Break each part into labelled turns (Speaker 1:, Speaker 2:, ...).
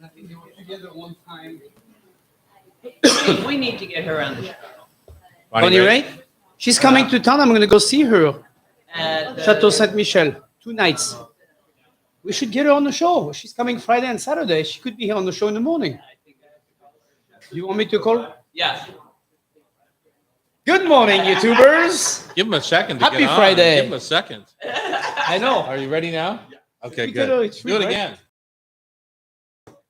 Speaker 1: I think they were together one time. We need to get her on the show.
Speaker 2: Bonnie Raitt? She's coming to town. I'm going to go see her.
Speaker 1: At
Speaker 2: Chateau Saint Michel. 2 nights. We should get her on the show. She's coming Friday and Saturday. She could be here on the show in the morning. You want me to call?
Speaker 1: Yeah.
Speaker 2: Good morning, YouTubers.
Speaker 3: Give him a second to
Speaker 2: Happy
Speaker 3: get on.
Speaker 2: Friday.
Speaker 3: Give him a second.
Speaker 2: I know.
Speaker 3: Are you ready now? Okay,
Speaker 2: We
Speaker 3: good.
Speaker 2: gotta- it's
Speaker 3: Do it
Speaker 2: free, right?
Speaker 3: again.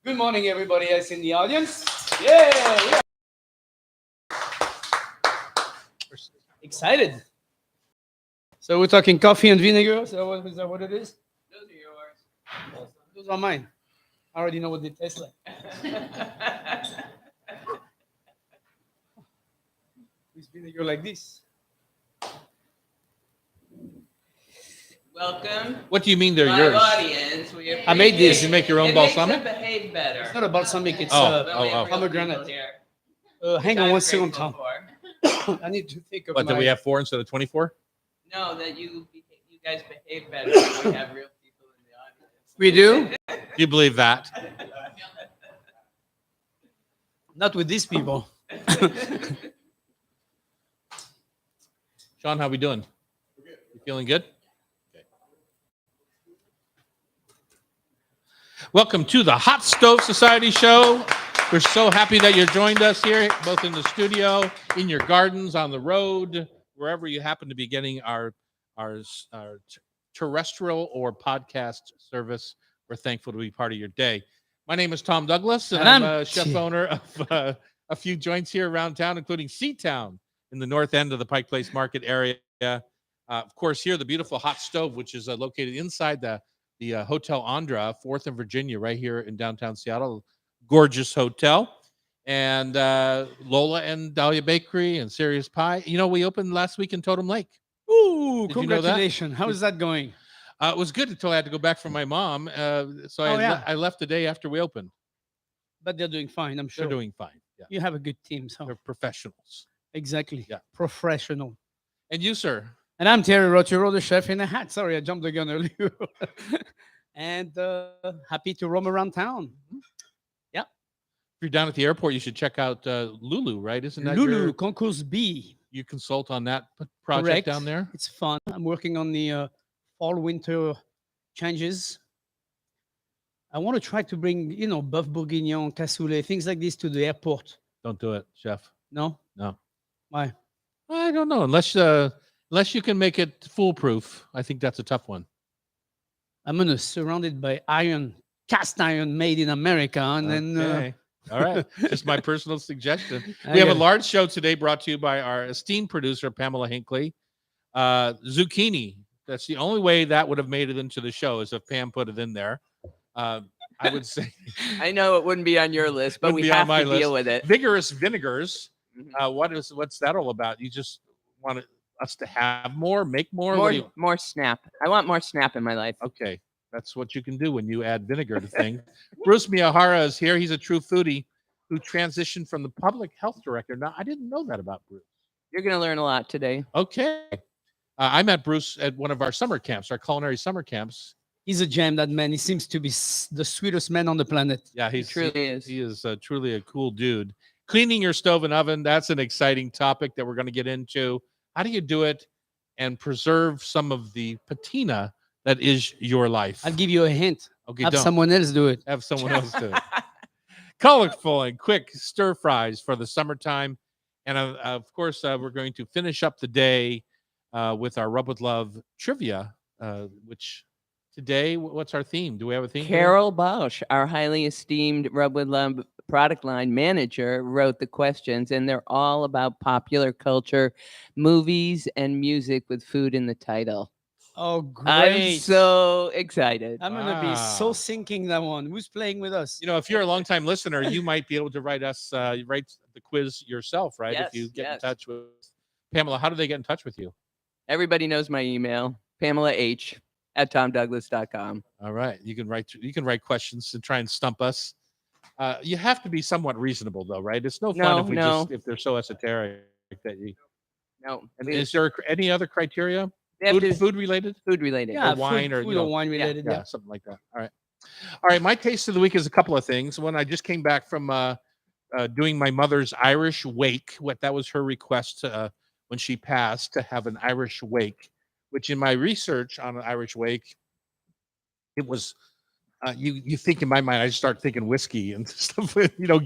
Speaker 2: Good morning, everybody else in the audience. Yeah, we are excited. So we're talking coffee and vinegar. Is that what it is?
Speaker 1: Those are yours.
Speaker 2: Those are mine. I already know what they taste like. With vinegar like this.
Speaker 1: Welcome.
Speaker 3: What do you mean they're
Speaker 1: Live
Speaker 3: yours?
Speaker 1: audience. We
Speaker 2: I made this.
Speaker 3: Did you make your own
Speaker 1: it
Speaker 3: balsamic?
Speaker 1: Makes them behave better.
Speaker 2: It's not a balsamic. It's
Speaker 3: Oh.
Speaker 1: When we have real
Speaker 2: pomegranate.
Speaker 1: people here,
Speaker 2: hang
Speaker 1: which
Speaker 2: on
Speaker 1: I'm
Speaker 2: one second,
Speaker 1: grateful
Speaker 2: Tom.
Speaker 1: for.
Speaker 2: I need to think of
Speaker 3: What,
Speaker 2: my...
Speaker 3: do we have 4 instead of 24?
Speaker 1: No, that you guys behave better when we have real people in the audience.
Speaker 2: We do?
Speaker 3: Do you believe that?
Speaker 2: Not with these people.
Speaker 3: Sean, how we doing? You feeling good? Okay. Welcome to the Hot Stove Society Show. We're so happy that you joined us here, both in the studio, in your gardens, on the road, wherever you happen to be getting our terrestrial or podcast service. We're thankful to be part of your day. My name is Tom Douglas, and I'm a chef owner of a few joints here around town, including Seatown in the north end of the Pike Place Market area. Of course, here, the beautiful Hot Stove, which is located inside the Hotel Andra, 4th and Virginia, right here in downtown Seattle. Gorgeous hotel. And Lola and Dahlia Bakery and Serious Pie. You know, we opened last week in Totem Lake.
Speaker 2: Ooh,
Speaker 3: Did you know that?
Speaker 2: congratulations. How is that going?
Speaker 3: It was good until I had to go back for my mom. So I left the day after we opened.
Speaker 2: But they're doing fine, I'm sure.
Speaker 3: They're doing fine. Yeah.
Speaker 2: You have a good team, so
Speaker 3: They're professionals.
Speaker 2: exactly.
Speaker 3: Yeah.
Speaker 2: Professional.
Speaker 3: And you, sir?
Speaker 2: And I'm Terry Roturo, the chef in a hat. Sorry, I jumped the gun earlier. And happy to roam around town.
Speaker 3: If you're down at the airport, you should check out Lulu, right? Isn't that
Speaker 2: Lulu, Concourse B.
Speaker 3: you consult on that project
Speaker 2: Correct.
Speaker 3: down there?
Speaker 2: It's fun. I'm working on the fall-winter changes. I want to try to bring, Boeuf Bourguignon, cassoulet, things like this to the airport.
Speaker 3: Don't do it, chef.
Speaker 2: No?
Speaker 3: No.
Speaker 2: Why?
Speaker 3: I don't know. Unless you can make it foolproof, I think that's a tough one.
Speaker 2: I'm gonna surrounded by iron, cast iron made in America, and then
Speaker 3: Okay. All right. Just my personal suggestion. We have a
Speaker 2: Okay.
Speaker 3: large show today brought to you by our esteemed producer, Pamela Hinckley. Zucchini. That's the only way that would have made it into the show is if Pam put it in there. I would say
Speaker 1: I know it wouldn't be on your list, but
Speaker 3: Wouldn't
Speaker 1: we
Speaker 3: be on
Speaker 1: have
Speaker 3: my
Speaker 1: to
Speaker 3: list.
Speaker 1: deal with it.
Speaker 3: Vigorous vinegars.
Speaker 1: Mhm.
Speaker 3: What's that all about? You just want us to have more, make more? What do you-
Speaker 1: More snap. I want more snap in my life.
Speaker 3: Okay. That's what you can do when you add vinegar to things. Bruce Miyahara is here. He's a true foodie who transitioned from the public health director. Now, I didn't know that about Bruce.
Speaker 1: You're going to learn a lot today.
Speaker 3: Okay. I met Bruce at one of our summer camps, our culinary summer camps.
Speaker 2: he's a gem. That man. He seems to be the sweetest man on the planet.
Speaker 3: Yeah,
Speaker 1: He truly is.
Speaker 3: He is truly a cool dude. Cleaning your stove and oven, that's an exciting topic that we're going to get into. How do you do it and preserve some of the patina that is your life?
Speaker 2: I'll give you a hint.
Speaker 3: Okay,
Speaker 2: Have
Speaker 3: don't.
Speaker 2: someone else do it.
Speaker 3: Have someone else do it. Colorful and quick stir fries for the summertime. And of course, we're going to finish up the day with our Rub with Love trivia, which today, what's our theme? Do we have a theme?
Speaker 1: Carol Bausch, our highly esteemed Rub with Love product line manager, wrote the questions, and they're all about popular culture, movies, and music with food in the title.
Speaker 2: Oh, great!
Speaker 1: I'm so excited.
Speaker 2: I'm gonna be so
Speaker 3: Wow.
Speaker 2: sinking that one. Who's playing with us?
Speaker 3: You know, if you're a longtime listener, you might be able to write the quiz yourself, right?
Speaker 1: Yes,
Speaker 3: if you get in
Speaker 1: yes.
Speaker 3: touch with Pamela, how do they get in touch with you?
Speaker 1: Everybody knows my email, PamelaH@TomDouglas.com.
Speaker 3: All right, you can write questions to try and stump us. You have to be somewhat reasonable, though, right? It's no fun if they're so esoteric that you.
Speaker 1: No,
Speaker 3: And is there any other criteria?
Speaker 1: they have to-
Speaker 3: Food related?
Speaker 1: food related.
Speaker 2: Yeah,
Speaker 3: wine or,
Speaker 2: food
Speaker 3: you know,
Speaker 2: or wine related.
Speaker 3: Yeah,
Speaker 2: Yeah.
Speaker 3: something like that. All right. All right, my taste of the week is a couple of things. One, I just came back from doing my mother's Irish wake. What that was her request when she passed, to have an Irish wake. Which, in my research on an Irish wake, it was you think in my mind, I start thinking whiskey and stuff,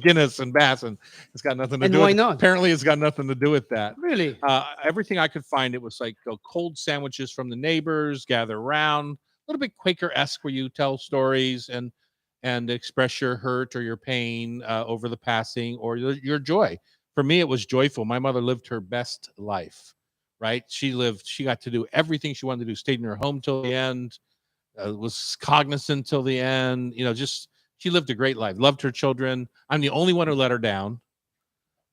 Speaker 3: Guinness and Bass, and it's got nothing to
Speaker 2: And
Speaker 3: do
Speaker 2: why
Speaker 3: with
Speaker 2: not?
Speaker 3: Apparently, it's got nothing to do with that.
Speaker 2: Really?
Speaker 3: Everything I could find, it was like cold sandwiches from the neighbors, gather around, a little bit Quaker-esque, where you tell stories and express your hurt or your pain over the passing or your joy. For me, it was joyful. My mother lived her best life, right? She got to do everything she wanted to do, stayed in her home till the end, was cognizant till the end, just she lived a great life, loved her children. I'm the only one who let her down.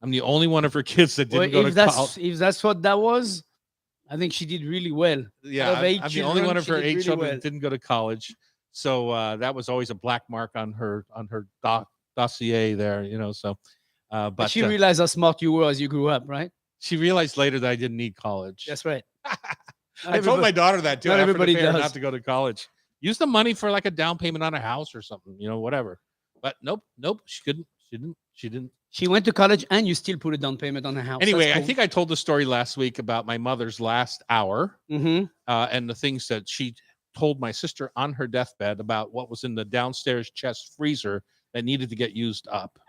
Speaker 3: I'm the only one of her kids that didn't go to college.
Speaker 2: If that's what that was, I think she did really well.
Speaker 3: Yeah, I'm the only one of her 8 children that didn't go to college. So that was always a black mark on her dossier there, So,
Speaker 2: but she realized how smart you were as you grew up, right?
Speaker 3: She realized later that I didn't need college.
Speaker 2: That's right.
Speaker 3: I told my daughter that too.
Speaker 2: Not everybody does.
Speaker 3: Not to go to college. Use the money for like a down payment on a house or something, whatever. But nope. She couldn't. She didn't.
Speaker 2: She went to college, and you still put a down payment on a house.
Speaker 3: Anyway, cool. I think I told the story last week about my mother's last hour,
Speaker 2: and
Speaker 3: the things that she told my sister on her deathbed about what was in the downstairs chest freezer that needed to get used up.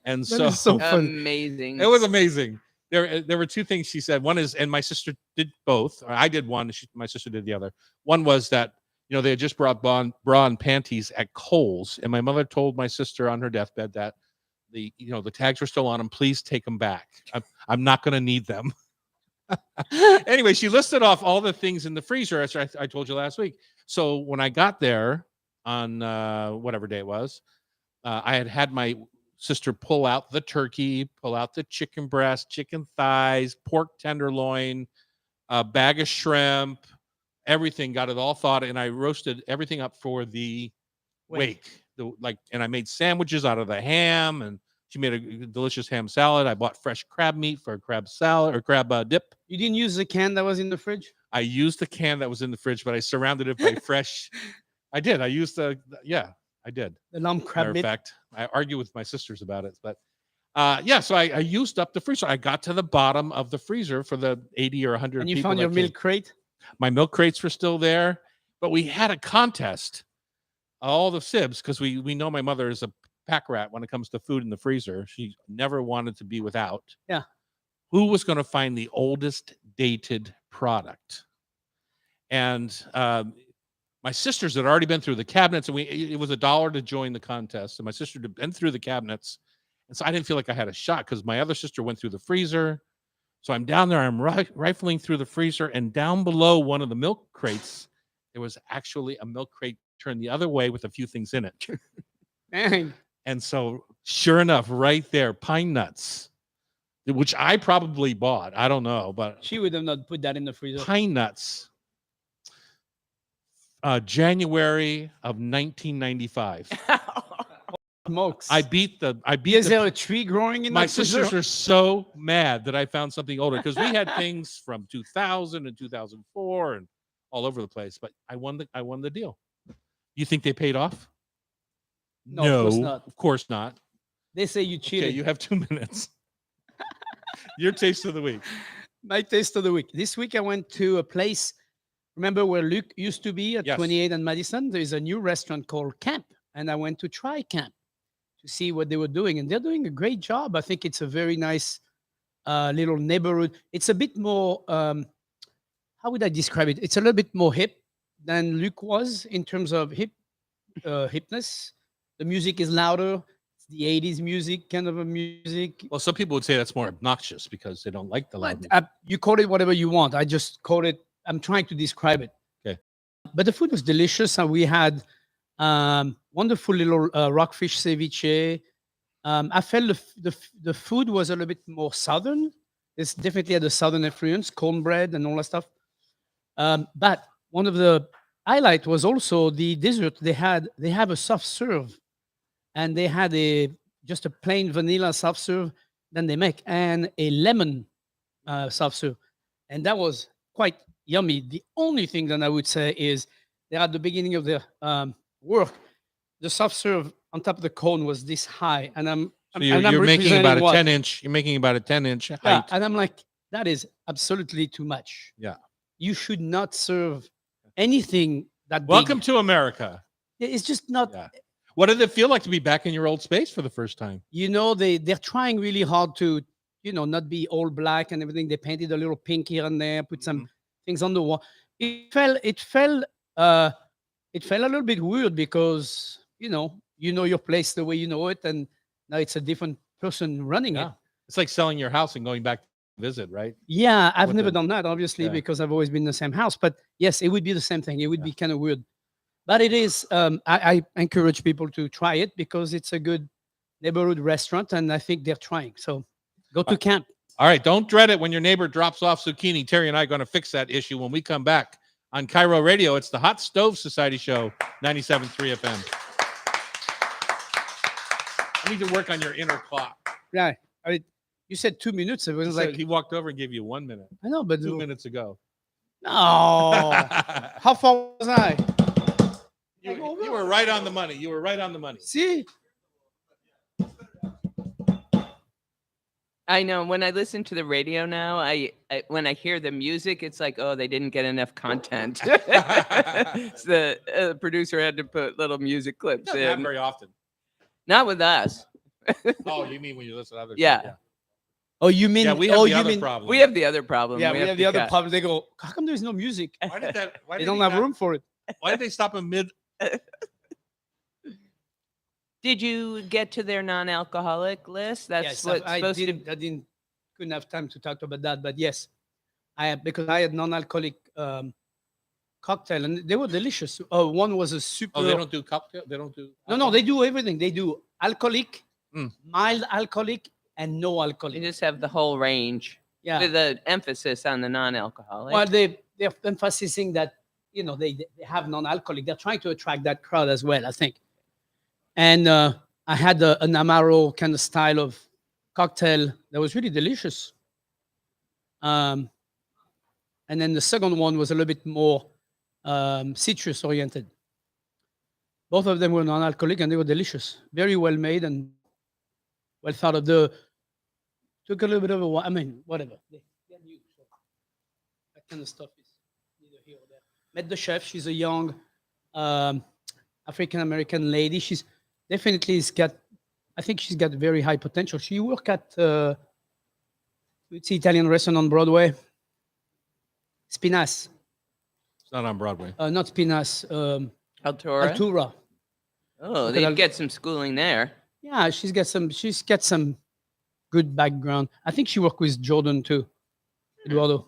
Speaker 3: And
Speaker 2: so
Speaker 1: amazing.
Speaker 3: It was amazing. There were two things she said. One is, and my sister did both. Or I did one. My sister did the other. One was that they had just brought bra and panties at Kohl's, and my mother told my sister on her deathbed that the tags were still on them. Please take them back. I'm not going to need them. Anyway, she listed off all the things in the freezer, as I told you last week. So when I got there on whatever day it was, I had my sister pull out the turkey, pull out the chicken breast, chicken thighs, pork tenderloin, a bag of shrimp, everything, got it all thawed, and I roasted everything up for the wake. And I made sandwiches out of the ham, and she made a delicious ham salad. I bought fresh crab meat for a crab salad or crab dip.
Speaker 2: You didn't use the can that was in the fridge?
Speaker 3: I used the can that was in the fridge, but I surrounded it by fresh. I did. I used I did.
Speaker 2: The lump crab meat.
Speaker 3: In fact, I argue with my sisters about it, but so I used up the freezer. I got to the bottom of the freezer for the 80 or 100
Speaker 2: and you
Speaker 3: people
Speaker 2: found your milk crate?
Speaker 3: My milk crates were still there, but we had a contest. All the sibs, because we know my mother is a pack rat when it comes to food in the freezer. She never wanted to be without.
Speaker 2: Yeah.
Speaker 3: Who was going to find the oldest dated product? And my sisters had already been through the cabinets, and it was $1 to join the contest. And my sister had been through the cabinets, and so I didn't feel like I had a shot because my other sister went through the freezer. So I'm down there, I'm rifling through the freezer, and down below one of the milk crates, there was actually a milk crate turned the other way with a few things in it.
Speaker 2: Dang.
Speaker 3: And so, sure enough, right there, pine nuts, which I probably bought. I don't know, but
Speaker 2: she would have not put that in the freezer.
Speaker 3: Pine nuts. January of 1995.
Speaker 2: Smokes.
Speaker 3: I beat.
Speaker 2: Is there a tree growing in
Speaker 3: my
Speaker 2: that freezer?
Speaker 3: sisters are so mad that I found something older because we had things from 2000 and 2004 and all over the place. But I won the deal. You think they paid off?
Speaker 2: No, of course not.
Speaker 3: Of course not.
Speaker 2: They say you cheated.
Speaker 3: Okay, you have 2 minutes. Your taste of the week.
Speaker 2: My taste of the week. This week I went to a place. Remember where Luc used to be at 28 and Madison? There is a new restaurant called Camp, and I went to try Camp to see what they were doing, and they're doing a great job. I think it's a very nice little neighborhood. It's a bit more. How would I describe it? It's a little bit more hip than Luc was in terms of hipness. The music is louder. It's the 80s music, kind of a music.
Speaker 3: Well, some people would say that's more obnoxious because they don't like the loud music.
Speaker 2: You call it whatever you want. I just call it. I'm trying to describe it.
Speaker 3: Okay.
Speaker 2: But the food was delicious, and we had wonderful little rockfish ceviche. I felt the food was a little bit more southern. It's definitely had a southern influence, cornbread and all that stuff. But one of the highlight was also the dessert. They have a soft serve, and they had just a plain vanilla soft serve. Then they make and a lemon soft serve, and that was quite yummy. The only thing that I would say is they're at the beginning of their work. the soft serve on top of the cone was this high, and I'm
Speaker 3: So
Speaker 2: and I'm
Speaker 3: you're making about
Speaker 2: representing
Speaker 3: a
Speaker 2: what?
Speaker 3: 10-inch. You're making about a 10-inch height.
Speaker 2: Yeah, and I'm like, that is absolutely too much.
Speaker 3: Yeah.
Speaker 2: You should not serve anything that
Speaker 3: Welcome
Speaker 2: big.
Speaker 3: to America.
Speaker 2: It's just not.
Speaker 3: Yeah. What did it feel like to be back in your old space for the first time?
Speaker 2: You know, they're trying really hard to, not be all black and everything. They painted a little pink here and there, put some things on the wall. Uh, it felt a little bit weird because your place the way you know it, and now it's a different person running it.
Speaker 3: Yeah. It's like selling your house and going back to visit, right?
Speaker 2: Yeah, I've
Speaker 3: With
Speaker 2: never
Speaker 3: the-
Speaker 2: done that, obviously,
Speaker 3: Yeah.
Speaker 2: because I've always been in the same house. But yes, it would be the same thing. It would be kind of weird. But it is, I encourage people to try it because it's a good neighborhood restaurant, and I think they're trying. So go to camp.
Speaker 3: All right. Don't dread it when your neighbor drops off zucchini. Terry and I are going to fix that issue when we come back on Cairo Radio. It's the Hot Stove Society Show, 97.3 FM. I need to work on your inner clock.
Speaker 2: Yeah. You said 2 minutes. It was
Speaker 3: So
Speaker 2: like,
Speaker 3: he walked over and gave you 1 minute.
Speaker 2: I know, but
Speaker 3: 2 minutes ago.
Speaker 2: no. How far was I?
Speaker 3: You were right on the money. You were right on the money.
Speaker 2: See?
Speaker 1: I know when I listen to the radio now, I when I hear the music, it's like, oh, they didn't get enough content. So the producer had to put little music clips
Speaker 3: Doesn't happen
Speaker 1: in.
Speaker 3: very often.
Speaker 1: Not with us.
Speaker 3: Oh, you mean when you listen to others?
Speaker 1: Yeah.
Speaker 2: Oh, you mean?
Speaker 3: Yeah, we have
Speaker 2: oh,
Speaker 3: the
Speaker 2: you
Speaker 3: other
Speaker 2: mean?
Speaker 3: problem.
Speaker 1: We have the other problem.
Speaker 2: Yeah, we have
Speaker 1: to
Speaker 2: the other
Speaker 1: cut.
Speaker 2: problem. They go, how come there's no music?
Speaker 3: Why did that? Why
Speaker 2: They
Speaker 3: did
Speaker 2: don't
Speaker 3: he
Speaker 2: have
Speaker 3: not-
Speaker 2: room for it.
Speaker 3: Why did they stop in mid?
Speaker 1: Did you get to their non-alcoholic list? That's
Speaker 2: Yes,
Speaker 1: what's
Speaker 2: I
Speaker 1: supposed
Speaker 2: didn't.
Speaker 1: to.
Speaker 2: I couldn't have time to talk about that. But yes, because I had non-alcoholic cocktail, and they were delicious. One was a super.
Speaker 3: Oh, they don't do cocktail. They don't do.
Speaker 2: No, they do everything. They do alcoholic,
Speaker 3: Mm.
Speaker 2: mild alcoholic, and no
Speaker 1: You
Speaker 2: alcoholic.
Speaker 1: just have the whole range
Speaker 2: Yeah.
Speaker 1: with an emphasis on the non-alcoholic.
Speaker 2: Well, they're emphasizing that they have non-alcoholic. They're trying to attract that crowd as well, I think. And I had an Amaro kind of style of cocktail that was really delicious. And then the second one was a little bit more citrus oriented. Both of them were non-alcoholic and they were delicious, very well made and well thought of. Took a little bit of a while. I mean, whatever. They're new, so that kind of stuff is neither here or there. Met the chef. She's a young African American lady. She's definitely I think she's got very high potential. She worked at it's the Italian restaurant on Broadway. Spinas,
Speaker 3: It's not on Broadway.
Speaker 2: not Spinas.
Speaker 1: Altura.
Speaker 2: Altura.
Speaker 1: Oh,
Speaker 2: Okay,
Speaker 1: they
Speaker 2: I'll-
Speaker 1: get some schooling there.
Speaker 2: Yeah, she's got some good background. I think she worked with Jordan too, Eduardo.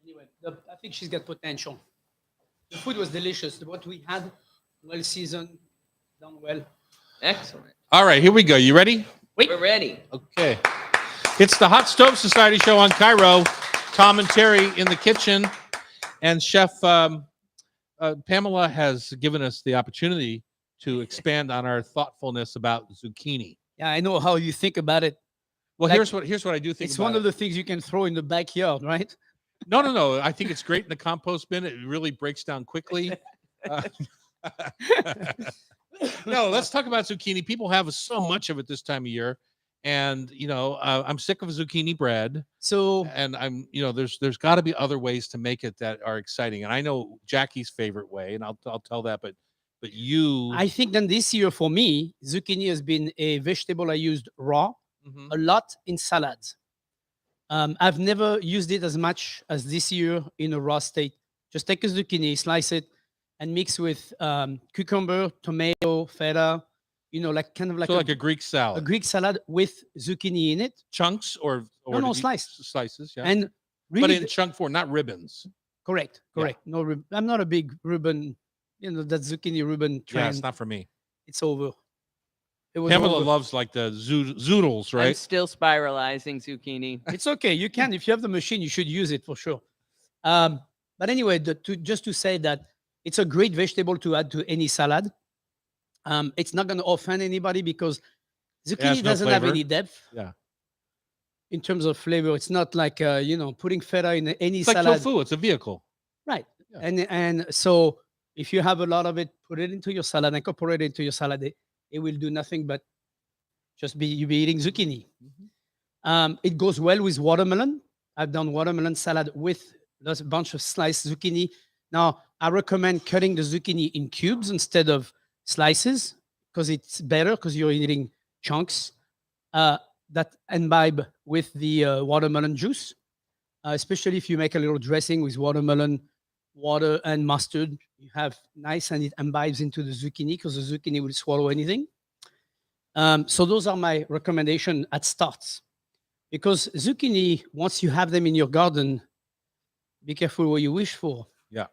Speaker 2: Anyway, I think she's got potential. The food was delicious. What we had, well seasoned, done well.
Speaker 1: Excellent.
Speaker 3: All right, here we go. You ready?
Speaker 1: We're ready.
Speaker 3: Okay. It's the Hot Stove Society Show on Cairo. Tom and Terry in the kitchen, and Chef Pamela has given us the opportunity to expand on our thoughtfulness about zucchini.
Speaker 2: Yeah, I know how you think about it.
Speaker 3: Well,
Speaker 2: Like,
Speaker 3: here's what I do think.
Speaker 2: It's
Speaker 3: about
Speaker 2: one
Speaker 3: it.
Speaker 2: of the things you can throw in the backyard, right?
Speaker 3: No. I think it's great in the compost bin. It really breaks down quickly. No, let's talk about zucchini. People have so much of it this time of year, and I'm sick of zucchini bread.
Speaker 2: So
Speaker 3: And there's got to be other ways to make it that are exciting. And I know Jackie's favorite way, and I'll tell that. But you,
Speaker 2: I think then this year for me, zucchini has been a vegetable I used raw
Speaker 3: Mhm.
Speaker 2: a lot in salads. I've never used it as much as this year in a raw state. Just take a zucchini, slice it, and mix with cucumber, tomato, feta. Like kind of like
Speaker 3: like a Greek
Speaker 2: a
Speaker 3: salad,
Speaker 2: Greek salad with zucchini in it.
Speaker 3: chunks or
Speaker 2: No,
Speaker 3: did you-
Speaker 2: sliced.
Speaker 3: slices, yeah.
Speaker 2: And
Speaker 3: but
Speaker 2: really,
Speaker 3: in chunk form, not ribbons.
Speaker 2: correct.
Speaker 3: Yeah.
Speaker 2: No, I'm not a big Reuben. That zucchini Reuben
Speaker 3: Yeah,
Speaker 2: trend.
Speaker 3: it's not for me.
Speaker 2: It's over. It was
Speaker 3: Pamela
Speaker 2: over.
Speaker 3: loves like the zoodles,
Speaker 1: I'm
Speaker 3: right?
Speaker 1: still spiralizing zucchini.
Speaker 2: It's okay. You can. If you have the machine, you should use it for sure. But anyway, just to say that it's a great vegetable to add to any salad. It's not going to offend anybody because
Speaker 3: has
Speaker 2: zucchini
Speaker 3: no
Speaker 2: doesn't have
Speaker 3: flavor.
Speaker 2: any depth.
Speaker 3: Yeah.
Speaker 2: In terms of flavor, it's not like putting feta in any
Speaker 3: It's like
Speaker 2: salad.
Speaker 3: tofu. It's a vehicle.
Speaker 2: Right.
Speaker 3: Yeah.
Speaker 2: And so If you have a lot of it, put it into your salad, incorporate it into your salad. It will do nothing but just be you be eating zucchini. It goes well with watermelon. I've done watermelon salad with a bunch of sliced zucchini. Now, I recommend cutting the zucchini in cubes instead of slices because it's better because you're eating chunks that imbibe with the watermelon juice, especially if you make a little dressing with watermelon, water, and mustard. You have nice and it imbibes into the zucchini because the zucchini will swallow anything. So those are my recommendation at starts. Because zucchini, once you have them in your garden, be careful what you wish for.
Speaker 3: Yeah.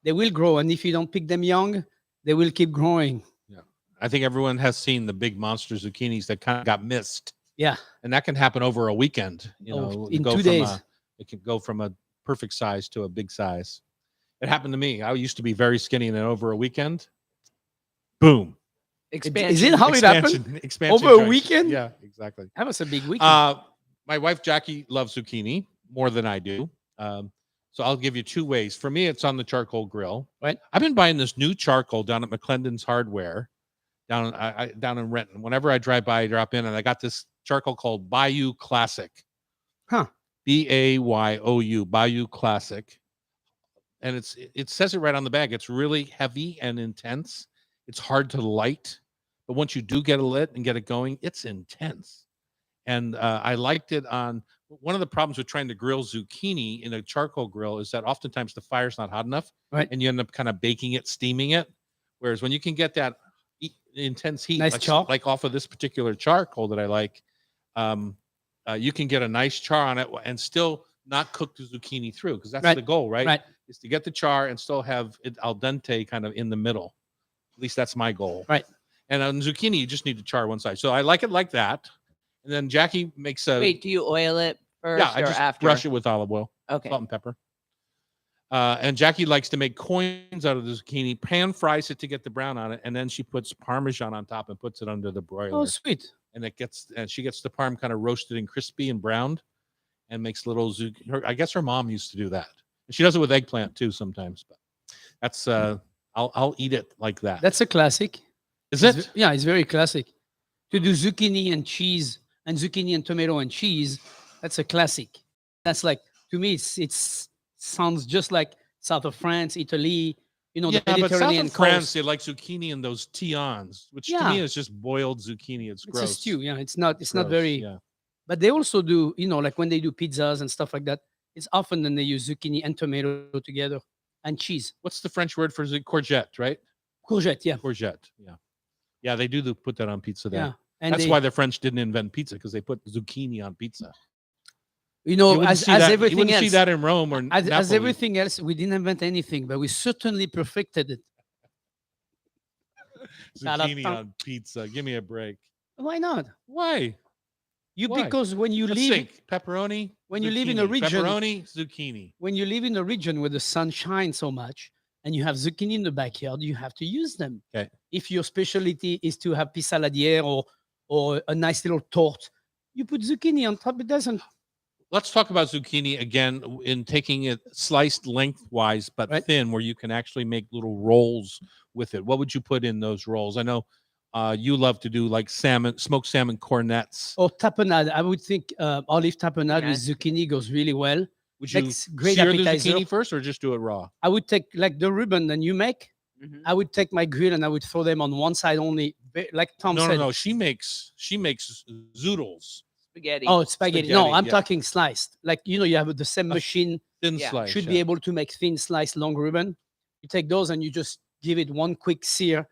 Speaker 2: They will grow, and if you don't pick them young, they will keep growing.
Speaker 3: Yeah. I think everyone has seen the big monster zucchinis that kind of got missed.
Speaker 2: Yeah.
Speaker 3: And that can happen over a weekend. You know,
Speaker 2: in
Speaker 3: go
Speaker 2: 2
Speaker 3: from
Speaker 2: days.
Speaker 3: It can go from a perfect size to a big size. It happened to me. I used to be very skinny, and then over a weekend, boom.
Speaker 1: Expansion.
Speaker 2: Is it how it happened?
Speaker 3: Expansion
Speaker 2: Over a
Speaker 3: joints.
Speaker 2: weekend?
Speaker 3: Yeah, exactly.
Speaker 2: That was a big weekend.
Speaker 3: My wife Jackie loves zucchini more than I do. So I'll give you two ways. For me, it's on the charcoal grill.
Speaker 2: Right.
Speaker 3: I've been buying this new charcoal down at McClendon's Hardware, down in Renton. Whenever I drive by, I drop in, and I got this charcoal called Bayou Classic.
Speaker 2: Huh.
Speaker 3: Bayou, Bayou Classic. And it says it right on the bag. It's really heavy and intense. It's hard to light, but once you do get it lit and get it going, it's intense. And I liked it on one of the problems with trying to grill zucchini in a charcoal grill is that oftentimes the fire's not hot enough,
Speaker 2: Right.
Speaker 3: and you end up kind of baking it, steaming it. Whereas when you can get that intense heat,
Speaker 2: Nice char.
Speaker 3: like off of this particular charcoal that I like, you can get a nice char on it and still not cook the zucchini through, because that's
Speaker 2: Right.
Speaker 3: the goal, right?
Speaker 2: Right.
Speaker 3: Is to get the char and still have it al dente kind of in the middle. At least that's my goal.
Speaker 2: Right.
Speaker 3: And on zucchini, you just need to char one side. So I like it like that. And then Jackie makes a
Speaker 1: Wait, do you oil it first
Speaker 3: I
Speaker 1: or
Speaker 3: just
Speaker 1: after?
Speaker 3: brush it with olive oil,
Speaker 1: Okay.
Speaker 3: salt and pepper. And Jackie likes to make coins out of the zucchini, pan fries it to get the brown on it, and then she puts Parmesan on top and puts it under the broiler.
Speaker 2: Oh, sweet.
Speaker 3: And she gets the parm kind of roasted and crispy and browned, and makes little zucchini. I guess her mom used to do that. And she does it with eggplant too sometimes. But that's I'll eat it like that.
Speaker 2: That's a classic.
Speaker 3: Is it?
Speaker 2: Yeah, it's very classic. To do zucchini and cheese and zucchini and tomato and cheese, that's a classic. That's like, to me, it's sounds just like south of France, Italy, the
Speaker 3: But south
Speaker 2: Mediterranean
Speaker 3: of France,
Speaker 2: coast.
Speaker 3: they like zucchini in those tions, which to
Speaker 2: Yeah.
Speaker 3: me is just boiled zucchini. It's
Speaker 2: It's
Speaker 3: gross.
Speaker 2: a stew. Yeah, it's not
Speaker 3: Gross,
Speaker 2: very.
Speaker 3: Yeah.
Speaker 2: But they also do, like when they do pizzas and stuff like that, it's often then they use zucchini and tomato together and cheese.
Speaker 3: What's the French word for courgette, right?
Speaker 2: Courgette, yeah.
Speaker 3: Courgette. Yeah. Yeah, they do put that on pizza there.
Speaker 2: Yeah. And
Speaker 3: That's
Speaker 2: they,
Speaker 3: why the French didn't invent pizza, because they put zucchini on pizza.
Speaker 2: as
Speaker 3: you
Speaker 2: everything
Speaker 3: wouldn't
Speaker 2: else.
Speaker 3: see that in Rome or
Speaker 2: As
Speaker 3: Napoli.
Speaker 2: everything else, we didn't invent anything, but we certainly perfected it.
Speaker 3: Zucchini on pizza. Give me a break.
Speaker 2: Why not?
Speaker 3: Why? Why?
Speaker 2: Because when you
Speaker 3: Let's
Speaker 2: live
Speaker 3: think. Pepperoni.
Speaker 2: when you live in a
Speaker 3: zucchini.
Speaker 2: region-
Speaker 3: Pepperoni, zucchini.
Speaker 2: when you live in a region where the sun shines so much and you have zucchini in the backyard, you have to use them.
Speaker 3: Okay.
Speaker 2: If your specialty is to have pissaladière or a nice little torte, you put zucchini on top. It doesn't.
Speaker 3: Let's talk about zucchini again in taking it sliced lengthwise but
Speaker 2: Right.
Speaker 3: thin, where you can actually make little rolls with it. What would you put in those rolls? I know you love to do like smoked salmon cornets.
Speaker 2: Or tapenade. I would think olive tapenade
Speaker 1: Yeah.
Speaker 2: with zucchini goes really well.
Speaker 3: Would you
Speaker 2: That's great
Speaker 3: sear
Speaker 2: appetizer.
Speaker 3: the zucchini first, or just do it raw?
Speaker 2: I would take like the ribbon that you make.
Speaker 1: Mhm.
Speaker 2: I would take my grill and I would throw them on one side only, like Tom
Speaker 3: No,
Speaker 2: said.
Speaker 3: no. She makes zoodles,
Speaker 1: Spaghetti.
Speaker 2: Oh, it's spaghetti. No,
Speaker 3: Spaghetti,
Speaker 2: I'm
Speaker 3: yeah.
Speaker 2: talking sliced. Like, you have the same machine
Speaker 3: thin
Speaker 1: Yeah.
Speaker 3: slice.
Speaker 2: should
Speaker 3: yeah.
Speaker 2: be able to make thin sliced long ribbon. You take those and you just give it one quick sear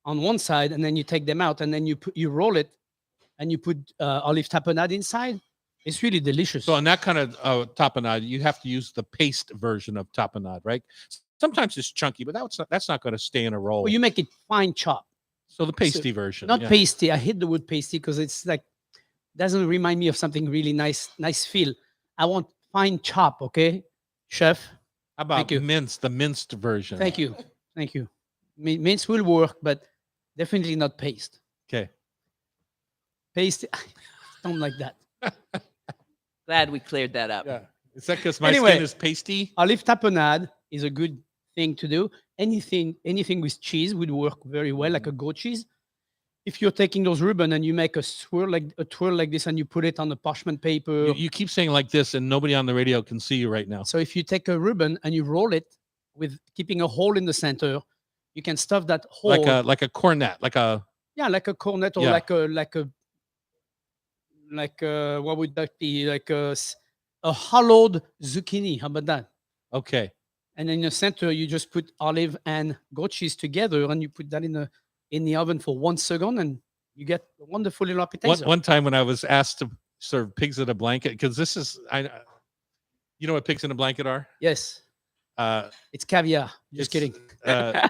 Speaker 2: on one side, and then you take them out, and then you roll it, and you put olive tapenade inside. It's really delicious.
Speaker 3: So on that kind of tapenade, you have to use the paste version of tapenade, right? Sometimes it's chunky, but that's not going to stay in a roll.
Speaker 2: Well, you make it fine chop,
Speaker 3: So the pasty version,
Speaker 2: not
Speaker 3: yeah.
Speaker 2: pasty. I hate the word pasty because it's like doesn't remind me of something really nice feel. I want fine chop, okay, chef.
Speaker 3: How about
Speaker 2: Thank you.
Speaker 3: the minced version?
Speaker 2: Thank you. Mince will work, but definitely not paste.
Speaker 3: Okay.
Speaker 2: Paste, don't like that.
Speaker 1: Glad we cleared that up.
Speaker 3: Yeah. Is that because my
Speaker 2: Anyway.
Speaker 3: skin is pasty?
Speaker 2: Olive tapenade is a good thing to do. anything with cheese would work very well, like a goat cheese. If you're taking those ribbon and you make a twirl like this and you put it on the parchment paper.
Speaker 3: You keep saying like this, and nobody on the radio can see you right now.
Speaker 2: So if you take a ribbon and you roll it with keeping a hole in the center, you can stuff that hole
Speaker 3: like a cornet, like a
Speaker 2: cornet, or
Speaker 3: Yeah.
Speaker 2: like what would that be? Like a hollowed zucchini. How about that?
Speaker 3: okay.
Speaker 2: And in the center, you just put olive and goat cheese together, and you put that in the oven for 1 second, and you get a wonderful little appetizer.
Speaker 3: One time when I was asked to serve pigs in a blanket, because this is you know what pigs in a blanket are?
Speaker 2: Yes, it's caviar. Just
Speaker 3: It's,
Speaker 2: kidding.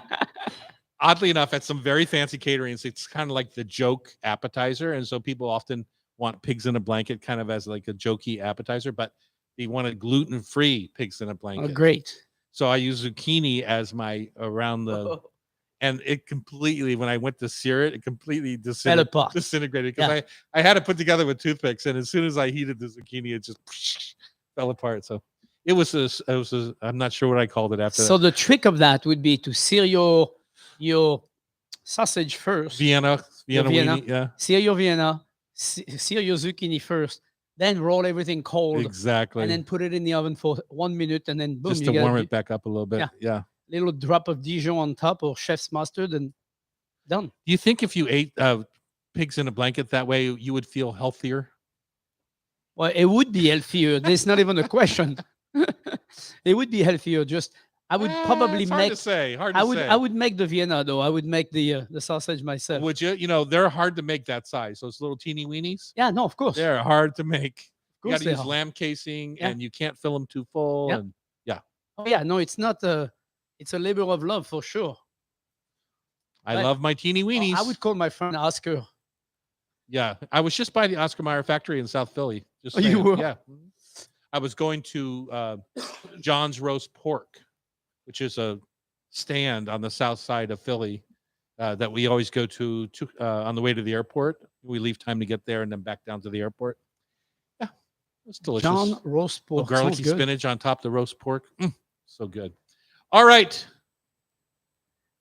Speaker 3: Oddly enough, at some very fancy caterings, it's kind of like the joke appetizer, and so people often want pigs in a blanket kind of as like a jokey appetizer, but they wanted gluten-free pigs in a blanket.
Speaker 2: Oh, great.
Speaker 3: So I use zucchini as my around the,
Speaker 2: Oh,
Speaker 3: and it completely, when I went to sear it, it completely
Speaker 2: fell apart.
Speaker 3: disintegrated because I had it put together with toothpicks, and as soon as I heated the zucchini, it just fell apart. So it was I'm not sure what I called it after
Speaker 2: So
Speaker 3: that.
Speaker 2: the trick of that would be to sear your sausage first.
Speaker 3: Vienna weenie, yeah.
Speaker 2: Sear your Vienna, sear your zucchini first, then roll everything cold,
Speaker 3: Exactly.
Speaker 2: and then put it in the oven for 1 minute, and then boom,
Speaker 3: Just
Speaker 2: you
Speaker 3: to
Speaker 2: get
Speaker 3: warm
Speaker 2: a
Speaker 3: it back up a little bit. Yeah.
Speaker 2: little drop of Dijon on top, or chef's mustard, and done.
Speaker 3: Do you think if you ate pigs in a blanket that way, you would feel healthier?
Speaker 2: Well, it would be healthier. There's not even a question. It would be healthier. Just I would probably
Speaker 3: It's hard
Speaker 2: make.
Speaker 3: to say.
Speaker 2: I would make the Vienna though. I would make the sausage myself.
Speaker 3: Would you? You know, they're hard to make that size. Those little teeny weenies.
Speaker 2: Yeah, no, of course.
Speaker 3: They're hard to make. You
Speaker 2: course
Speaker 3: got to
Speaker 2: they
Speaker 3: use
Speaker 2: are.
Speaker 3: lamb casing,
Speaker 2: Yeah.
Speaker 3: and you can't fill them too full.
Speaker 2: Yeah.
Speaker 3: And
Speaker 2: Oh yeah, no, it's not it's a labor of love for sure.
Speaker 3: I
Speaker 2: But-
Speaker 3: love my teeny weenies.
Speaker 2: I would call my friend Oscar.
Speaker 3: Yeah, I was just by the Oscar Mayer factory in South Philly. Just
Speaker 2: Oh, you
Speaker 3: saying.
Speaker 2: were?
Speaker 3: Yeah, I was going to John's Roast Pork, which is a stand on the south side of Philly that we always go to on the way to the airport. We leave time to get there and then back down to the airport. Yeah, it's delicious.
Speaker 2: John roast pork.
Speaker 3: Little
Speaker 2: Sounds
Speaker 3: garlicky
Speaker 2: good.
Speaker 3: spinach on top of the roast pork. So good. All right,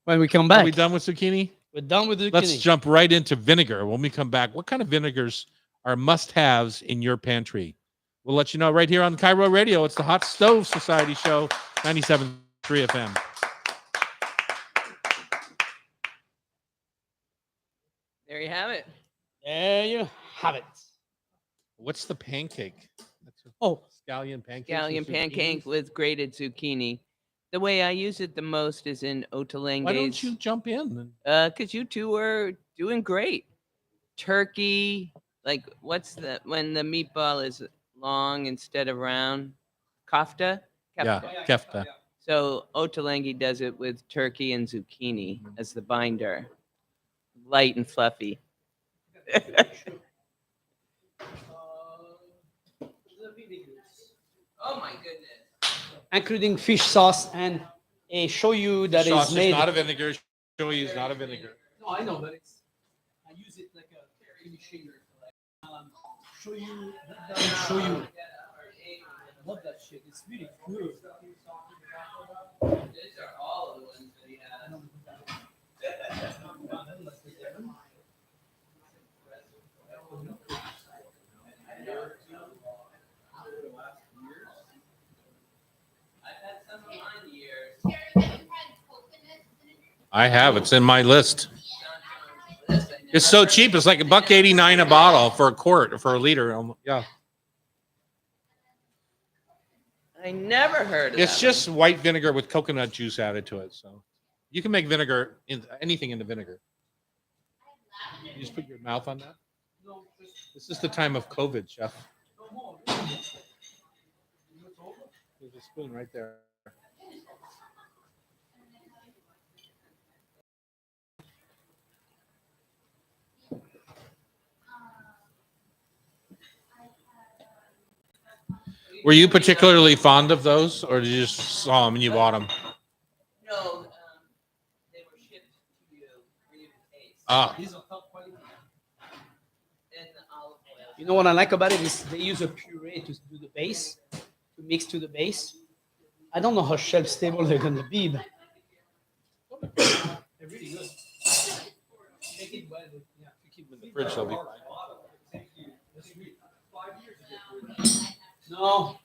Speaker 2: When we come
Speaker 3: are
Speaker 2: back,
Speaker 3: we done with zucchini?
Speaker 2: we're done with the
Speaker 3: Let's
Speaker 2: zucchini.
Speaker 3: jump right into vinegar. When we come back, what kind of vinegars are must-haves in your pantry? We'll let you know right here on Cairo Radio. It's the Hot Stove Society Show, 97.3 FM.
Speaker 1: There you have it.
Speaker 2: There you have it.
Speaker 3: What's the pancake? That's a
Speaker 2: Oh,
Speaker 3: scallion pancake.
Speaker 1: Scallion pancake with grated zucchini. The way I use it the most is in ottolenghi.
Speaker 3: Why don't you jump in?
Speaker 1: Because you two are doing great. Turkey, like what's the when the meatball is long instead of round? Kofta?
Speaker 3: Yeah,
Speaker 1: Kefta.
Speaker 3: kefta.
Speaker 1: So ottolenghi does it with turkey and zucchini as the binder. Light and fluffy. Oh my goodness.
Speaker 2: including fish sauce and a shoyu that
Speaker 3: Sauce
Speaker 2: is made.
Speaker 3: not a vinegar. Shoyu is not a vinegar.
Speaker 2: No, I know, but I use it like a finishing. Shoyu, shoyu. I love that shit. It's really good.
Speaker 1: These are all of the ones that he has. I've had some of mine years.
Speaker 3: I have. It's in my list. It's so cheap. It's like $1.89 a bottle for a quart or for a liter. Yeah.
Speaker 1: I never heard of
Speaker 3: It's
Speaker 1: that
Speaker 3: just white vinegar with coconut juice added to it. So you can make vinegar in anything into vinegar. You just put your mouth on that. This is the time of COVID, chef. There's a spoon right there. Were you particularly fond of those, or did you just saw them and you bought them?
Speaker 1: No, they were shipped to you for you to taste.
Speaker 3: Ah,
Speaker 2: These are top quality.
Speaker 1: And the olive oil.
Speaker 2: You know what I like about it is they use a puree to do the base, to mix to the base. I don't know how shelf stable they're gonna be, but They're really good. Make it well. Yeah.
Speaker 3: If you keep them in the fridge, they'll be fine.
Speaker 2: No.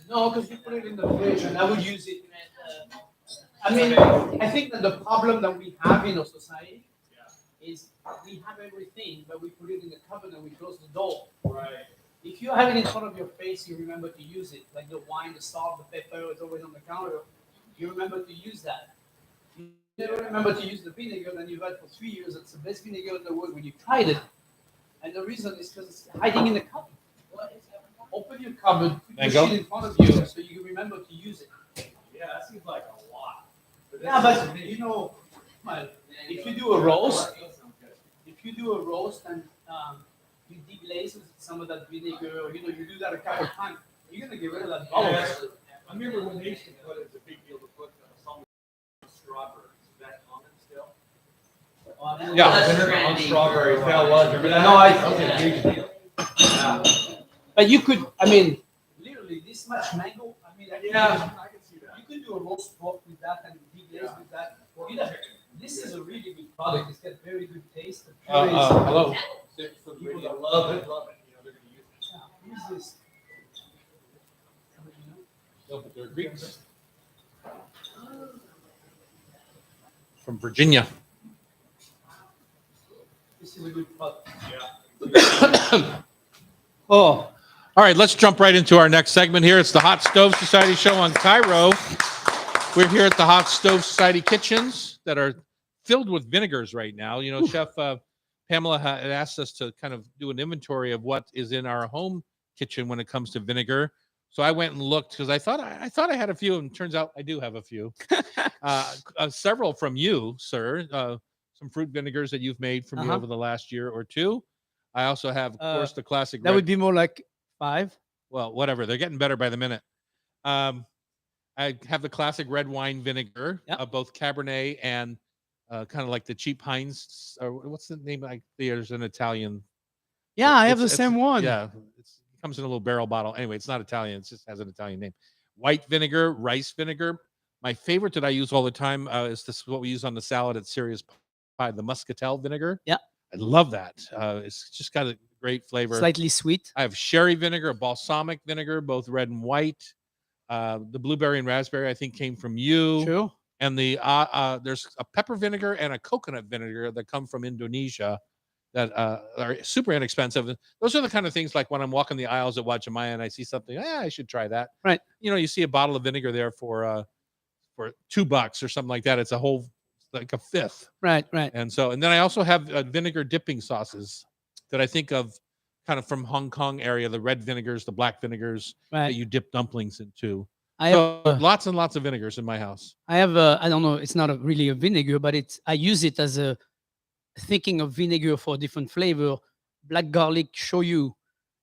Speaker 2: No, because you put it in the fridge, and I would use it. I mean, I think that the problem that we have in our society is we have everything, but we put it in the cupboard and we close the door.
Speaker 4: Right.
Speaker 2: If you have it in front of your face, you remember to use it. Like the wine, the salt, the pepper is always on the counter. You remember to use that. You never remember to use the vinegar that you've had for 3 years. It's the best vinegar in the world when you tried it. And the reason is because it's hiding in the cupboard. Open your cupboard, put your
Speaker 3: Mango?
Speaker 2: shit in front of you so you remember to use it.
Speaker 4: Yeah, that seems like a lot.
Speaker 2: Yeah, but you know, well, if you do a roast, and you deglaze with some of that vinegar, or you do that a couple of times, you're gonna get rid of that bubble.
Speaker 4: Yeah. I remember when they used to put it, it's a big deal to put some strawberries. Is that common still?
Speaker 3: Yeah.
Speaker 4: Vinegar on strawberries. That was. Remember that?
Speaker 2: No,
Speaker 4: that was a huge deal. Yeah.
Speaker 2: But you could, I mean, literally this much mango. I mean,
Speaker 4: Yeah, I can see that.
Speaker 2: you could do a roast pork with that and deglaze with that. You know, this is a really good product. It's got very good taste. The puree is-
Speaker 3: Hello.
Speaker 4: For people that love it. You know, they're gonna use it.
Speaker 2: Yeah, who's this? Somebody you know?
Speaker 3: No, but they're Greeks. From Virginia.
Speaker 2: This is a good product.
Speaker 4: Yeah.
Speaker 2: Oh,
Speaker 3: All right, let's jump right into our next segment here. It's the Hot Stove Society show on Cairo. We're here at the Hot Stove Society kitchens that are filled with vinegars right now. You know, Chef Pamela had asked us to kind of do an inventory of what is in our home kitchen when it comes to vinegar. So I went and looked because I thought I had a few, and turns out I do have a few. Several from you, sir. Some fruit vinegars that you've made for me over the last year or two. I also have, of course, the classic.
Speaker 2: that would be more like 5.
Speaker 3: Well, whatever. They're getting better by the minute. I have the classic red wine vinegar,
Speaker 2: Yep.
Speaker 3: Both Cabernet and kind of like the cheap Heinz. Or what's the name? There's an Italian.
Speaker 2: Yeah, I have the
Speaker 3: It's-
Speaker 2: same one.
Speaker 3: Yeah, it comes in a little barrel bottle. Anyway, it's not Italian. It just has an Italian name. White vinegar, rice vinegar. My favorite that I use all the time is this. What we use on the salad at Serious Pie, the muscatel vinegar.
Speaker 2: Yeah.
Speaker 3: I love that. It's just got a great flavor.
Speaker 2: Slightly sweet.
Speaker 3: I have sherry vinegar, balsamic vinegar, both red and white. The blueberry and raspberry, I think, came from you.
Speaker 2: Sure.
Speaker 3: And the there's a pepper vinegar and a coconut vinegar that come from Indonesia that are super inexpensive. Those are the kind of things like when I'm walking the aisles at Wajimaya and I see something, I should try that.
Speaker 2: Right.
Speaker 3: You know, you see a bottle of vinegar there for $2 or something like that. It's a whole like a fifth.
Speaker 2: Right, right.
Speaker 3: And then I also have vinegar dipping sauces that I think of kind of from Hong Kong area, the red vinegars, the black vinegars
Speaker 2: Right.
Speaker 3: that you dip dumplings into.
Speaker 2: I
Speaker 3: So
Speaker 2: have,
Speaker 3: lots and lots of vinegars in my house.
Speaker 2: I have I don't know, it's not really a vinegar, but I use it as a thinking of vinegar for different flavor. Black garlic shoyu,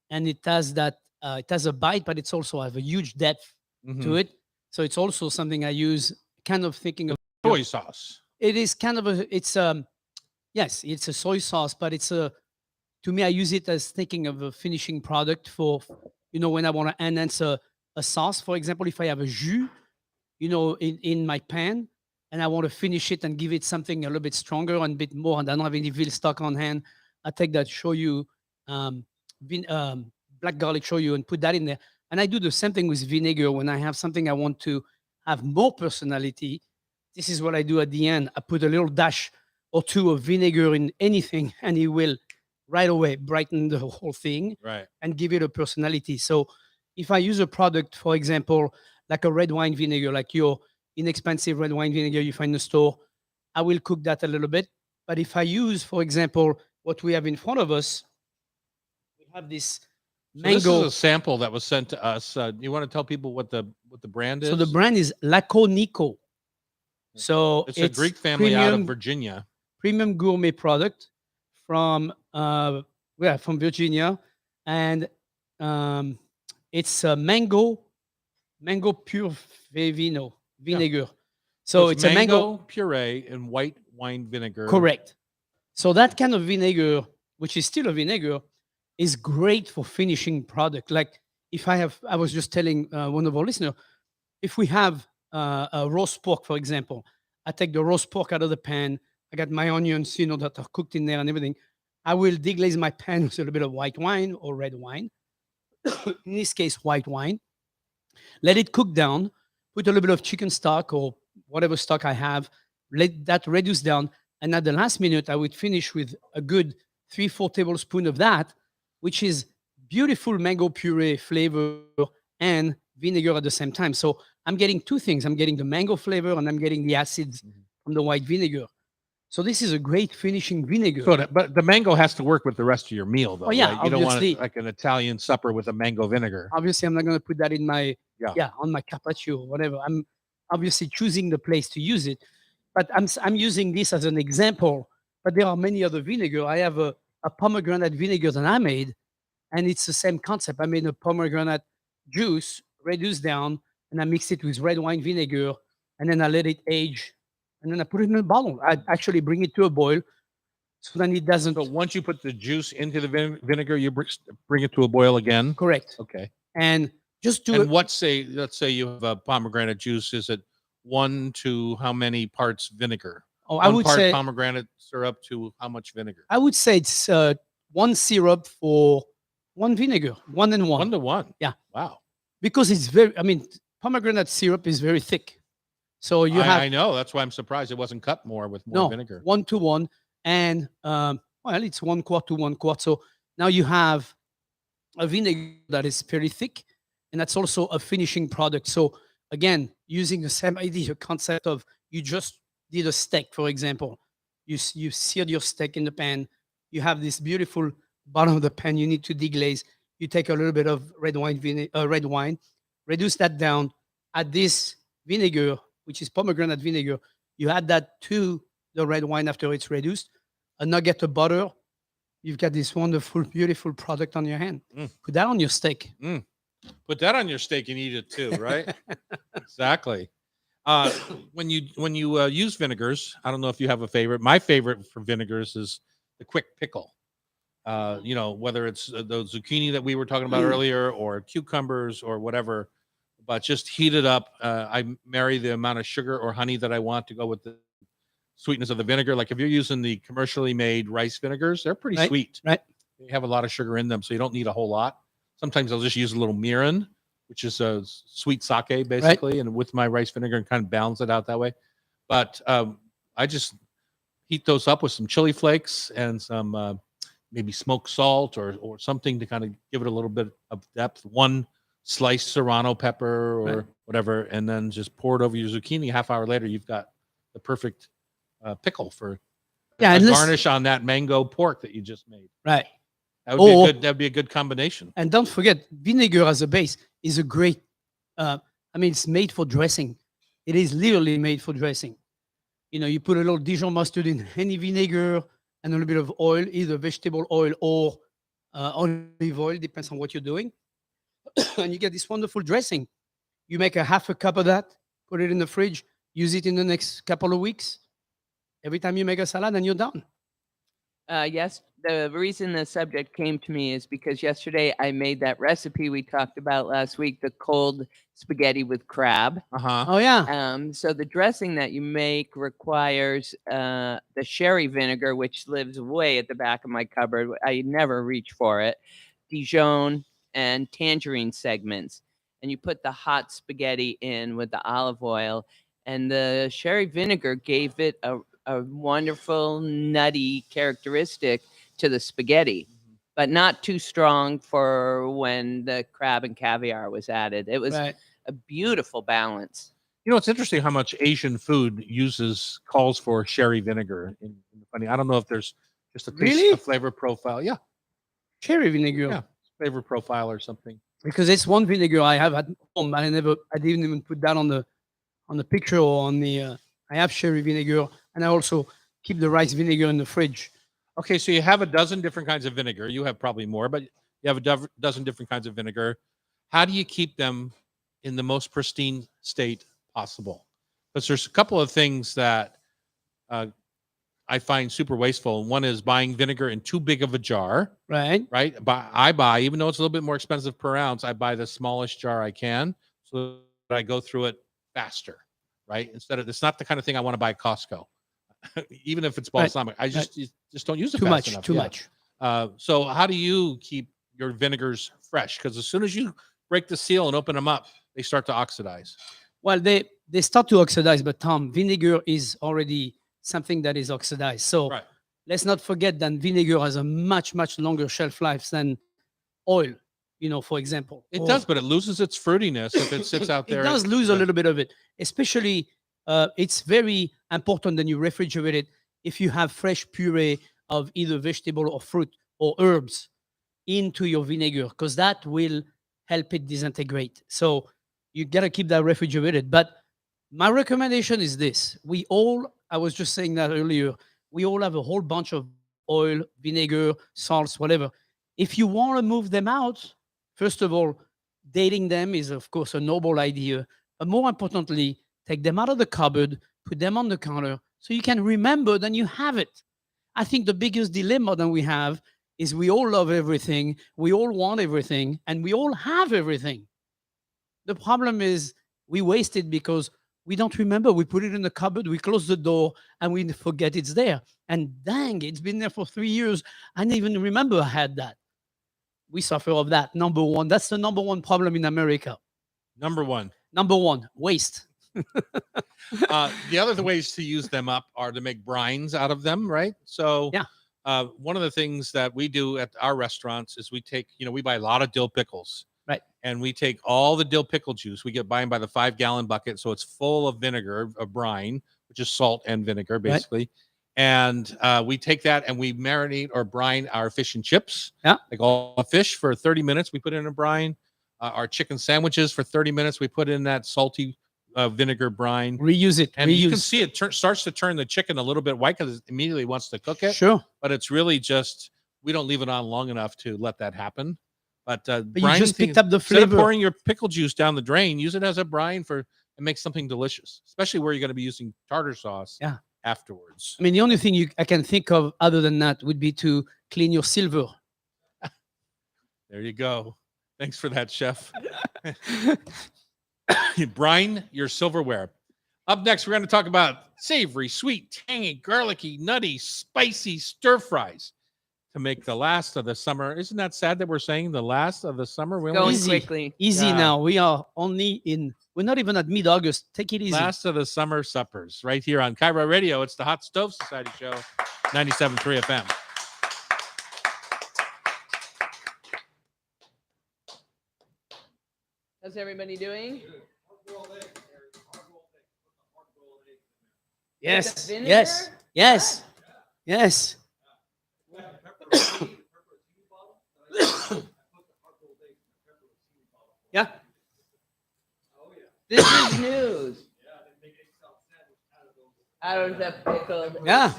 Speaker 2: and it has that it has a bite, but it's also have a huge depth to it. So it's also something I use, kind of thinking of.
Speaker 3: Soy sauce.
Speaker 2: It is kind of yes, it's a soy sauce, but it's to me I use it as thinking of a finishing product for when I want to enhance a sauce. For example, if I have a jus, in my pan, and I want to finish it and give it something a little bit stronger and a bit more, and I don't have any veal stock on hand, I take that shoyu, black garlic shoyu, and put that in there. And I do the same thing with vinegar when I have something I want to have more personality. This is what I do at the end. I put a little dash or two of vinegar in anything, and it will right away brighten the whole thing
Speaker 3: Right.
Speaker 2: and give it a personality. So if I use a product, for example, like a red wine vinegar, like your inexpensive red wine vinegar you find in the store, I will cook that a little bit. But if I use, for example, what we have in front of us, we have this
Speaker 3: So
Speaker 2: mango.
Speaker 3: this is a sample that was sent to us. You want to tell people what the brand is?
Speaker 2: So the brand is Laconico. So
Speaker 3: it's a Greek family out of
Speaker 2: premium-
Speaker 3: Virginia.
Speaker 2: premium gourmet product from Virginia, and it's a mango pure vinegar. So it's a mango.
Speaker 3: puree and white wine vinegar.
Speaker 2: Correct. So that kind of vinegar, which is still a vinegar, is great for finishing product. Like I was just telling one of our listeners, if we have roast pork, for example. I take the roast pork out of the pan. I got my onions, that are cooked in there and everything. I will deglaze my pan with a little bit of white wine or red wine. In this case, white wine. Let it cook down. Put a little bit of chicken stock or whatever stock I have. Let that reduce down. And at the last minute, I would finish with a good 3-4 tablespoons of that, which is beautiful mango puree flavor and vinegar at the same time. So I'm getting two things. I'm getting the mango flavor and I'm getting the acids from the white vinegar. So this is a great finishing vinegar.
Speaker 3: So, but the mango has to work with the rest of your meal, though.
Speaker 2: Oh, yeah,
Speaker 3: right? You don't want
Speaker 2: obviously.
Speaker 3: it like an Italian supper with a mango vinegar.
Speaker 2: Obviously, I'm not going to put that in my
Speaker 3: Yeah.
Speaker 2: on my carpaccio or whatever. I'm obviously choosing the place to use it, but I'm using this as an example. But there are many other vinegar. I have a pomegranate vinegar that I made, and it's the same concept. I made a pomegranate juice, reduced down, and I mix it with red wine vinegar, and then I let it age, and then I put it in a bottle. I actually bring it to a boil, so then it doesn't.
Speaker 3: So once you put the juice into the vinegar, you bring it to a boil again.
Speaker 2: Correct.
Speaker 3: Okay.
Speaker 2: And just do
Speaker 3: And
Speaker 2: it.
Speaker 3: let's say you have a pomegranate juice. Is it 1 to how many parts vinegar?
Speaker 2: Oh, I
Speaker 3: One
Speaker 2: would
Speaker 3: part
Speaker 2: say
Speaker 3: pomegranate syrup to how much vinegar?
Speaker 2: I would say it's one syrup for one vinegar, 1 and 1.
Speaker 3: 1 to 1.
Speaker 2: Yeah.
Speaker 3: Wow.
Speaker 2: Because it's pomegranate syrup is very thick. So you have
Speaker 3: I know. That's why I'm surprised it wasn't cut more with more vinegar.
Speaker 2: 1 to 1. And it's 1 quart to 1 quart. So now you have a vinegar that is very thick, and that's also a finishing product. So again, using the same idea, concept of you just did a steak, for example. You seared your steak in the pan. You have this beautiful bottom of the pan. You need to deglaze. You take a little bit of red wine, reduce that down. Add this vinegar, which is pomegranate vinegar. You add that to the red wine after it's reduced. A nugget of butter. You've got this wonderful, beautiful product on your hand. Put that on your steak.
Speaker 3: Put that on your steak and eat it too, right? Exactly. When you use vinegars, I don't know if you have a favorite. My favorite for vinegars is the quick pickle. Whether it's the zucchini that we were talking about earlier, or cucumbers, or whatever. But just heat it up. I marry the amount of sugar or honey that I want to go with the sweetness of the vinegar. Like if you're using the commercially made rice vinegars, they're pretty sweet.
Speaker 2: Right.
Speaker 3: They have a lot of sugar in them, so you don't need a whole lot. Sometimes I'll just use a little mirin, which is a sweet sake, basically, and with my rice vinegar and kind of balance it out that way. But I just heat those up with some chili flakes and some maybe smoked salt or something to kind of give it a little bit of depth. 1 sliced serrano pepper or whatever, and then just pour it over your zucchini. Half hour later, you've got the perfect pickle for a garnish on that mango pork that you just made.
Speaker 2: Right.
Speaker 3: That'd be a good combination.
Speaker 2: And don't forget, vinegar as a base is a great. It's made for dressing. It is literally made for dressing. You put a little Dijon mustard in any vinegar and a little bit of oil, either vegetable oil or olive oil, depends on what you're doing, and you get this wonderful dressing. You make a half a cup of that, put it in the fridge, use it in the next couple of weeks. Every time you make a salad, and you're done.
Speaker 1: Yes, the reason the subject came to me is because yesterday I made that recipe we talked about last week, the cold spaghetti with crab.
Speaker 2: Oh yeah.
Speaker 1: So the dressing that you make requires the sherry vinegar, which lives way at the back of my cupboard. I never reach for it. Dijon and tangerine segments. And you put the hot spaghetti in with the olive oil, and the sherry vinegar gave it a wonderful nutty characteristic to the spaghetti, but not too strong for when the crab and caviar was added. It was a beautiful balance.
Speaker 3: It's interesting how much Asian food calls for sherry vinegar. I don't know if there's just a flavor profile. Yeah,
Speaker 2: Sherry vinegar.
Speaker 3: Yeah, flavor profile or something.
Speaker 2: Because it's one vinegar I have at home. I didn't even put that on the picture or on the. I have sherry vinegar, and I also keep the rice vinegar in the fridge.
Speaker 3: Okay, so you have a dozen different kinds of vinegar. You have probably more, but you have a dozen different kinds of vinegar. How do you keep them in the most pristine state possible? Because there's a couple of things that I find super wasteful. One is buying vinegar in too big of a jar.
Speaker 2: Right.
Speaker 3: But I buy, even though it's a little bit more expensive per ounce, I buy the smallest jar I can. So that I go through it faster, right? Instead of, it's not the kind of thing I want to buy at Costco, even if it's balsamic. I just don't use it
Speaker 2: Too
Speaker 3: fast
Speaker 2: much.
Speaker 3: enough.
Speaker 2: Too
Speaker 3: Yeah.
Speaker 2: much.
Speaker 3: So how do you keep your vinegars fresh? Because as soon as you break the seal and open them up, they start to oxidize.
Speaker 2: Well, they start to oxidize, but Tom, vinegar is already something that is oxidized. So
Speaker 3: Right.
Speaker 2: let's not forget that vinegar has a much, much longer shelf life than oil, for example.
Speaker 3: It does, but it loses its fruitiness if it sits out there.
Speaker 2: It does lose a little bit of it, especially it's very important that you refrigerate it if you have fresh puree of either vegetable or fruit or herbs into your vinegar, because that will help it disintegrate. So you got to keep that refrigerated. But my recommendation is this. I was just saying that earlier, we all have a whole bunch of oil, vinegar, salts, whatever. If you want to move them out, first of all, dating them is, of course, a noble idea. But more importantly, take them out of the cupboard, put them on the counter so you can remember that you have it. I think the biggest dilemma that we have is we all love everything, we all want everything, and we all have everything. The problem is we waste it because we don't remember. We put it in the cupboard, we close the door, and we forget it's there. And dang, it's been there for 3 years. I didn't even remember I had that. We suffer of that. Number one. That's the number one problem in America.
Speaker 3: Number one,
Speaker 2: Waste.
Speaker 3: the other ways to use them up are to make brines out of them, right? So
Speaker 2: Yeah.
Speaker 3: One of the things that we do at our restaurants is we take, we buy a lot of dill pickles.
Speaker 2: Right.
Speaker 3: And we take all the dill pickle juice. We get buying by the 5-gallon bucket. So it's full of vinegar, of brine, which is salt and vinegar, basically. Right. And we take that and we marinate or brine our fish and chips.
Speaker 2: Yeah.
Speaker 3: Like all the fish for 30 minutes, we put in a brine. Our chicken sandwiches for 30 minutes, we put in that salty vinegar brine.
Speaker 2: Reuse it.
Speaker 3: And you can see it starts to turn the chicken a little bit white because it immediately wants to cook it.
Speaker 2: Sure.
Speaker 3: But it's really just, we don't leave it on long enough to let that happen. But
Speaker 2: you just picked up the flavor.
Speaker 3: Instead of pouring your pickle juice down the drain, use it as a brine and make something delicious, especially where you're going to be using tartar sauce afterwards.
Speaker 2: I mean, the only thing I can think of other than that would be to clean your silver.
Speaker 3: There you go. Thanks for that, chef. You brine your silverware. Up next, we're going to talk about savory, sweet, tangy, garlicky, nutty, spicy stir fries to make the last of the summer. Isn't that sad that we're saying the last of the summer?
Speaker 1: Going quickly.
Speaker 2: Easy now. We are only we're not even at mid-August. Take it easy.
Speaker 3: Last of the summer suppers right here on Cairo Radio. It's the Hot Stove Society Show, 97.3 FM.
Speaker 1: How's everybody doing?
Speaker 2: Yes.
Speaker 1: Vinegar?
Speaker 2: Yes. Yes. Yes. Yeah.
Speaker 1: This is news. Out of the pickle.
Speaker 2: Yeah.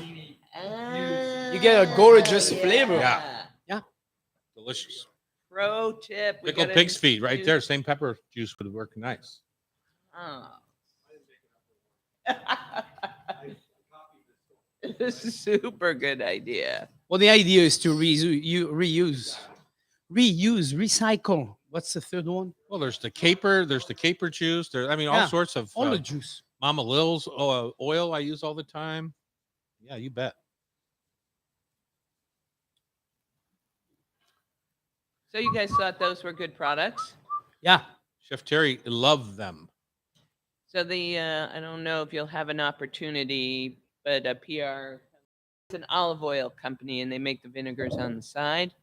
Speaker 2: You get a gorgeous flavor.
Speaker 3: Yeah.
Speaker 2: Yeah.
Speaker 3: Delicious.
Speaker 1: Pro tip. we
Speaker 3: Pickled
Speaker 1: gotta
Speaker 3: pig's feet right
Speaker 1: use-
Speaker 3: there. Same pepper juice would work nice.
Speaker 1: Oh. This is a super good idea.
Speaker 2: Well, the idea is to reuse, recycle. What's the third one?
Speaker 3: Well, there's the caper juice. All sorts of
Speaker 2: All the juice.
Speaker 3: Mama Lil's oil I use all the time. Yeah, you bet.
Speaker 1: So you guys thought those were good products?
Speaker 2: Yeah.
Speaker 3: Chef Terry loved them.
Speaker 1: So I don't know if you'll have an opportunity, but a PR, it's an olive oil company, and they make the vinegars on the side.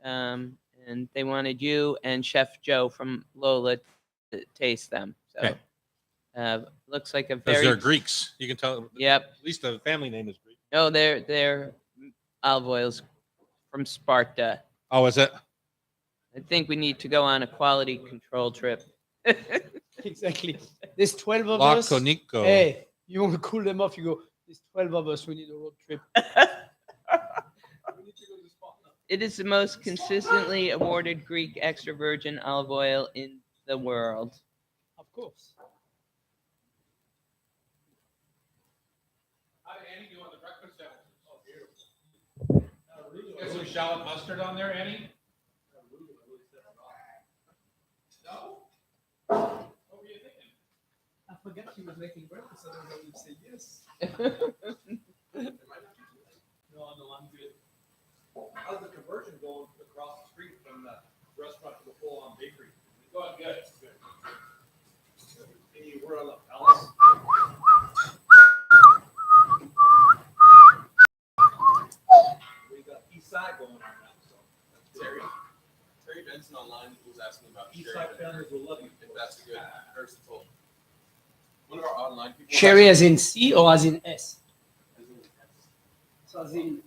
Speaker 1: And they wanted you and Chef Joe from Lola to taste them. So,
Speaker 3: Okay.
Speaker 1: Looks like a
Speaker 3: Because
Speaker 1: very.
Speaker 3: they're Greeks. You can tell.
Speaker 1: Yep.
Speaker 3: At least the family name is Greek.
Speaker 1: No, they're olive oils from Sparta.
Speaker 3: Oh, is it?
Speaker 1: I think we need to go on a quality control trip.
Speaker 2: Exactly. There's 12 of us.
Speaker 3: Laconico.
Speaker 2: Hey, you want to cool them off? You go, there's 12 of us. We need a road trip.
Speaker 1: It is the most consistently awarded Greek extra virgin olive oil in the world.
Speaker 2: Of course.
Speaker 3: How did Annie do on the breakfast sandwiches? Oh, beautiful. Get some shallot mustard on there, Annie? No? What were you thinking?
Speaker 2: forgot she was making breakfast, otherwise I would say yes. No, I'm good.
Speaker 4: How's the conversion going across the street from the restaurant to the full-on bakery? It's going good. It's good. Any word on the palace? We got East Side going on now, so that's good.
Speaker 5: Terry Benson online was asking about
Speaker 4: East
Speaker 5: Sherry
Speaker 4: Side families will love you.
Speaker 5: if that's a good versatile. One of our online people.
Speaker 2: Sherry as in C or as in S? So as in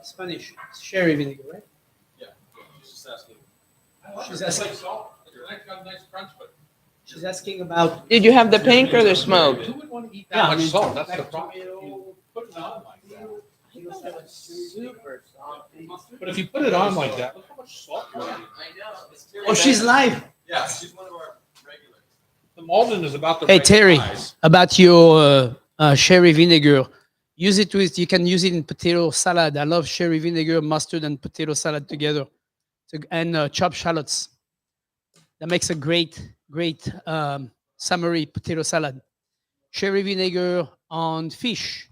Speaker 2: Spanish, sherry vinegar, right?
Speaker 5: Yeah, she's just asking.
Speaker 2: She's asking.
Speaker 5: Salt. It's got a nice crunch, but
Speaker 2: She's asking about.
Speaker 1: Did you have the pink or the smoked?
Speaker 3: Who would want to eat that
Speaker 2: Yeah, I
Speaker 3: much
Speaker 2: mean,
Speaker 3: salt? That's the
Speaker 2: like
Speaker 3: problem. You put it on like that.
Speaker 1: Super salty.
Speaker 3: But if you put it on like that, look how much salt you're adding.
Speaker 5: I know. It's Terry
Speaker 2: Oh, she's
Speaker 5: Benson.
Speaker 2: live.
Speaker 5: Yeah, she's one of our regulars.
Speaker 3: The Malden is about the
Speaker 2: Hey
Speaker 3: right
Speaker 2: Terry,
Speaker 3: size.
Speaker 2: about your sherry vinegar. Use it with. You can use it in potato salad. I love sherry vinegar, mustard, and potato salad together. And chopped shallots. That makes a great summery potato salad. Sherry vinegar on fish.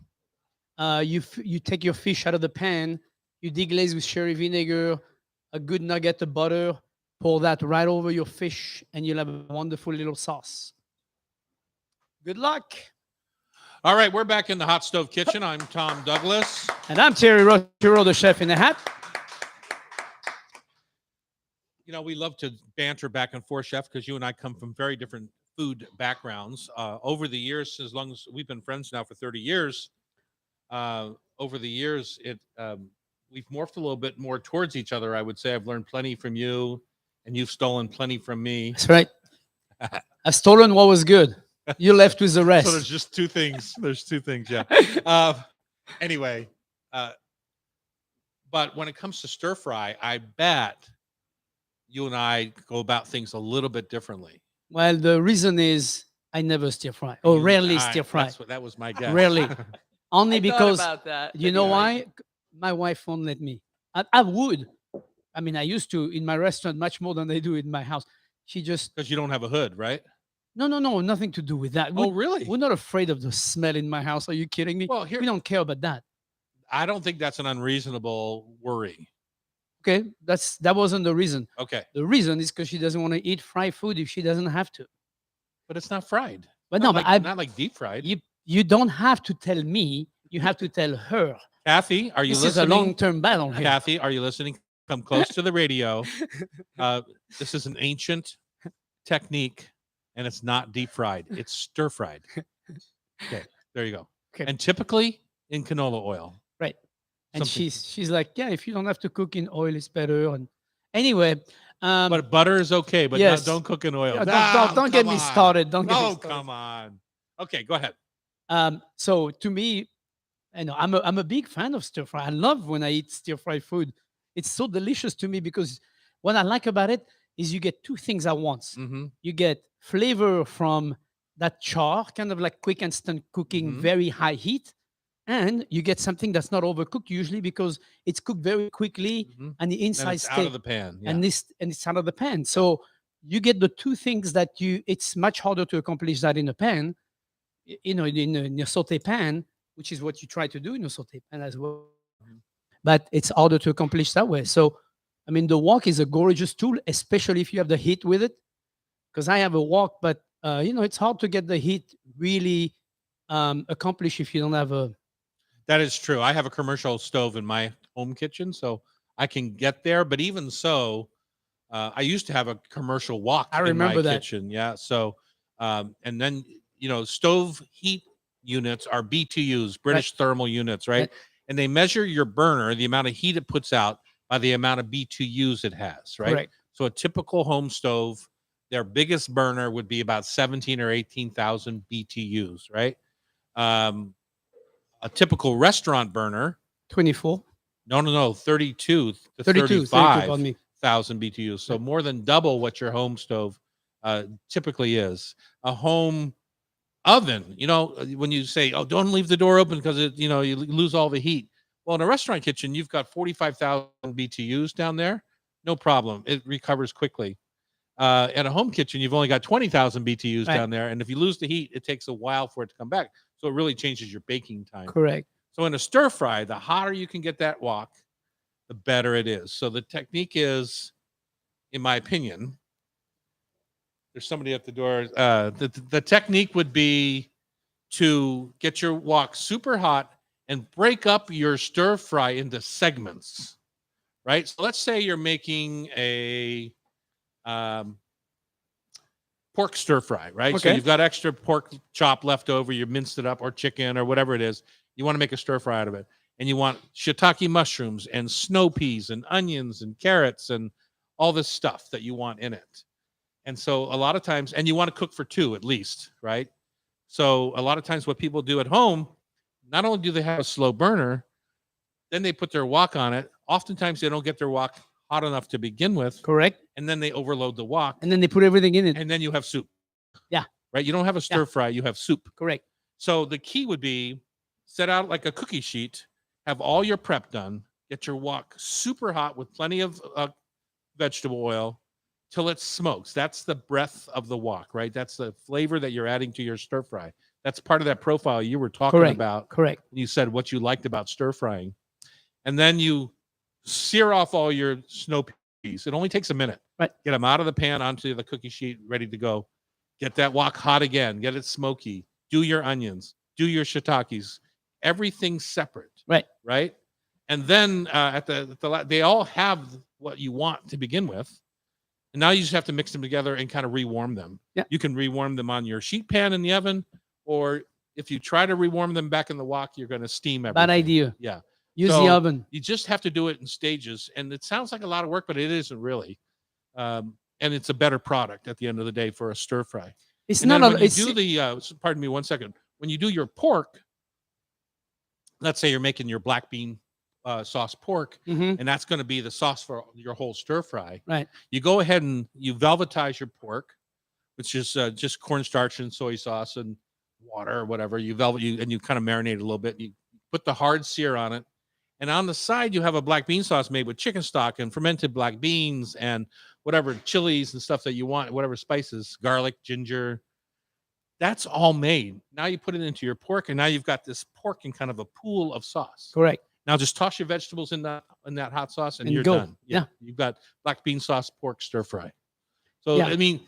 Speaker 2: You take your fish out of the pan. You deglaze with sherry vinegar, a good nugget of butter. Pour that right over your fish, and you'll have a wonderful little sauce. Good luck.
Speaker 3: All right, we're back in the hot stove kitchen. I'm Tom Douglas.
Speaker 2: And I'm Terry Rochero, the chef in the hat.
Speaker 3: You know, we love to banter back and forth, Chef, because you and I come from very different food backgrounds. Over the years, as long as we've been friends now for 30 years, over the years, we've morphed a little bit more towards each other. I would say I've learned plenty from you, and you've stolen plenty from me.
Speaker 2: That's right. I've stolen what was good. You left with the rest.
Speaker 3: So there's just two things. There's two things, yeah. Anyway, but when it comes to stir fry, I bet you and I go about things a little bit differently.
Speaker 2: Well, the reason is I never stir fry, or rarely stir fry.
Speaker 3: That was my guess.
Speaker 2: Rarely. Only
Speaker 1: I
Speaker 2: because
Speaker 1: thought about that.
Speaker 2: you know why? My wife won't let me. I would. I mean, I used to in my restaurant much more than they do in my house. She just
Speaker 3: Because you don't have a hood, right?
Speaker 2: no, nothing to do with that.
Speaker 3: Oh, really?
Speaker 2: We're not afraid of the smell in my house. Are you kidding me?
Speaker 3: Well, here
Speaker 2: We don't care about that.
Speaker 3: I don't think that's an unreasonable worry.
Speaker 2: Okay, that wasn't the reason.
Speaker 3: Okay,
Speaker 2: The reason is because she doesn't want to eat fried food if she doesn't have to.
Speaker 3: but it's not fried.
Speaker 2: But
Speaker 3: Not
Speaker 2: no,
Speaker 3: like,
Speaker 2: but
Speaker 3: not like deep fried.
Speaker 2: you don't have to tell me. You have to tell her.
Speaker 3: Kathy, are you
Speaker 2: This is a
Speaker 3: listening?
Speaker 2: long-term battle here.
Speaker 3: Kathy, are you listening? Come close to the radio. This is an ancient technique, and it's not deep fried. It's stir fried. Okay, there you go.
Speaker 2: Okay.
Speaker 3: And typically in canola oil.
Speaker 2: Right. And
Speaker 3: Something-
Speaker 2: she's like, yeah, if you don't have to cook in oil, it's better. And anyway,
Speaker 3: But butter is okay, but
Speaker 2: yes.
Speaker 3: don't cook in oil.
Speaker 2: yeah, don't get
Speaker 3: come
Speaker 2: me
Speaker 3: on.
Speaker 2: started. Don't get me
Speaker 3: Oh,
Speaker 2: started.
Speaker 3: come on. Okay, go ahead.
Speaker 2: So to me, I know I'm a big fan of stir fry. I love when I eat stir fry food. It's so delicious to me because what I like about it is you get two things at once.
Speaker 3: Mm-hmm.
Speaker 2: You get flavor from that char, kind of like quick instant cooking,
Speaker 3: Mhm.
Speaker 2: very high heat, and you get something that's not overcooked usually because it's cooked very quickly
Speaker 3: Mhm.
Speaker 2: and the
Speaker 3: And
Speaker 2: inside
Speaker 3: it's out
Speaker 2: stays
Speaker 3: of the pan. Yeah.
Speaker 2: and it's out of the pan. So you get the two things that it's much harder to accomplish that in a pan, in a saute pan, which is what you try to do in a saute pan as well.
Speaker 3: Mhm.
Speaker 2: But it's harder to accomplish that way. So, I mean, the wok is a gorgeous tool, especially if you have the heat with it. Because I have a wok, but it's hard to get the heat really accomplished if you don't have a.
Speaker 3: That is true. I have a commercial stove in my home kitchen, so I can get there. But even so, I used to have a commercial wok
Speaker 2: I
Speaker 3: in
Speaker 2: remember
Speaker 3: my
Speaker 2: that.
Speaker 3: kitchen. Yeah. So, and then stove heat units are BTUs, British thermal units, right?
Speaker 2: Right.
Speaker 3: And they measure your burner, the amount of heat it puts out, by the amount of BTUs it has, right?
Speaker 2: Correct.
Speaker 3: So a typical home stove, their biggest burner would be about 17 or 18,000 BTUs, right? A typical restaurant burner,
Speaker 2: 24.
Speaker 3: no, 32 to
Speaker 2: 32,
Speaker 3: 35,000
Speaker 2: pardon me.
Speaker 3: BTUs. So more than double what your home stove typically is. A home oven, when you say, oh, don't leave the door open because you lose all the heat. Well, in a restaurant kitchen, you've got 45,000 BTUs down there. No problem. It recovers quickly. At a home kitchen, you've only got 20,000 BTUs
Speaker 2: Right.
Speaker 3: down there, and if you lose the heat, it takes a while for it to come back. So it really changes your baking time.
Speaker 2: Correct.
Speaker 3: So in a stir fry, the hotter you can get that wok, the better it is. So the technique is, in my opinion, there's somebody at the door. The technique would be to get your wok super hot and break up your stir fry into segments, right? So let's say you're making a pork stir fry, right? So
Speaker 2: Okay.
Speaker 3: you've got extra pork chop left over, you minced it up, or chicken, or whatever it is. You want to make a stir fry out of it. And you want shiitake mushrooms and snow peas and onions and carrots and all this stuff that you want in it. And so a lot of times, and you want to cook for two at least, right? So a lot of times what people do at home, not only do they have a slow burner, then they put their wok on it. Oftentimes they don't get their wok hot enough to begin with.
Speaker 2: Correct.
Speaker 3: And then they overload the wok.
Speaker 2: And then they put everything in it.
Speaker 3: And then you have soup.
Speaker 2: Yeah.
Speaker 3: Right? You don't have a stir fry, you have soup.
Speaker 2: Correct.
Speaker 3: So the key would be set out like a cookie sheet, have all your prep done, get your wok super hot with plenty of vegetable oil till it smokes. That's the breath of the wok, right? That's the flavor that you're adding to your stir fry. That's part of that profile you were talking
Speaker 2: Correct.
Speaker 3: about.
Speaker 2: Correct.
Speaker 3: You said what you liked about stir frying. And then you sear off all your snow peas. It only takes a minute.
Speaker 2: Right.
Speaker 3: Get them out of the pan onto the cookie sheet, ready to go. Get that wok hot again. Get it smoky. Do your onions. Do your shiitakes. Everything's separate.
Speaker 2: Right.
Speaker 3: Right. And then they all have what you want to begin with. And now you just have to mix them together and kind of rewarm them.
Speaker 2: Yeah.
Speaker 3: You can rewarm them on your sheet pan in the oven, or if you try to rewarm them back in the wok, you're going to steam everything.
Speaker 2: Bad idea.
Speaker 3: Yeah.
Speaker 2: Use
Speaker 3: So
Speaker 2: the oven.
Speaker 3: You just have to do it in stages. And it sounds like a lot of work, but it isn't really. And it's a better product at the end of the day for a stir fry.
Speaker 2: It's
Speaker 3: And
Speaker 2: not
Speaker 3: then
Speaker 2: a.
Speaker 3: when you
Speaker 2: It's
Speaker 3: do the, pardon me 1 second. When you do your pork, let's say you're making your black bean sauce pork,
Speaker 2: Mhm.
Speaker 3: and that's going to be the sauce for your whole stir fry.
Speaker 2: Right.
Speaker 3: You go ahead and you velvetize your pork, which is just cornstarch and soy sauce and water or whatever. You and you kind of marinate it a little bit. You put the hard sear on it, and on the side you have a black bean sauce made with chicken stock and fermented black beans and whatever chilies and stuff that you want, whatever spices, garlic, ginger. That's all made. Now you put it into your pork, and now you've got this pork in kind of a pool of sauce.
Speaker 2: Correct.
Speaker 3: Now just toss your vegetables in that hot sauce, and
Speaker 2: And
Speaker 3: you're
Speaker 2: go.
Speaker 3: done.
Speaker 2: Yeah.
Speaker 3: You've got black bean sauce pork stir fry. So
Speaker 2: Yeah.
Speaker 3: I mean,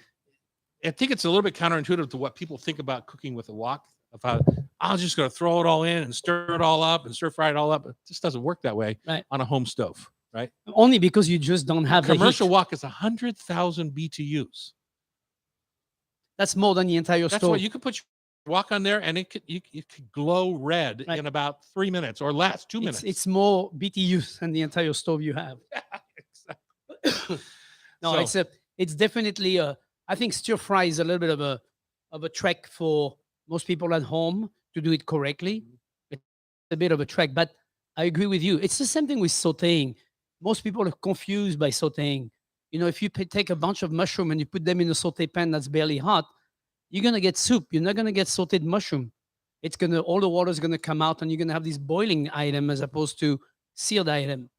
Speaker 3: I think it's a little bit counterintuitive to what people think about cooking with a wok. Of how I'm just going to throw it all in and stir it all up and stir fry it all up. It just doesn't work that way
Speaker 2: Right.
Speaker 3: on a home stove, right?
Speaker 2: Only because you just don't have
Speaker 3: Commercial
Speaker 2: the heat.
Speaker 3: wok is 100,000 BTUs.
Speaker 2: That's more than the entire
Speaker 3: That's
Speaker 2: stove.
Speaker 3: why you could put your wok on there, and it could glow red
Speaker 2: Right.
Speaker 3: in about 3 minutes or less, 2
Speaker 2: It's,
Speaker 3: minutes.
Speaker 2: it's more BTUs than the entire stove you have.
Speaker 3: Exactly.
Speaker 2: No,
Speaker 3: So-
Speaker 2: it's definitely a. I think stir fry is a little bit of a trek for most people at home to do it correctly. It's a bit of a trek, but I agree with you. It's the same thing with sautéing. Most people are confused by sautéing. You know, if you take a bunch of mushroom and you put them in a sauté pan that's barely hot, you're gonna get soup. You're not gonna get sautéed mushroom. It's gonna all the water is gonna come out, and you're gonna have this boiling item as opposed to seared item.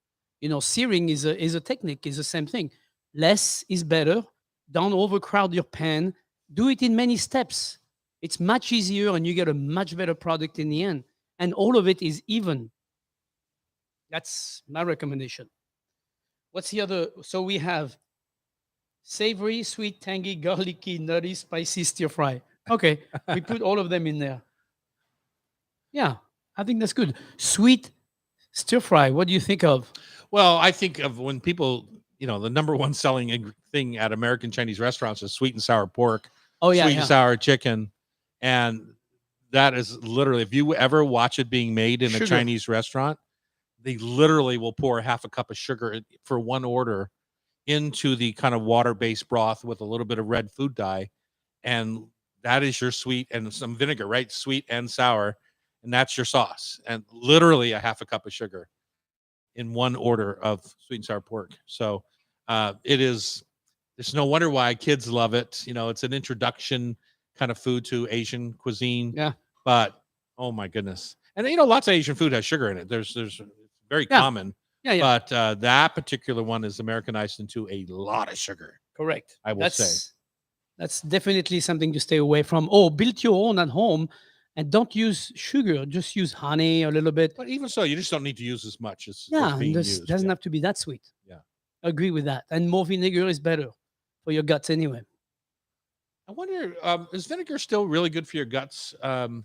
Speaker 2: You know, searing is a technique. Is the same thing. Less is better. Don't overcrowd your pan. Do it in many steps. It's much easier, and you get a much better product in the end. And all of it is even. That's my recommendation. What's the other? So we have savory, sweet, tangy, garlicky, nutty, spicy stir fry. Okay, we put all of them in there. Yeah, I think that's good. Sweet stir fry. What do you think of?
Speaker 3: Well, I think of when people, the number one selling thing at American Chinese restaurants is sweet and sour pork,
Speaker 2: Oh yeah,
Speaker 3: sweet
Speaker 2: yeah.
Speaker 3: and sour chicken. And that is literally, if you ever watch it being made in
Speaker 2: Sugar.
Speaker 3: a Chinese restaurant, they literally will pour half a cup of sugar for one order into the kind of water-based broth with a little bit of red food dye. And that is your sweet, and some vinegar, right? Sweet and sour. And that's your sauce. And literally a half a cup of sugar in one order of sweet and sour pork. So it's no wonder why kids love it. It's an introduction kind of food to Asian cuisine.
Speaker 2: Yeah.
Speaker 3: But oh my goodness. And lots of Asian food has sugar in it. There's very
Speaker 2: Yeah.
Speaker 3: common.
Speaker 2: Yeah, yeah.
Speaker 3: But that particular one is Americanized into a lot of sugar.
Speaker 2: Correct.
Speaker 3: I will say.
Speaker 2: That's definitely something to stay away from. Oh, build your own at home and don't use sugar. Just use honey a little bit.
Speaker 3: But even so, you just don't need to use as much as
Speaker 2: Yeah,
Speaker 3: what's
Speaker 2: and
Speaker 3: being
Speaker 2: this
Speaker 3: used.
Speaker 2: doesn't
Speaker 3: Yeah.
Speaker 2: have to be that sweet.
Speaker 3: Yeah.
Speaker 2: Agree with that. And more vinegar is better for your guts anyway.
Speaker 3: I wonder, is vinegar still really good for your guts?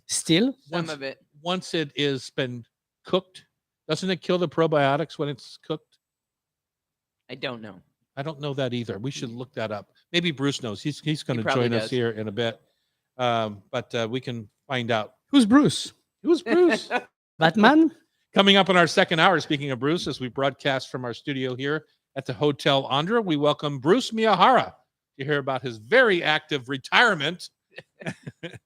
Speaker 2: Still?
Speaker 1: Some of it.
Speaker 3: Once it is been cooked, doesn't it kill the probiotics when it's cooked?
Speaker 1: I don't know.
Speaker 3: I don't know that either. We should look that up. Maybe Bruce knows. He's going to
Speaker 1: probably
Speaker 3: join us
Speaker 1: does.
Speaker 3: here in a bit, but we can find out.
Speaker 2: Who's Bruce?
Speaker 3: Who's Bruce?
Speaker 2: Batman?
Speaker 3: Coming up in our second hour, speaking of Bruce, as we broadcast from our studio here at the Hotel Andra, we welcome Bruce Miyahara to hear about his very active retirement.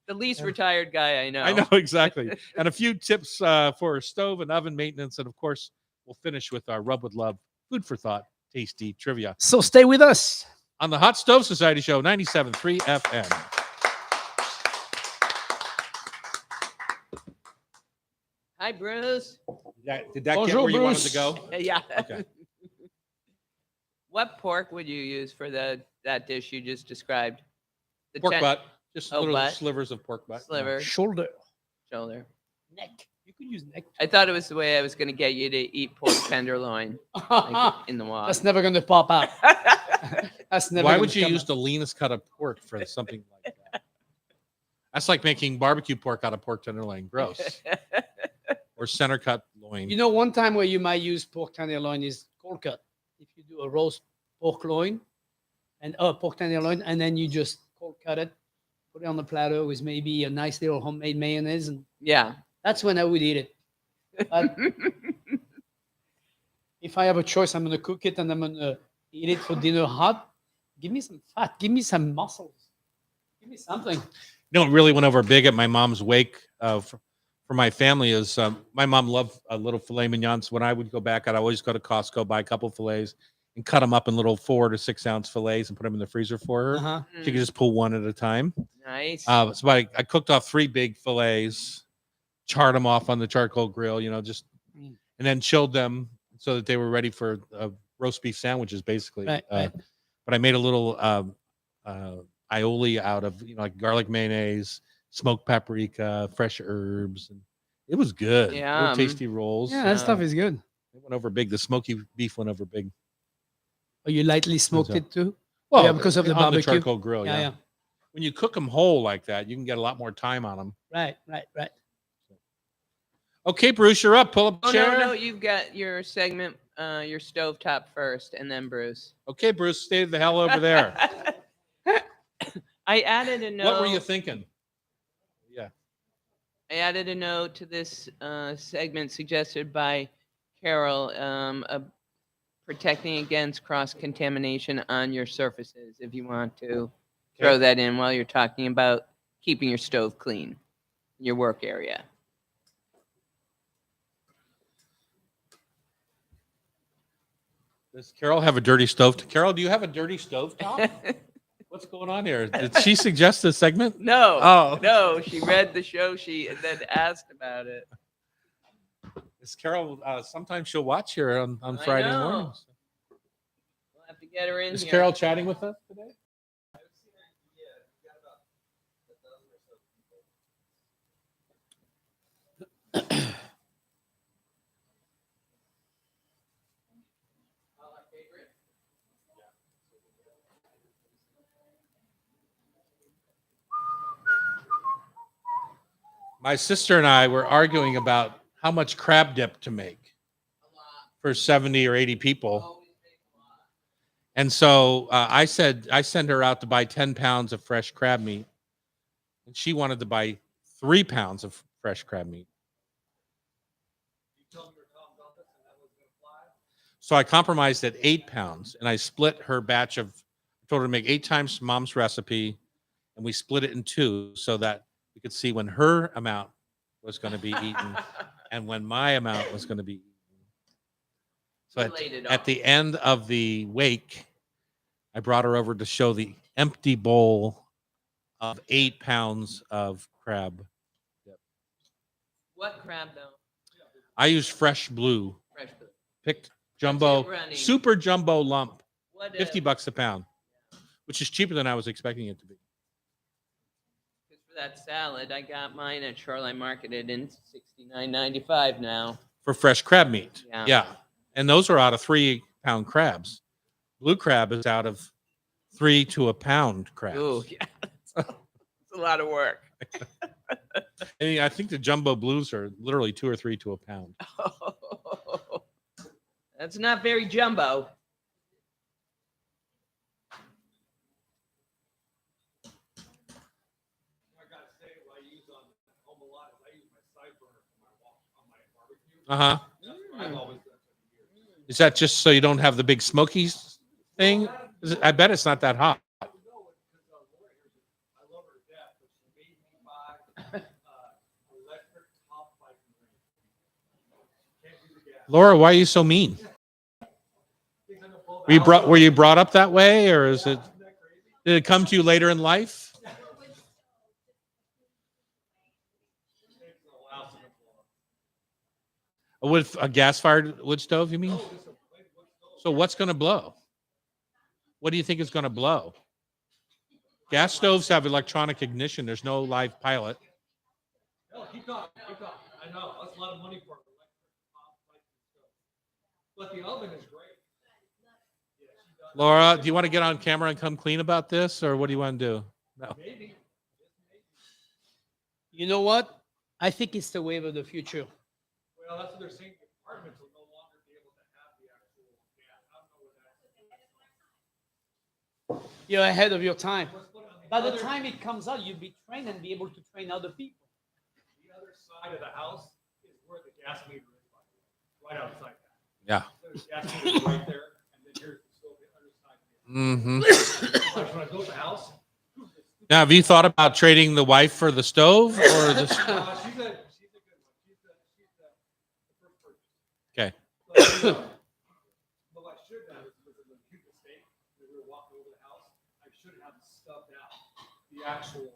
Speaker 1: The least retired guy I know.
Speaker 3: I know, exactly. And a few tips for stove and oven maintenance. And of course, we'll finish with our Rub with Love food for thought, tasty trivia
Speaker 2: So stay with us.
Speaker 3: on the Hot Stove Society Show, 97.3 FM.
Speaker 1: Hi, Bruce.
Speaker 3: Did that
Speaker 2: Bonjour,
Speaker 3: get where you wanted
Speaker 2: Bruce.
Speaker 3: to go?
Speaker 1: Yeah.
Speaker 3: Okay.
Speaker 1: What pork would you use for that dish you just described? The
Speaker 3: Pork butt. Just
Speaker 1: Oh,
Speaker 3: little
Speaker 1: butt.
Speaker 3: slivers of pork butt.
Speaker 1: Sliver,
Speaker 2: Shoulder.
Speaker 1: shoulder.
Speaker 2: Neck. You could use neck.
Speaker 1: I thought it was the way I was going to get you to eat pork tenderloin like, in the wok.
Speaker 2: That's never going to pop out. That's never
Speaker 3: Why
Speaker 2: gonna
Speaker 3: would you
Speaker 2: come
Speaker 3: use
Speaker 2: out.
Speaker 3: the leanest cut of pork for something like that? That's like making barbecue pork out of pork tenderloin. Gross. Or center cut loin.
Speaker 2: You know, one time where you might use pork tenderloin is cold cut. If you do a roast pork loin and pork tenderloin, and then you just cold cut it, put it on the platter with maybe a nice little homemade mayonnaise, and
Speaker 1: Yeah.
Speaker 2: that's when I would eat it. But if I have a choice, I'm gonna cook it and I'm gonna eat it for dinner hot. Give me some fat. Give me some muscles. Give me something.
Speaker 3: You know, what really went over big at my mom's wake for my family is my mom loved little filet mignons. When I would go back, I'd always go to Costco, buy a couple fillets, and cut them up in little 4 to 6 ounce fillets and put them in the freezer for her.
Speaker 2: Uh-huh.
Speaker 3: She could just pull one at a time.
Speaker 1: Nice.
Speaker 3: So I cooked off 3 big fillets, charred them off on the charcoal grill, and then chilled them so that they were ready for roast beef sandwiches, basically.
Speaker 2: Right, right.
Speaker 3: But I made a little aioli out of like garlic mayonnaise, smoked paprika, fresh herbs, and it was good. Little
Speaker 1: Yum.
Speaker 3: tasty rolls.
Speaker 2: Yeah, that stuff is good.
Speaker 3: It went over big. The smoky beef went over big.
Speaker 2: Oh, you lightly smoked
Speaker 3: up?
Speaker 2: it too?
Speaker 3: Well,
Speaker 2: Yeah, because of the
Speaker 3: on
Speaker 2: barbecue.
Speaker 3: the charcoal grill.
Speaker 2: Yeah,
Speaker 3: Yeah,
Speaker 2: yeah.
Speaker 3: When you cook them whole like that, you can get a lot more time on them.
Speaker 2: Right.
Speaker 3: Okay, Bruce, you're up. Pull up a
Speaker 1: Oh,
Speaker 3: chair.
Speaker 1: no, you've got your segment, your stovetop first, and then Bruce.
Speaker 3: Okay, Bruce, stay the hell over there.
Speaker 1: I added a note.
Speaker 3: What were you thinking? Yeah.
Speaker 1: I added a note to this segment suggested by Carol, protecting against cross-contamination on your surfaces, if you want to throw that in while you're talking about keeping your stove clean in your work area.
Speaker 3: Does Carol have a dirty stove? Carol, do you have a dirty stove top? What's going on here? Did she suggest this segment?
Speaker 1: No.
Speaker 3: Oh.
Speaker 1: No, she read the show sheet and then asked about it.
Speaker 3: Is Carol, sometimes she'll watch here on
Speaker 1: I
Speaker 3: Friday
Speaker 1: know.
Speaker 3: mornings.
Speaker 1: We'll have to get her in
Speaker 3: Is
Speaker 1: here.
Speaker 3: Carol chatting with us today? My sister and I were arguing about how much crab dip to make for 70 or 80 people. And so I said, I send her out to buy 10 pounds of fresh crab meat. And she wanted to buy 3 pounds of fresh crab meat. So I compromised at 8 pounds and I split her batch of, I told her to make 8 times mom's recipe. And we split it in 2 so that we could see when her amount was going to be eaten and when my amount was going to be eaten. So at the end of the wake, I brought her over to show the empty bowl of 8 pounds of crab.
Speaker 1: What crab, though?
Speaker 3: I used fresh blue,
Speaker 1: Fresh food.
Speaker 3: picked jumbo,
Speaker 1: What's it running?
Speaker 3: super jumbo lump,
Speaker 1: What,
Speaker 3: $50 a pound. which is cheaper than I was expecting it to be.
Speaker 1: For that salad, I got mine at Shoreline Market at $69.95 now.
Speaker 3: For fresh crab meat.
Speaker 1: Yeah.
Speaker 3: And those are out of 3-pound crabs. Blue crab is out of 3 to a pound crabs.
Speaker 1: Ooh, yeah. It's a lot of work.
Speaker 3: I think the jumbo blues are literally 2 or 3 to a pound.
Speaker 1: That's not very jumbo.
Speaker 4: I gotta say, what I use on home a lot is I use my side burner on my barbecue.
Speaker 3: Uh-huh.
Speaker 4: That's what I've always done for years.
Speaker 3: Is that just so you don't have the big smoky thing? I bet it's not that hot.
Speaker 4: No, because Laura here, I love her to death, but she made me buy electric top piping ring. Can't do the gas.
Speaker 3: Laura, why are you so mean? Were you brought up that way, or is it? Did it come to you later in life? With a gas-fired wood stove, you mean? So what's going to blow? What do you think is going to blow? Gas stoves have electronic ignition. There's no live pilot.
Speaker 4: No, keep talking, keep talking. I know, that's a lot of money for an electric top piping stove. But the oven is great. Yeah, she does.
Speaker 3: Laura, do you want to get on camera and come clean about this, or what do you want to do? No.
Speaker 4: Maybe.
Speaker 2: You know what? I think it's the wave of the future.
Speaker 4: Well, that's what they're saying. The apartments will no longer be able to have the actual gas. I don't know what that is.
Speaker 2: You're ahead of your time.
Speaker 4: Let's put it on
Speaker 2: By the
Speaker 4: other-
Speaker 2: time it comes out, you'll be trained and be able to train other people.
Speaker 4: The other side of the house is where the gas meter is, by the way, right outside that.
Speaker 3: Yeah.
Speaker 4: So the gas meter is right there, and then here's the stove the other side.
Speaker 3: Mm-hmm.
Speaker 4: Like when I built the house.
Speaker 3: Now, have you thought about trading the wife for the stove, or the?
Speaker 4: She's a good one. She's the first purchase.
Speaker 3: Okay.
Speaker 4: But what I should have is a huge mistake. When we were walking over the house, I should have stubbed out the actual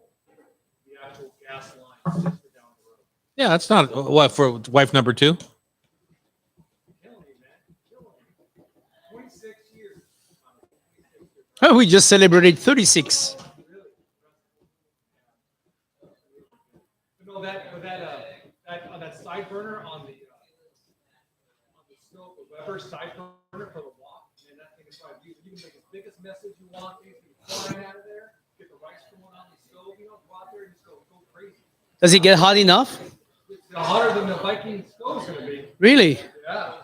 Speaker 4: gas line just for down the road.
Speaker 3: Yeah, that's not what for wife number 2.
Speaker 4: Killing me, man. Killing me. 26 years.
Speaker 2: Oh, we just celebrated 36.
Speaker 4: But no, that on that side burner on the stove, the Weber side burner for the wok, and that thing is fine. You can make as big a mess as you want. You can fly out of there, get the rice going on the stove. You know, go out there and just go crazy.
Speaker 2: Does it get hot enough?
Speaker 4: It's hotter than the Viking stove's gonna be.
Speaker 2: Really?
Speaker 4: Yeah.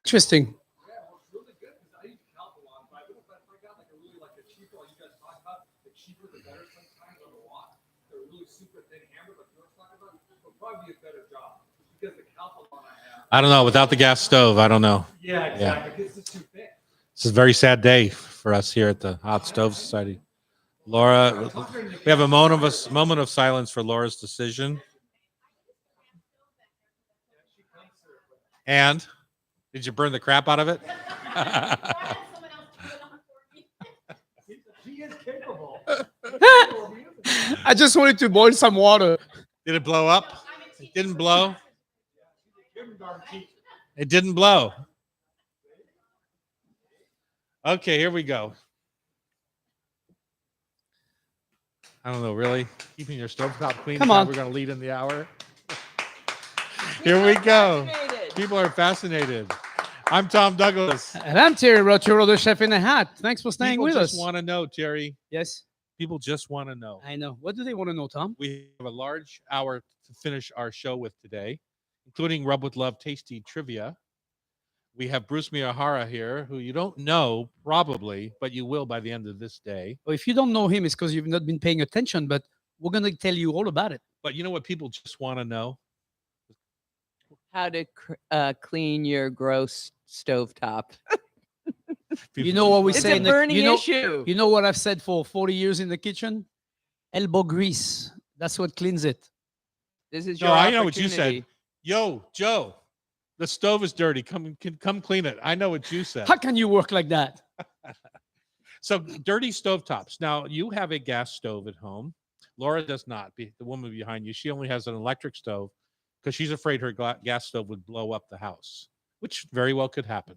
Speaker 2: Interesting.
Speaker 4: Yeah, well, it's really good because I use Calphalon, but if I got like a really like a cheaper, like you guys talk about, the cheaper the better sometimes on the wok. They're really super thin hammered, like you were talking about. It'll probably be a better job because the Calphalon I have.
Speaker 3: I don't know. Without the gas stove, I don't know.
Speaker 4: Yeah, exactly. It's just too thick.
Speaker 3: This is a very sad day for us here at the Hot Stove Society. Laura, we have a moment of silence for Laura's decision. And did you burn the crap out of it?
Speaker 4: She is capable.
Speaker 2: I just wanted to boil some water.
Speaker 3: Did it blow up? It didn't blow.
Speaker 4: Kindergarten teacher.
Speaker 3: It didn't blow. Okay, here we go. I don't know, really? Keeping your stovetop clean.
Speaker 2: Come
Speaker 3: is how
Speaker 2: on.
Speaker 3: We're going to lead in the hour. Here we go.
Speaker 1: Fascinated.
Speaker 3: People are fascinated. I'm Tom Douglas.
Speaker 2: And I'm Terry Roturo, the chef in a hat. Thanks for staying
Speaker 3: People
Speaker 2: with
Speaker 3: just
Speaker 2: us.
Speaker 3: want to know, Terry.
Speaker 2: Yes,
Speaker 3: People just want to know.
Speaker 2: I know. What do they want to know, Tom?
Speaker 3: We have a large hour to finish our show with today, including Rub with Love Tasty Trivia. We have Bruce Miyahara here, who you don't know probably, but you will by the end of this day.
Speaker 2: Well, if you don't know him, it's because you've not been paying attention, but we're going to tell you all about it.
Speaker 3: But you know what people just want to know?
Speaker 1: How to clean your gross stovetop.
Speaker 2: You know what we
Speaker 1: It's
Speaker 2: say
Speaker 1: a
Speaker 2: in the,
Speaker 1: burning
Speaker 2: you know,
Speaker 1: issue.
Speaker 2: you know what I've said for 40 years in the kitchen? Elbow grease. That's what cleans it.
Speaker 1: This is
Speaker 3: No,
Speaker 1: your
Speaker 3: I know what you said.
Speaker 1: opportunity.
Speaker 3: Yo, Joe, the stove is dirty. Come clean it. I know what you said.
Speaker 2: How can you work like that?
Speaker 3: So dirty stovetops. Now you have a gas stove at home. Laura does not. The woman behind you, she only has an electric stove because she's afraid her gas stove would blow up the house, which very well could happen.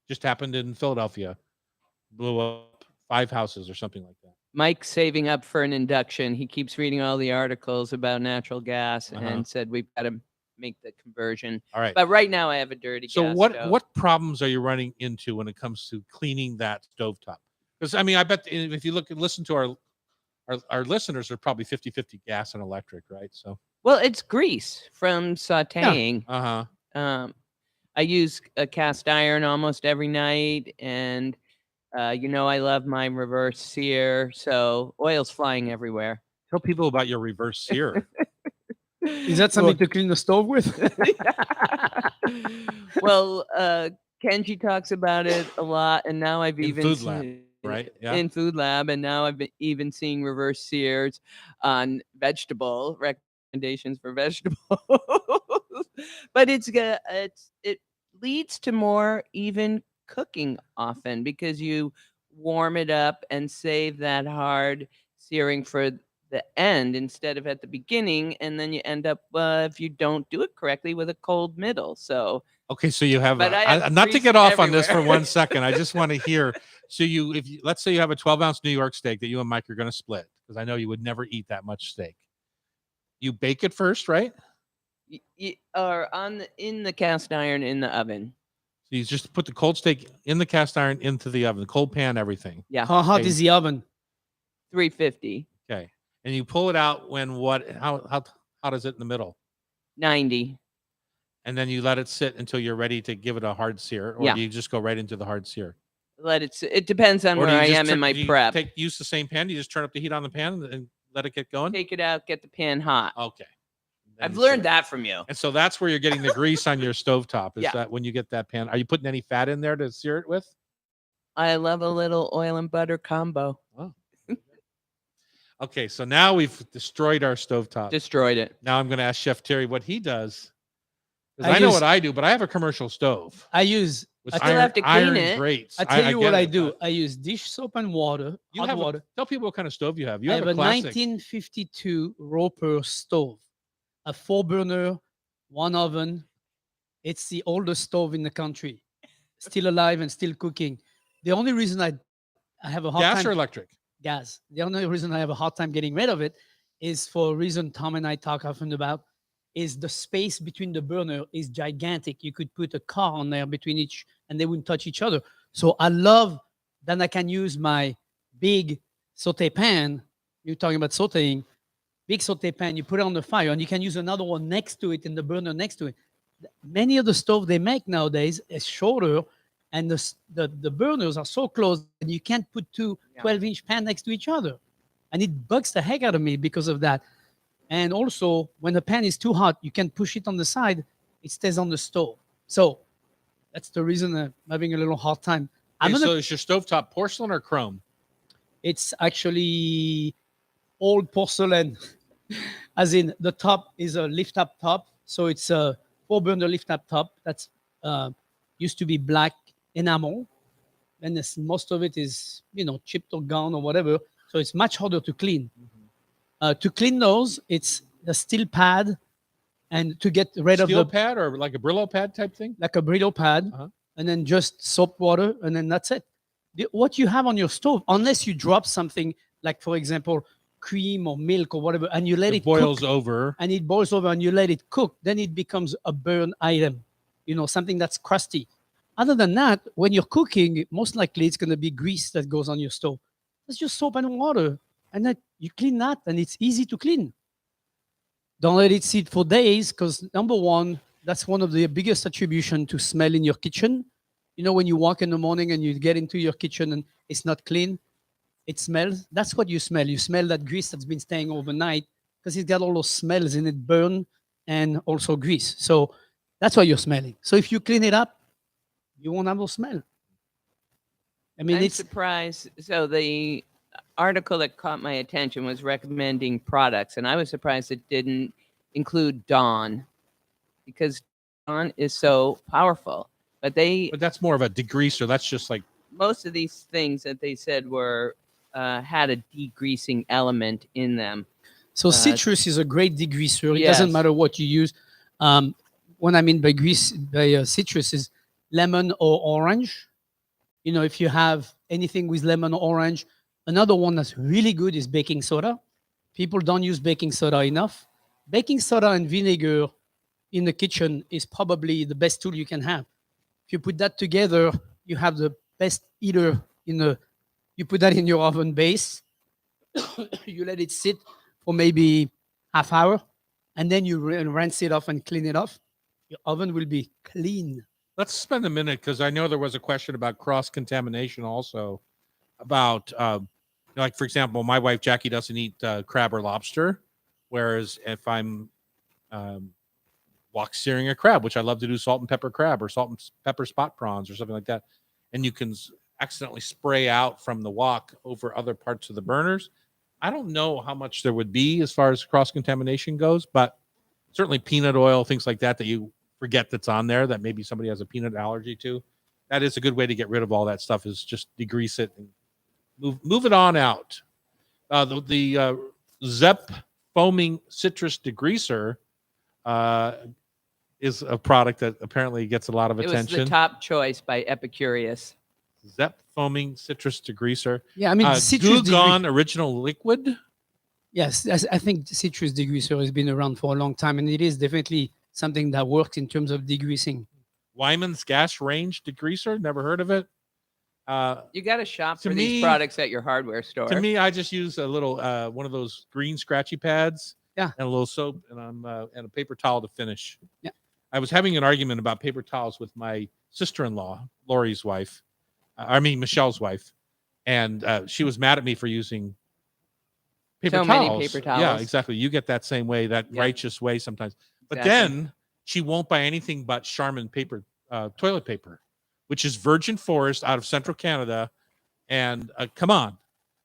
Speaker 3: Just happened in Philadelphia. Blew up 5 houses or something like that.
Speaker 1: Mike's saving up for an induction. He keeps reading all the articles about natural gas and said we've got to make the conversion.
Speaker 3: All right.
Speaker 1: But right now I have a dirty
Speaker 3: So
Speaker 1: gas
Speaker 3: what
Speaker 1: stove.
Speaker 3: what problems are you running into when it comes to cleaning that stovetop? Because I mean, I bet if you listen to our listeners are probably 50-50 gas and electric, right? So
Speaker 1: Well, it's grease from sautéing. I use a cast iron almost every night, and I love my reverse sear, so oil's flying everywhere.
Speaker 3: Tell people about your reverse sear.
Speaker 2: Is that something to clean the stove with?
Speaker 1: Well, Kenji talks about it a lot, and now I've
Speaker 3: In
Speaker 1: even
Speaker 3: Food Lab, right? Yeah.
Speaker 1: in Food Lab, and now I've been even seeing reverse sears on vegetable recommendations for vegetables. But it leads to more even cooking often because you warm it up and save that hard searing for the end instead of at the beginning, and then you end up if you don't do it correctly with a cold middle. So
Speaker 3: Okay, so you have,
Speaker 1: But I have
Speaker 3: not to
Speaker 1: grease
Speaker 3: get off on this for
Speaker 1: everywhere.
Speaker 3: 1 second. I just want to hear. So let's say you have a 12-ounce New York steak that you and Mike are going to split, because I know you would never eat that much steak. You bake it first, right?
Speaker 1: or in the cast iron in the oven.
Speaker 3: So you just put the cold steak in the cast iron into the oven, the cold pan, everything.
Speaker 1: Yeah,
Speaker 2: How hot
Speaker 3: Okay.
Speaker 2: is the oven?
Speaker 1: 350,
Speaker 3: Okay, and you pull it out when what? How hot is it in the middle?
Speaker 1: 90.
Speaker 3: And then you let it sit until you're ready to give it a hard sear, or
Speaker 1: Yeah.
Speaker 3: do you just go right into the hard sear?
Speaker 1: It depends on
Speaker 3: Or do
Speaker 1: where
Speaker 3: you
Speaker 1: I
Speaker 3: just
Speaker 1: am in my
Speaker 3: do you
Speaker 1: prep.
Speaker 3: use the same pan? You just turn up the heat on the pan and let it get going.
Speaker 1: Take it out, get the pan hot.
Speaker 3: Okay. Then
Speaker 1: I've
Speaker 3: you sear
Speaker 1: learned
Speaker 3: it.
Speaker 1: that from you.
Speaker 3: And so that's where you're getting the grease on your stovetop. Is
Speaker 1: Yeah.
Speaker 3: that when you get that pan? Are you putting any fat in there to sear it with?
Speaker 1: I love a little oil and butter combo.
Speaker 3: Okay, so now we've destroyed our stovetop.
Speaker 1: Destroyed it.
Speaker 3: Now I'm going to ask Chef Terry what he does. Because I know what I do, but I have a commercial stove.
Speaker 2: I use.
Speaker 3: With
Speaker 2: I
Speaker 1: still have to clean
Speaker 3: iron
Speaker 1: it.
Speaker 3: grates.
Speaker 2: I tell you what
Speaker 3: get
Speaker 2: I
Speaker 3: it,
Speaker 2: do.
Speaker 3: but
Speaker 2: I use dish soap and water,
Speaker 3: You
Speaker 2: hot
Speaker 3: have
Speaker 2: water.
Speaker 3: tell people what kind of stove you have. You
Speaker 2: I
Speaker 3: have
Speaker 2: have
Speaker 3: a
Speaker 2: a
Speaker 3: classic.
Speaker 2: 1952 Roper stove, a 4-burner, 1 oven. It's the oldest stove in the country, still alive and still cooking. The only reason I have a hard
Speaker 3: Gas
Speaker 2: time
Speaker 3: or electric?
Speaker 2: gas. The only reason I have a hard time getting rid of it is for a reason Tom and I talk often about, is the space between the burner is gigantic. You could put a car on there between each and they wouldn't touch each other. So I love that I can use my big saute pan. You're talking about sauteing. Big saute pan, you put it on the fire and you can use another one next to it in the burner next to it. Many of the stove they make nowadays is shorter and the burners are so close and you can't put two 12-inch pan next to each other. And it bugs the heck out of me because of that. And also, when the pan is too hot, you can push it on the side. It stays on the stove. So that's the reason I'm having a little hard time.
Speaker 3: So is your stovetop porcelain or chrome?
Speaker 2: It's actually old porcelain, as in the top is a lift-up top. So it's a 4-burner lift-up top. That's used to be black enamel. And most of it is, chipped or gone or whatever. So it's much harder to clean. To clean those, it's a steel pad, and to get rid of
Speaker 3: Steel
Speaker 2: the
Speaker 3: pad or like a Brillo pad type thing?
Speaker 2: like a Brillo pad, and then just soap water, and then that's it. What you have on your stove, unless you drop something like, for example, cream or milk or whatever, and you let it
Speaker 3: boils
Speaker 2: cook,
Speaker 3: over.
Speaker 2: and it boils over, and you let it cook, then it becomes a burn item, something that's crusty. Other than that, when you're cooking, most likely it's going to be grease that goes on your stove. It's just soap and water. And then you clean that, and it's easy to clean. Don't let it sit for days, because number one, that's one of the biggest attribution to smell in your kitchen. When you walk in the morning and you get into your kitchen and it's not clean, it smells. That's what you smell. You smell that grease that's been staying overnight because it's got all those smells in it, burn and also grease. So that's what you're smelling. So if you clean it up, you won't have no smell. I mean,
Speaker 1: I'm
Speaker 2: it's
Speaker 1: surprised. So the article that caught my attention was recommending products, and I was surprised it didn't include Dawn, because Dawn is so powerful. But
Speaker 3: that's more of a degreaser. That's just like
Speaker 1: most of these things that they said were had a degreasing element in them.
Speaker 2: So citrus is a great degreaser. It
Speaker 1: Yes.
Speaker 2: doesn't matter what you use. What I mean by citrus is lemon or orange. If you have anything with lemon or orange. Another one that's really good is baking soda. People don't use baking soda enough. Baking soda and vinegar in the kitchen is probably the best tool you can have. If you put that together, you have the best eater in the. You put that in your oven base. You let it sit for maybe half hour, and then you rinse it off and clean it off. Your oven will be clean.
Speaker 3: Let's spend a minute because I know there was a question about cross contamination also. About like for example, my wife Jackie doesn't eat crab or lobster, whereas if I'm wok searing a crab, which I love to do, salt and pepper crab or salt and pepper spot prawns or something like that, and you can accidentally spray out from the wok over other parts of the burners. I don't know how much there would be as far as cross contamination goes, but certainly peanut oil, things like that you forget that's on there that maybe somebody has a peanut allergy to. That is a good way to get rid of all that stuff, is just degrease it and move it on out. The Zep foaming citrus degreaser is a product that apparently gets a lot of
Speaker 1: It was
Speaker 3: attention.
Speaker 1: the top choice by Epicurious.
Speaker 3: Zep foaming citrus degreaser.
Speaker 2: Yeah, I mean, citrus
Speaker 3: Goo Gone original liquid.
Speaker 2: Yes, I think citrus degreaser has been around for a long time, and it is definitely something that works in terms of degreasing.
Speaker 3: Wyman's gas range degreaser. Never heard of it.
Speaker 1: You got to shop
Speaker 3: To
Speaker 1: for
Speaker 3: me-
Speaker 1: these products at your hardware store.
Speaker 3: To me, I just use a little one of those green scratchy pads.
Speaker 2: Yeah.
Speaker 3: And a little soap and a paper towel to finish.
Speaker 2: Yeah.
Speaker 3: I was having an argument about paper towels with my sister-in-law, Lori's wife. Michelle's wife, and she was mad at me for using paper
Speaker 1: So
Speaker 3: towels.
Speaker 1: many paper towels.
Speaker 3: Yeah, exactly. You get that same way, that
Speaker 1: Yeah.
Speaker 3: righteous way sometimes. But
Speaker 1: Exactly.
Speaker 3: then she won't buy anything but Charmin paper, toilet paper, which is virgin forest out of central Canada. And come on.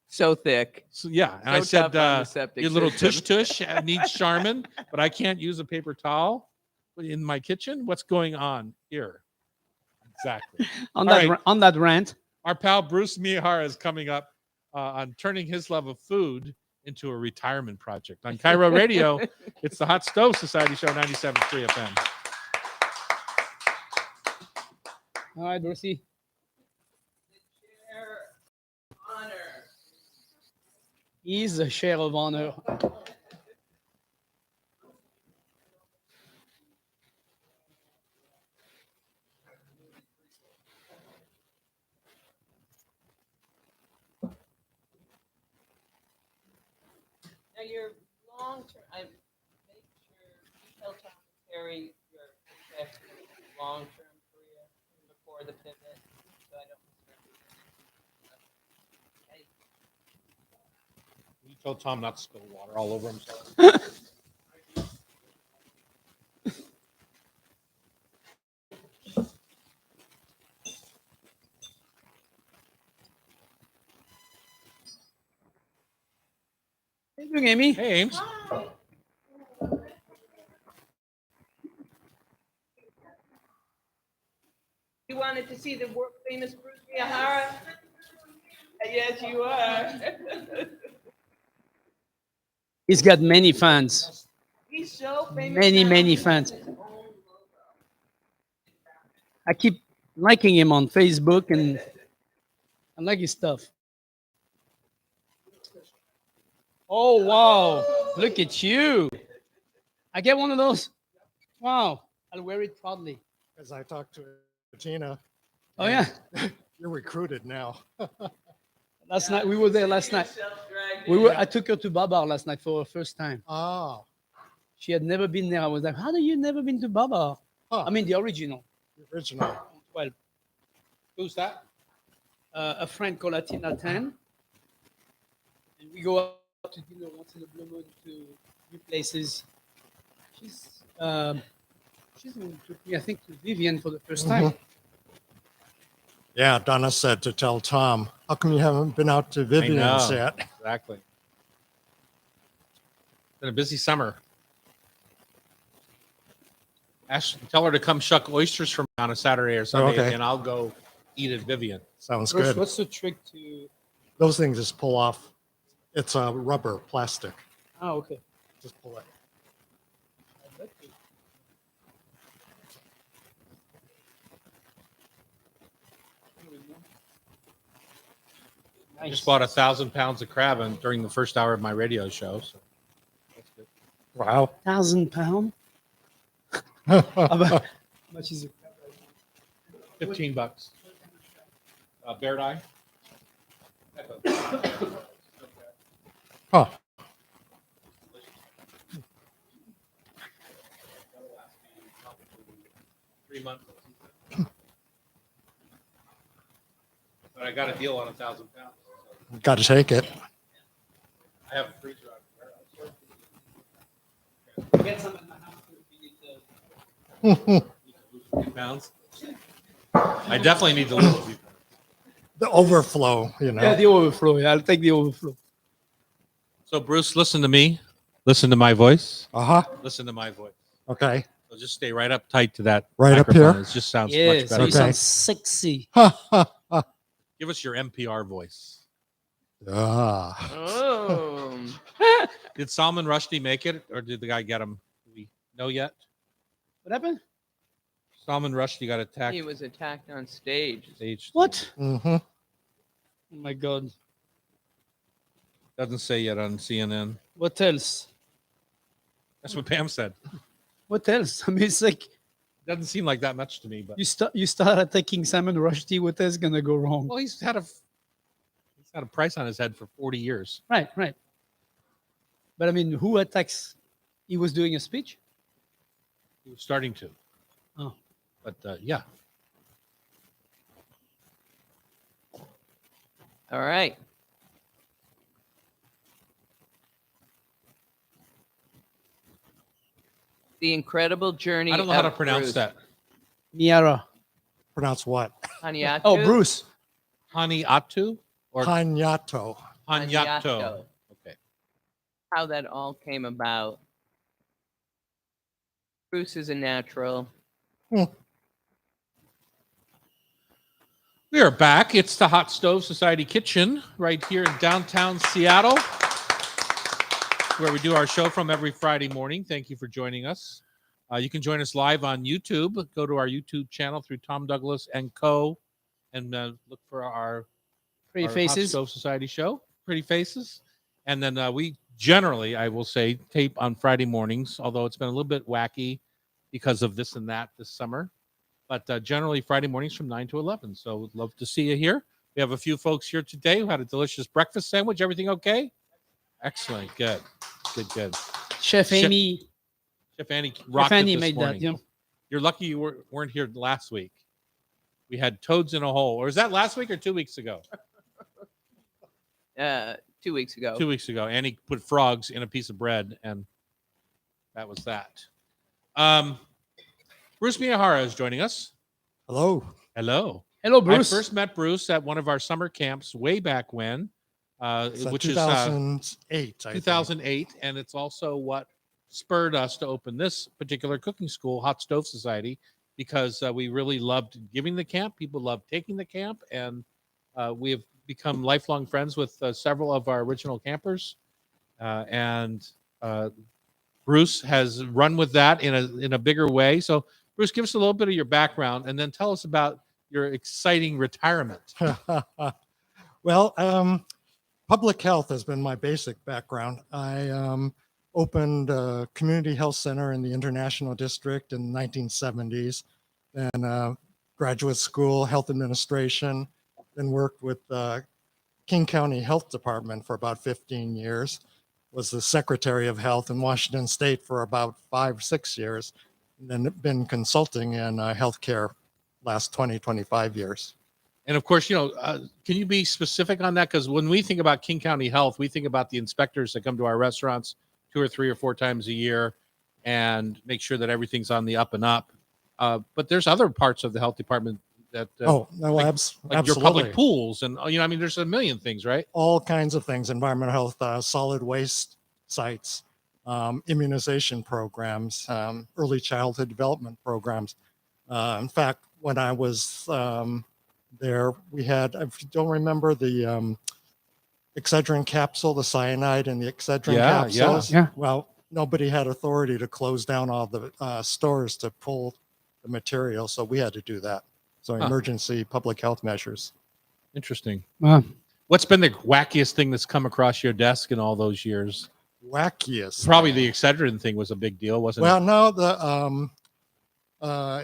Speaker 1: So thick.
Speaker 3: So, yeah. And
Speaker 1: So
Speaker 3: I said,
Speaker 1: tough on the septic
Speaker 3: your little
Speaker 1: system.
Speaker 3: tush needs Charmin, but I can't use a paper towel in my kitchen. What's going on here? Exactly.
Speaker 2: On
Speaker 3: All
Speaker 2: that
Speaker 3: right.
Speaker 2: on that rant,
Speaker 3: Our pal Bruce Miyahara is coming up on turning his love of food into a retirement project. On Cairo Radio, it's the Hot Stove Society Show, 97.3 FM.
Speaker 2: all right, Brucey. He's a share of honor.
Speaker 1: Now your long term, I make sure you tell Tom to carry your long term career before the pivot, so I don't misrepresent. Okay.
Speaker 3: You told Tom not to spill water all over himself.
Speaker 2: How you doing, Amy?
Speaker 3: Hey, Ames.
Speaker 1: You wanted to see the world famous Bruce Miyahara? Yes, you are.
Speaker 2: He's got many fans.
Speaker 1: He's so famous.
Speaker 2: Many,
Speaker 1: now.
Speaker 2: many fans. I keep liking him on Facebook, and I like his stuff. Oh, wow. Look at you. I get one of those. Wow. I'll wear it proudly.
Speaker 6: As I talked to Gina,
Speaker 2: Oh, yeah.
Speaker 6: you're recruited now.
Speaker 2: Last night, we were there last night. I took her to Babar last night for her first time.
Speaker 6: Oh,
Speaker 2: She had never been there. I was like, how do you never been to Babar?
Speaker 6: huh.
Speaker 2: I mean, the original.
Speaker 6: The original.
Speaker 2: Well,
Speaker 3: Who's that?
Speaker 2: a friend called Atina 10. And we go out to dinner once in a blue moon to new places. She's the one who took me, I think, to Vivian for the first time.
Speaker 6: Yeah, Donna said to tell Tom, how come you haven't been out to Vivian's
Speaker 3: know.
Speaker 6: yet?
Speaker 3: Exactly. Been a busy summer. Ask, tell her to come shuck oysters for me on a Saturday or Sunday,
Speaker 6: Okay.
Speaker 3: and I'll go eat at Vivian.
Speaker 6: Sounds
Speaker 2: Bruce,
Speaker 6: good.
Speaker 2: what's the trick to...
Speaker 6: Those things just pull off. It's a rubber plastic.
Speaker 2: Oh, okay.
Speaker 6: Just pull it.
Speaker 3: I just bought 1,000 pounds of crab during the first hour of my radio show. So that's good.
Speaker 6: Wow.
Speaker 2: 1,000 pounds. How much is it?
Speaker 3: $15. Bear eye.
Speaker 6: Huh.
Speaker 3: 3 months. But I got a deal on 1,000 pounds. So
Speaker 6: Got to take it.
Speaker 3: I have a freezer on
Speaker 2: Get some in my house if you need to.
Speaker 3: a few pounds. I definitely need to lose a few pounds.
Speaker 6: The overflow, you know.
Speaker 2: Yeah, the overflow. Yeah, I'll take the overflow.
Speaker 3: So Bruce, listen to me. Listen to my voice.
Speaker 6: Uh-huh.
Speaker 3: Listen to my voice.
Speaker 6: Okay.
Speaker 3: So just stay right up tight to that.
Speaker 6: Right up
Speaker 3: microphone.
Speaker 6: here?
Speaker 3: It just sounds
Speaker 2: Yeah,
Speaker 3: much
Speaker 2: so
Speaker 3: better.
Speaker 2: you
Speaker 6: Okay.
Speaker 2: sound sexy.
Speaker 3: Give us your NPR voice.
Speaker 6: Ah.
Speaker 1: Oh.
Speaker 3: Did Salman Rushdie make it, or did the guy get him? Do we know yet?
Speaker 2: What happened?
Speaker 3: Salman Rushdie got attacked.
Speaker 1: He was attacked on stage.
Speaker 3: Stage.
Speaker 2: What?
Speaker 6: Mm-hmm.
Speaker 2: Oh my God.
Speaker 3: Doesn't say yet on CNN.
Speaker 2: What else?
Speaker 3: That's what Pam said.
Speaker 2: What else? I mean, it's like
Speaker 3: Doesn't seem like that much to me, but
Speaker 2: you start attacking Salman Rushdie. What else gonna go wrong?
Speaker 3: well, he's had a price on his head for 40 years.
Speaker 2: Right, right. But I mean, who attacks? He was doing a speech.
Speaker 3: He was starting to.
Speaker 2: Oh.
Speaker 3: But yeah.
Speaker 1: All right. The incredible journey.
Speaker 3: I don't know how to
Speaker 1: of
Speaker 3: pronounce
Speaker 1: Bruce.
Speaker 3: that.
Speaker 2: Miyahara.
Speaker 6: Pronounce what?
Speaker 1: Haniatu?
Speaker 2: Oh, Bruce.
Speaker 3: Haniatu or
Speaker 6: Hanyato.
Speaker 3: Hanyato. Okay.
Speaker 1: How that all came about. Bruce is a natural.
Speaker 3: We are back. It's the Hot Stove Society Kitchen right here in downtown Seattle, where we do our show from every Friday morning. Thank you for joining us. You can join us live on YouTube. Go to our YouTube channel through Tom Douglas and Co. and look for our
Speaker 2: Pretty
Speaker 3: Hot
Speaker 2: faces.
Speaker 3: Stove Society show. Pretty faces. And then we generally, I will say, tape on Friday mornings, although it's been a little bit wacky because of this and that this summer. But generally Friday mornings from 9 to 11. So would love to see you here. We have a few folks here today who had a delicious breakfast sandwich. Everything okay? Excellent. Good. Good.
Speaker 2: Chef Amy.
Speaker 3: Chef Annie rocked
Speaker 2: Chef Annie
Speaker 3: it this
Speaker 2: made
Speaker 3: morning.
Speaker 2: that. Yeah.
Speaker 3: You're lucky you weren't here last week. We had toads in a hole. Or is that last week or 2 weeks ago?
Speaker 1: 2 weeks ago.
Speaker 3: 2 weeks ago. Annie put frogs in a piece of bread, and that was that. Bruce Miyahara is joining us.
Speaker 6: Hello.
Speaker 3: Hello.
Speaker 2: Hello, Bruce.
Speaker 3: I first met Bruce at one of our summer camps way back when, which
Speaker 6: 2008.
Speaker 3: is 2008, and it's also what spurred us to open this particular cooking school, Hot Stove Society, because we really loved giving the camp. People loved taking the camp, and we have become lifelong friends with several of our original campers, and Bruce has run with that in a bigger way. So, Bruce, give us a little bit of your background, and then tell us about your exciting retirement.
Speaker 6: Well, public health has been my basic background. I opened a community health center in the International District in the 1970s, then graduate school, health administration, then worked with King County Health Department for about 15 years, was the Secretary of Health in Washington State for about 5-6 years, and then been consulting in healthcare last 25 years.
Speaker 3: And of course, can you be specific on that? Because when we think about King County Health, we think about the inspectors that come to our restaurants 2 or 3 or 4 times a year and make sure that everything's on the up and up. But there's other parts of the health department that
Speaker 6: No,
Speaker 3: like
Speaker 6: absolutely.
Speaker 3: your public pools and there's a million things, right?
Speaker 6: All kinds of things, environmental health, solid waste sites, immunization programs, early childhood development programs. In fact, when I was there, we had, if you don't remember, the Excedrin capsule, the cyanide in the Excedrin capsules.
Speaker 2: Yeah.
Speaker 6: Well, nobody had authority to close down all the stores to pull the material, so we had to do that. So emergency public health measures.
Speaker 3: Interesting.
Speaker 2: Wow.
Speaker 3: What's been the wackiest thing that's come across your desk in all those years?
Speaker 6: Wackiest.
Speaker 3: Probably the Excedrin thing was a big deal, wasn't
Speaker 6: Well,
Speaker 3: it?
Speaker 6: no, the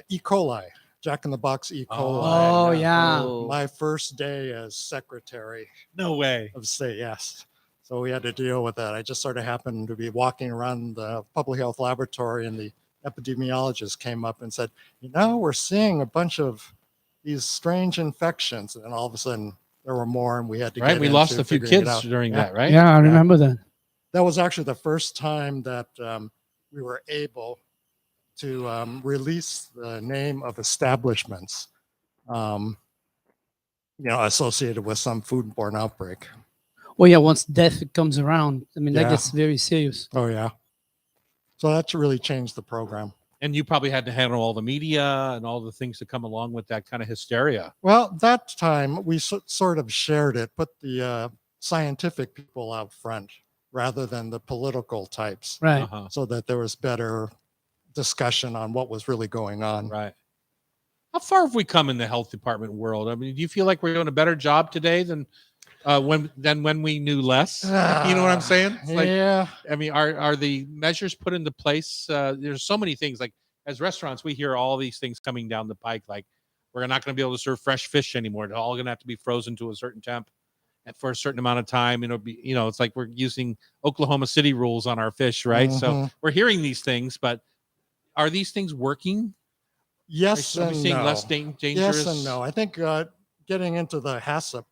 Speaker 6: E. coli, Jack in the Box E. coli.
Speaker 2: Oh, yeah.
Speaker 1: Oh.
Speaker 6: My first day as secretary
Speaker 3: No way.
Speaker 6: of state, yes. So we had to deal with that. I just sort of happened to be walking around the public health laboratory, and the epidemiologist came up and said, we're seeing a bunch of these strange infections. And all of a sudden there were more, and we had to
Speaker 3: Right,
Speaker 6: get
Speaker 3: we lost
Speaker 6: into
Speaker 3: a few
Speaker 6: figuring it
Speaker 3: kids
Speaker 6: out.
Speaker 3: during
Speaker 6: Yeah.
Speaker 3: that, right?
Speaker 2: Yeah, I remember that.
Speaker 6: That was actually the first time that we were able to release the name of establishments, associated with some foodborne outbreak.
Speaker 2: Well, yeah, once death comes around, I mean, that
Speaker 6: Yeah.
Speaker 2: gets very serious.
Speaker 6: Oh yeah. So that's really changed the program.
Speaker 3: And you probably had to handle all the media and all the things that come along with that kind of hysteria.
Speaker 6: Well, that time we sort of shared it, put the scientific people out front rather than the political types,
Speaker 2: Right.
Speaker 3: Uh-huh.
Speaker 6: so that there was better discussion on what was really going on.
Speaker 3: Right. How far have we come in the health department world? I mean, do you feel like we're doing a better job today than when we knew less? You know what I'm saying? It's like,
Speaker 6: Yeah.
Speaker 3: I mean, are the measures put into place? There's so many things. Like as restaurants, we hear all these things coming down the pike. Like we're not going to be able to serve fresh fish anymore. It's all going to have to be frozen to a certain temp and for a certain amount of time. It's like we're using Oklahoma City rules on our fish, right? So
Speaker 6: Mhm.
Speaker 3: we're hearing these things, but are these things working?
Speaker 6: Yes
Speaker 3: Are we
Speaker 6: and
Speaker 3: seeing
Speaker 6: no.
Speaker 3: less dangerous?
Speaker 6: Yes and no. I think getting into the HACCP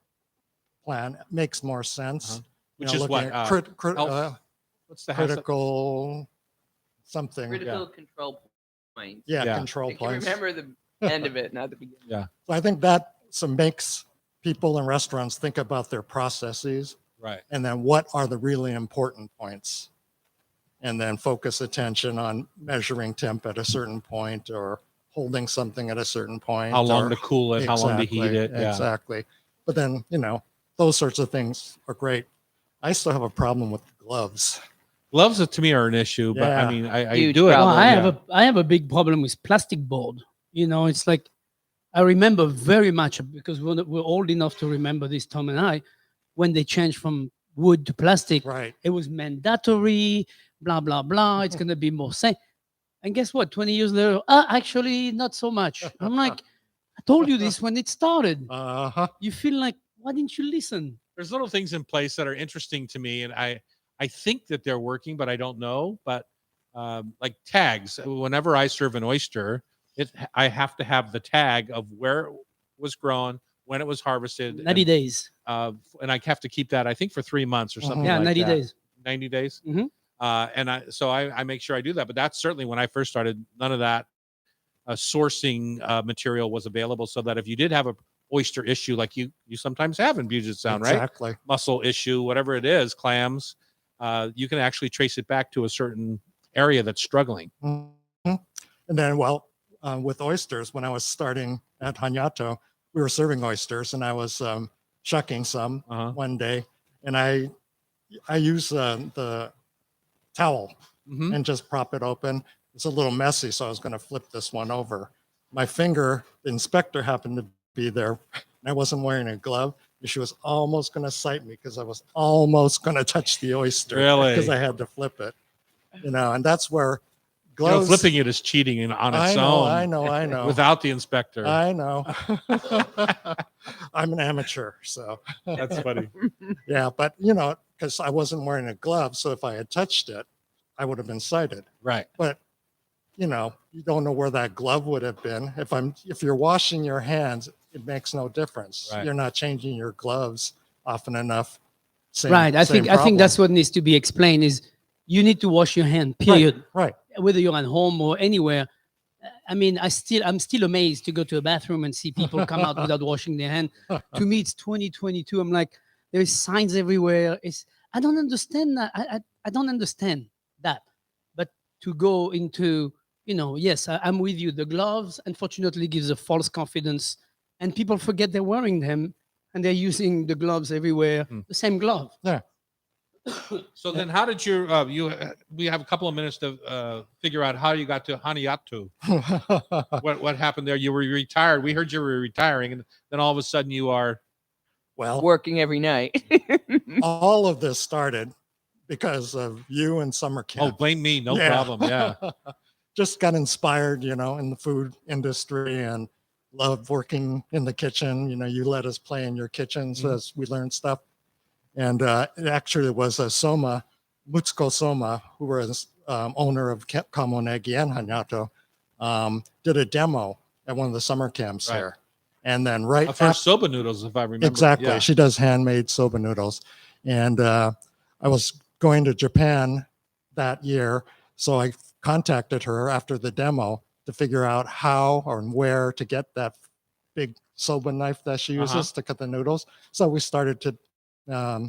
Speaker 6: plan makes more sense.
Speaker 3: Uh-huh.
Speaker 6: You
Speaker 3: Which
Speaker 6: know,
Speaker 3: is
Speaker 6: looking
Speaker 3: what?
Speaker 6: at
Speaker 3: Health? What's the hazard?
Speaker 6: critical something.
Speaker 1: Critical control points.
Speaker 6: Yeah,
Speaker 3: Yeah.
Speaker 6: control
Speaker 1: I can
Speaker 6: points.
Speaker 1: remember the end of it, not the beginning.
Speaker 3: Yeah.
Speaker 6: So I think that makes people in restaurants think about their processes,
Speaker 3: Right.
Speaker 6: and then what are the really important points, and then focus attention on measuring temp at a certain point, or holding something at a certain point.
Speaker 3: How long
Speaker 6: or-
Speaker 3: to cool it? How long to heat it? Yeah.
Speaker 6: Exactly. But then, those sorts of things are great. I still have a problem with gloves.
Speaker 3: Gloves to me are an issue, but I
Speaker 6: Yeah.
Speaker 3: mean, I
Speaker 1: Huge
Speaker 3: do it.
Speaker 1: problem.
Speaker 2: Well, I have a big problem with plastic board. It's like I remember very much because we're old enough to remember this, Tom and I, when they changed from wood to plastic.
Speaker 6: Right.
Speaker 2: It was mandatory, blah, blah, blah. It's going to be more safe. And guess what? 20 years later, actually, not so much. I'm like, I told you this when it started.
Speaker 6: Uh-huh.
Speaker 2: You feel like, why didn't you listen?
Speaker 3: There's little things in place that are interesting to me, and I think that they're working, but I don't know. But like tags, whenever I serve an oyster, I have to have the tag of where it was grown, when it was harvested,
Speaker 2: 90 days.
Speaker 3: and I have to keep that, I think, for 3 months or something.
Speaker 2: Yeah,
Speaker 3: like
Speaker 2: 90
Speaker 3: that.
Speaker 2: days.
Speaker 3: 90 days.
Speaker 2: Mhm.
Speaker 3: And I make sure I do that. But that's certainly when I first started, none of that sourcing material was available. So that if you did have a oyster issue, like you sometimes have in Puget Sound, right?
Speaker 6: Exactly.
Speaker 3: Mussel issue, whatever it is, clams, you can actually trace it back to a certain area that's struggling.
Speaker 6: Mhm. And then, with oysters, when I was starting at Hanato, we were serving oysters, and I was shucking some
Speaker 3: Uh-huh.
Speaker 6: one day, and I use the towel
Speaker 3: Mhm.
Speaker 6: and just prop it open. It's a little messy, so I was going to flip this one over. My finger, the inspector happened to be there, and I wasn't wearing a glove. And she was almost going to cite me because I was almost going to touch the oyster.
Speaker 3: Really?
Speaker 6: Because I had to flip it. And that's where
Speaker 3: You know,
Speaker 6: gloves.
Speaker 3: flipping it is cheating on its own.
Speaker 6: I know.
Speaker 3: Without the inspector.
Speaker 6: I know. I'm an amateur, so
Speaker 3: That's funny.
Speaker 6: yeah. But because I wasn't wearing a glove, so if I had touched it, I would have been cited.
Speaker 3: Right.
Speaker 6: But you don't know where that glove would have been. If you're washing your hands, it makes no difference.
Speaker 3: Right.
Speaker 6: You're not changing your gloves often enough.
Speaker 2: Right. I think
Speaker 6: problem.
Speaker 2: that's what needs to be explained is you need to wash your hand, period.
Speaker 6: Right.
Speaker 2: Whether you're at home or anywhere. I mean, I'm still amazed to go to a bathroom and see people come out without washing their hand. To me, it's 2022. I'm like, there's signs everywhere. I don't understand that. I don't understand that. But to go into, yes, I'm with you. The gloves, unfortunately, gives a false confidence, and people forget they're wearing them, and they're using the gloves everywhere. The same glove.
Speaker 6: Yeah.
Speaker 3: So then, how did we have a couple of minutes to figure out how you got to Haniatu? What happened there? You were retired. We heard you were retiring, and then all of a sudden you are
Speaker 6: Well,
Speaker 1: working every night.
Speaker 6: all of this started because of you and summer
Speaker 3: Oh,
Speaker 6: camp.
Speaker 3: blame me. No
Speaker 6: Yeah.
Speaker 3: problem. Yeah.
Speaker 6: Just got inspired, in the food industry and loved working in the kitchen. You let us play in your kitchens as we learned stuff. And it actually was a Soma, Mutsuko Soma, who was owner of Kamonegi and Hanyato, did a demo at one of the summer camps
Speaker 3: Right.
Speaker 6: there. And then right
Speaker 3: For soba noodles, if I remember.
Speaker 6: exactly,
Speaker 3: Yeah.
Speaker 6: she does handmade soba noodles. And I was going to Japan that year, so I contacted her after the demo to figure out how or where to get that big soba knife that she uses to cut the noodles. So we started to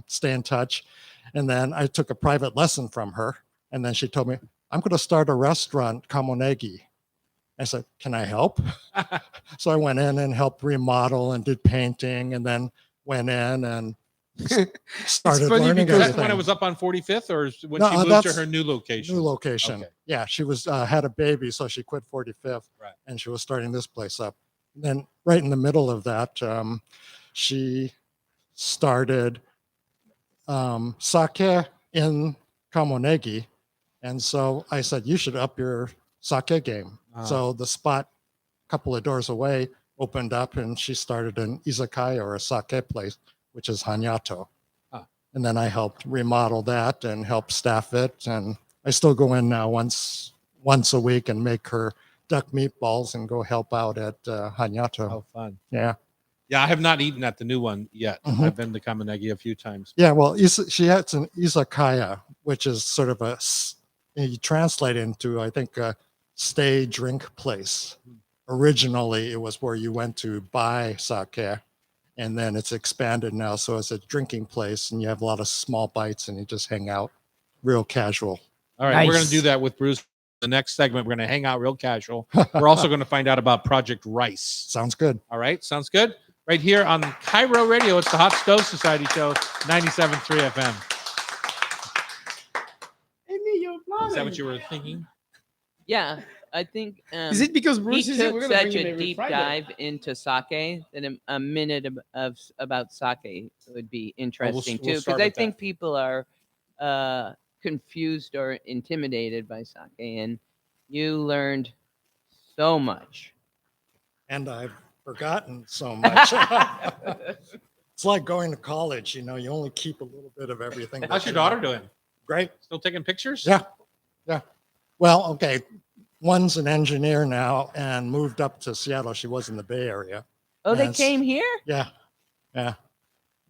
Speaker 6: stay in touch. And then I took a private lesson from her. And then she told me, I'm going to start a restaurant, Kamonegi. I said, can I help? So I went in and helped remodel and did painting, and then went in and started
Speaker 2: funny
Speaker 6: learning
Speaker 2: because-
Speaker 3: Is that
Speaker 6: everything.
Speaker 3: when it was up on 45th, or is when
Speaker 6: No,
Speaker 3: she moved to
Speaker 6: that's
Speaker 3: her new location?
Speaker 6: New location.
Speaker 3: Okay.
Speaker 6: Yeah, she was had a baby, so she quit 45th,
Speaker 3: Right.
Speaker 6: and she was starting this place up. And then right in the middle of that, she started sake in Kamonegi, and so I said, you should up your sake game. So the spot a couple of doors away opened up, and she started an izakaya or a sake place, which is Hanyato. And then I helped remodel that and help staff it. And I still go in now once a week and make her duck meatballs and go help out at Hanyato.
Speaker 3: Oh, fun.
Speaker 6: Yeah.
Speaker 3: Yeah, I have not eaten at the new one yet.
Speaker 6: Mhm.
Speaker 3: I've been to Kamonegi a few times.
Speaker 6: Yeah. Well, she has an izakaya, which is sort of you translate into, I think, a stay drink place. Originally, it was where you went to buy sake, and then it's expanded now. So it's a drinking place, and you have a lot of small bites, and you just hang out real casual.
Speaker 3: All right, we're going to
Speaker 2: Nice.
Speaker 3: do that with Bruce. The next segment, we're going to hang out real casual. We're also going to find out about Project Rice.
Speaker 6: Sounds good.
Speaker 3: All right, sounds good. Right here on Cairo Radio, it's the Hot Stove Society Show, 97.3 FM. Is that what you were thinking?
Speaker 1: Yeah, I think.
Speaker 2: Is it because
Speaker 1: He
Speaker 2: Bruce is here?
Speaker 1: took
Speaker 2: We're gonna
Speaker 1: such
Speaker 2: bring him
Speaker 1: a
Speaker 2: every
Speaker 1: deep
Speaker 2: Friday.
Speaker 1: dive into sake that a minute about sake would be interesting
Speaker 3: we'll
Speaker 1: too,
Speaker 3: start
Speaker 1: because I
Speaker 3: with
Speaker 1: think people are confused or intimidated by sake, and you learned so much.
Speaker 6: And I've forgotten so much. It's like going to college. You only keep a little bit of everything.
Speaker 3: How's your daughter doing?
Speaker 6: Great.
Speaker 3: Still taking pictures?
Speaker 6: Yeah. Yeah. Well, okay. One's an engineer now and moved up to Seattle. She was in the Bay Area.
Speaker 1: Oh, they
Speaker 6: Yes.
Speaker 1: came here?
Speaker 6: Yeah. Yeah.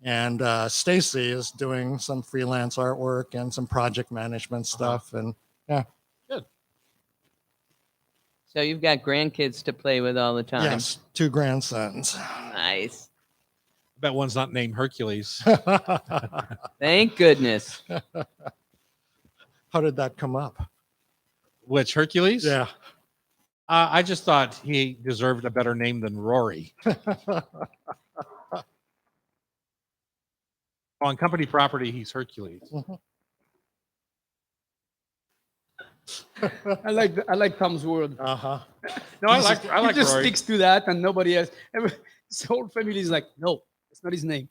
Speaker 6: And Stacy is doing some freelance artwork and some project management stuff. And
Speaker 1: So you've got grandkids to play with all the time.
Speaker 6: yes, 2 grandsons.
Speaker 1: Nice.
Speaker 3: I bet one's not named Hercules.
Speaker 1: Thank goodness.
Speaker 6: How did that come up?
Speaker 3: Which, Hercules?
Speaker 6: Yeah.
Speaker 3: I just thought he deserved a better name than Rory. On company property, he's Hercules.
Speaker 2: I like Tom's word.
Speaker 6: Uh-huh.
Speaker 3: No, I
Speaker 2: He
Speaker 3: like
Speaker 2: just
Speaker 3: Rory.
Speaker 2: sticks to that, and nobody else. His whole family is like, no, it's not his name.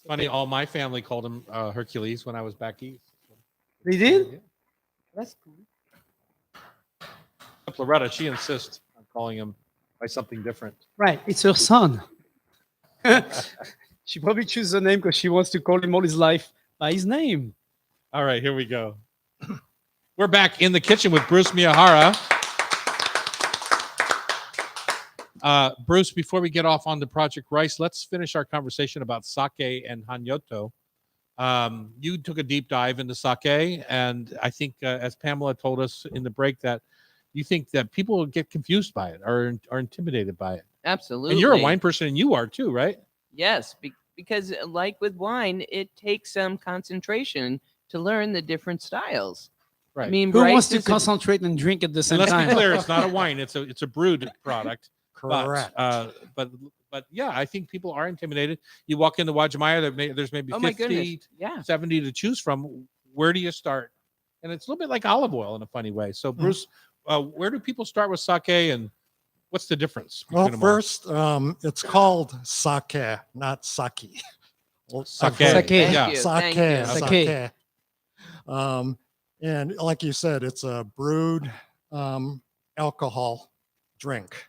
Speaker 3: Funny, all my family called him Hercules when I was back east.
Speaker 2: They did.
Speaker 3: Yeah.
Speaker 2: That's cool.
Speaker 3: Loretta, she insists on calling him by something different.
Speaker 2: Right, it's her son. She probably chooses the name because she wants to call him all his life by his name.
Speaker 3: All right, here we go. We're back in the kitchen with Bruce Miyahara. Bruce, before we get off on the Project Rice, let's finish our conversation about sake and Hanyoto. You took a deep dive into sake, and I think, as Pamela told us in the break, that you think that people get confused by it or are intimidated by it.
Speaker 1: Absolutely.
Speaker 3: And you're a wine person, and you are too, right?
Speaker 1: Yes, because like with wine, it takes some concentration to learn the different styles.
Speaker 3: Right.
Speaker 1: I mean,
Speaker 2: Who wants
Speaker 1: rice
Speaker 2: to
Speaker 1: is a-
Speaker 2: concentrate and drink at the
Speaker 3: And
Speaker 2: same
Speaker 3: let's be
Speaker 2: time?
Speaker 3: clear, it's not a wine; it's a brewed product.
Speaker 6: Correct.
Speaker 3: But yeah, I think people are intimidated. You walk into Wajimaya, there's maybe
Speaker 1: Oh my
Speaker 3: 50,
Speaker 1: goodness. Yeah.
Speaker 3: 70 to choose from. Where do you start? And it's a little bit like olive oil in a funny way. So, Bruce, where do people start with sake, and What's the difference?
Speaker 6: Well,
Speaker 3: between them all?
Speaker 6: first, it's called sake, not sake. Well, I've
Speaker 3: Sake.
Speaker 6: heard-
Speaker 2: Sake.
Speaker 1: Thank
Speaker 3: Yeah.
Speaker 1: you.
Speaker 6: Sake,
Speaker 1: Thank you.
Speaker 2: Sake.
Speaker 6: sake. And like you said, it's a brewed alcohol drink,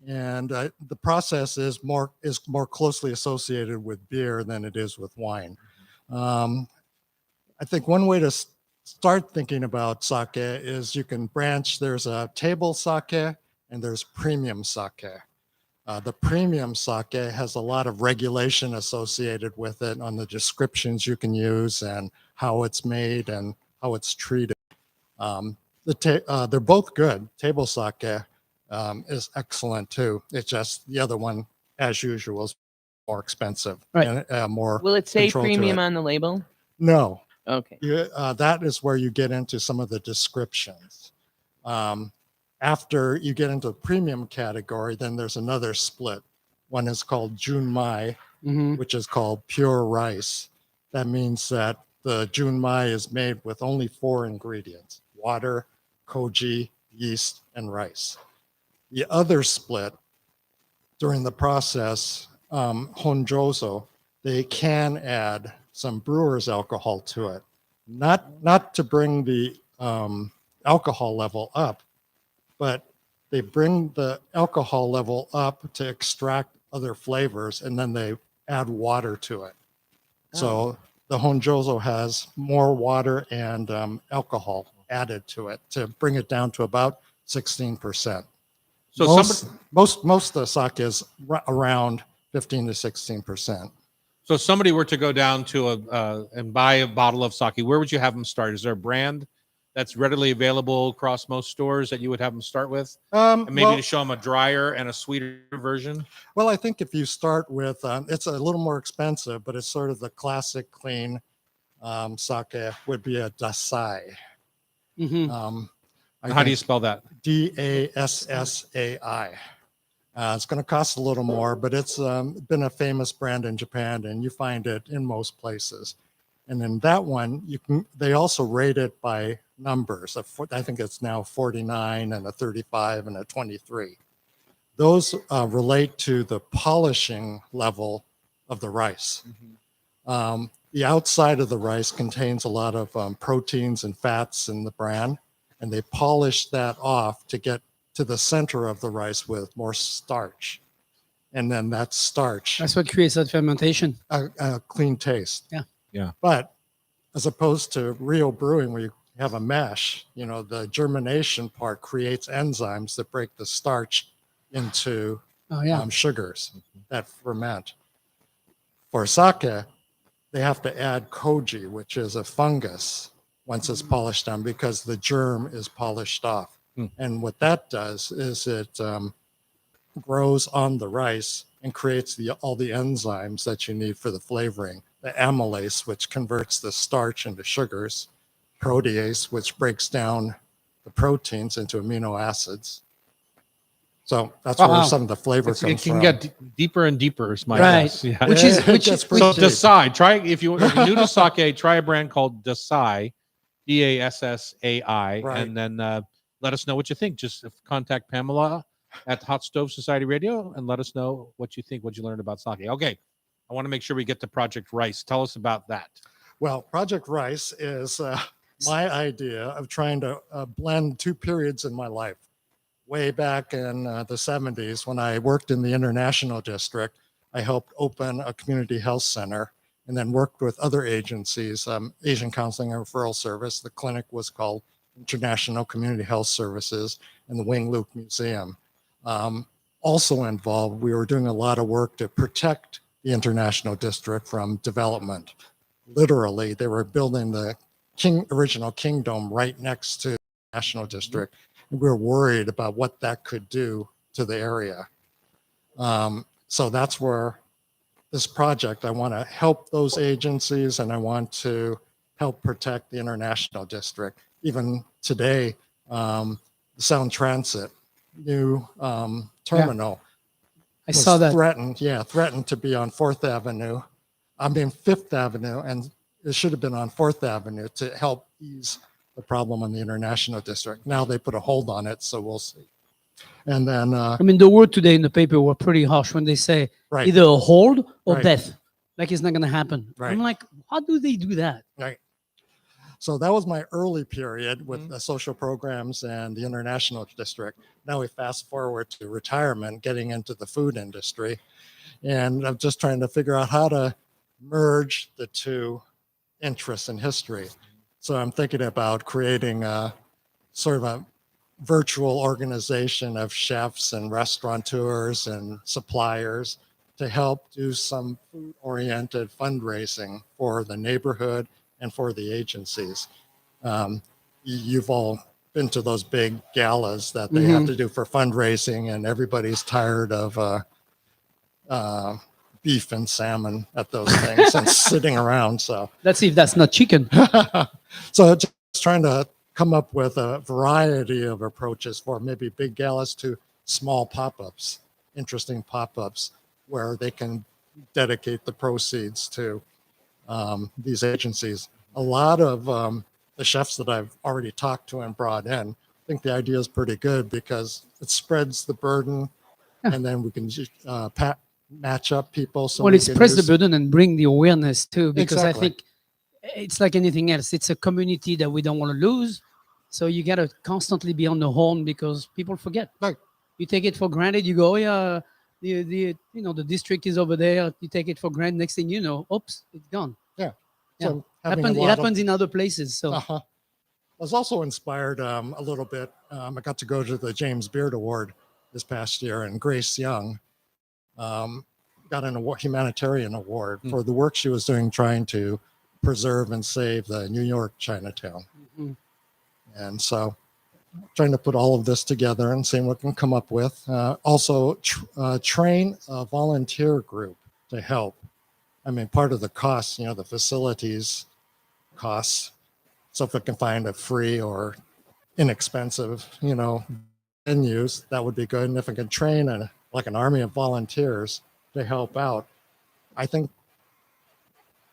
Speaker 6: and the process is more closely associated with beer than it is with wine. I think one way to start thinking about sake is you can branch. There's a table sake and there's premium sake. The premium sake has a lot of regulation associated with it on the descriptions you can use and how it's made and how it's treated. They're both good. Table sake is excellent too. It's just the other one, as usual, is more expensive
Speaker 2: Right.
Speaker 6: and more.
Speaker 1: Will it say
Speaker 6: control to
Speaker 1: premium
Speaker 6: it.
Speaker 1: on the label?
Speaker 6: No,
Speaker 1: Okay.
Speaker 6: that is where you get into some of the descriptions. After you get into the premium category, then there's another split. One is called Junmai,
Speaker 2: Mhm.
Speaker 6: which is called pure rice. That means that the Junmai is made with only 4 ingredients: water, koji, yeast, and rice. The other split, during the process, honjozo, they can add some brewer's alcohol to it, not to bring the alcohol level up, but they bring the alcohol level up to extract other flavors, and then they add water to it. So the honjozo has more water and alcohol added to it to bring it down to about 16%.
Speaker 3: So
Speaker 6: Most of the sake is around 15 to 16%.
Speaker 3: So if somebody were to go down to and buy a bottle of sake, where would you have them start? Is there a brand that's readily available across most stores that you would have them start with? And maybe to show them a drier and a sweeter version?
Speaker 6: Well, I think if you start with, it's a little more expensive, but it's sort of the classic clean sake would be a dasai.
Speaker 2: Mhm.
Speaker 3: How do you spell that?
Speaker 6: DASSAI. It's going to cost a little more, but it's been a famous brand in Japan, and you find it in most places. And in that one, they also rate it by numbers. I think it's now 49 and a 35 and a 23. Those relate to the polishing level of the rice. The outside of the rice contains a lot of proteins and fats in the bran, and they polish that off to get to the center of the rice with more starch. And then that starch,
Speaker 2: That's what creates that fermentation.
Speaker 6: a clean taste.
Speaker 2: Yeah.
Speaker 3: Yeah.
Speaker 6: But as opposed to real brewing where you have a mash, the germination part creates enzymes that break the starch into
Speaker 2: Oh yeah.
Speaker 6: sugars that ferment. For sake, they have to add koji, which is a fungus, once it's polished down, because the germ is polished off. And what that does is it grows on the rice and creates all the enzymes that you need for the flavoring. The amylase, which converts the starch into sugars, protease, which breaks down the proteins into amino acids. So that's
Speaker 2: Wow.
Speaker 6: where some of the flavor
Speaker 3: It
Speaker 6: comes
Speaker 3: can
Speaker 6: from.
Speaker 3: get deeper and deeper is my
Speaker 2: Right.
Speaker 3: guess. Yeah.
Speaker 2: Which is
Speaker 6: That's pretty
Speaker 3: So
Speaker 6: deep.
Speaker 3: Dasai, try if you're new to sake, try a brand called Dasai, DASSAI,
Speaker 6: Right.
Speaker 3: and then let us know what you think. Just contact Pamela at Hot Stove Society Radio and let us know what you think, what you learned about sake. Okay, I want to make sure we get to Project Rice. Tell us about that.
Speaker 6: Well, Project Rice is my idea of trying to blend 2 periods in my life. Way back in the 70s, when I worked in the International District, I helped open a community health center and then worked with other agencies, Asian Counseling and Referral Service. The clinic was called International Community Health Services, and the Wing Luke Museum. Also involved, we were doing a lot of work to protect the International District from development. Literally, they were building the original kingdom right next to the National District. And we were worried about what that could do to the area. So that's where this project, I want to help those agencies and I want to help protect the International District. Even today, the Sound Transit new terminal
Speaker 2: I saw that.
Speaker 6: threatened to be on 4th Avenue. I mean 5th Avenue, and it should have been on 4th Avenue to help ease the problem on the International District. Now they put a hold on it, so we'll see. And then,
Speaker 2: I mean, the word today in the paper were pretty harsh when they say
Speaker 6: right,
Speaker 2: either a hold or
Speaker 6: Right.
Speaker 2: death. Like it's not going to happen.
Speaker 6: Right.
Speaker 2: I'm like, how do they do that?
Speaker 6: right. So that was my early period with
Speaker 3: Mhm.
Speaker 6: the social programs and the international district. Now we fast forward to retirement, getting into the food industry. And I'm just trying to figure out how to merge the two interests in history. So I'm thinking about creating a sort of a virtual organization of chefs and restaurateurs and suppliers to help do some food oriented fundraising for the neighborhood and for the agencies. You've all been to those big galas that they have to do for fundraising, and everybody's tired of beef and salmon at those things and sitting around. So,
Speaker 2: Let's see if that's not chicken.
Speaker 6: so just trying to come up with a variety of approaches for maybe big galas to small pop-ups, interesting pop-ups where they can dedicate the proceeds to these agencies. A lot of the chefs that I've already talked to and brought in think the idea is pretty good because it spreads the burden, and then we can just match up people. So
Speaker 2: Well,
Speaker 6: we
Speaker 2: it's
Speaker 6: can
Speaker 2: press the
Speaker 6: use-
Speaker 2: burden and bring the awareness too, because I
Speaker 6: Exactly.
Speaker 2: think it's like anything else. It's a community that we don't want to lose. So you got to constantly be on the horn because people forget.
Speaker 6: Right.
Speaker 2: You take it for granted. You go, oh, yeah, the district is over there. You take it for granted. Next thing you know, oops, it's gone.
Speaker 6: Yeah.
Speaker 2: Yeah.
Speaker 6: So having a
Speaker 2: It
Speaker 6: lot of-
Speaker 2: happens in other places. So
Speaker 6: Uh-huh. I was also inspired a little bit. I got to go to the James Beard Award this past year, and Grace Young got an award, humanitarian award for the work she was doing trying to preserve and save the New York Chinatown.
Speaker 2: Mhm.
Speaker 6: And so trying to put all of this together and seeing what we can come up with. Also train a volunteer group to help. I mean, part of the costs, the facilities costs. So if we can find a free or inexpensive, venues, that would be good. And if we can train like an army of volunteers to help out, I think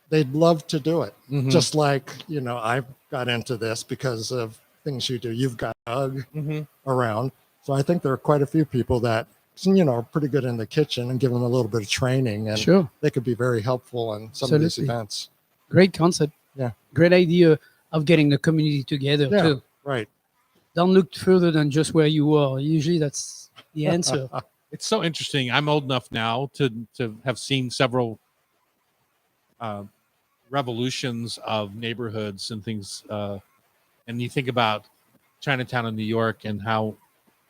Speaker 6: they'd love to do it.
Speaker 3: Mhm.
Speaker 6: Just like, I've got into this because of things you do. You've got Doug
Speaker 3: Mhm.
Speaker 6: around. So I think there are quite a few people that, are pretty good in the kitchen, and give them a little bit of training, and
Speaker 2: sure,
Speaker 6: they could be very helpful in some of these
Speaker 2: Absolutely.
Speaker 6: events.
Speaker 2: great concept.
Speaker 6: Yeah.
Speaker 2: Great idea of getting the community together
Speaker 6: Yeah.
Speaker 2: too.
Speaker 6: Right.
Speaker 2: Don't look further than just where you are. Usually that's the answer.
Speaker 3: It's so interesting. I'm old enough now to have seen several revolutions of neighborhoods and things. And you think about Chinatown in New York and how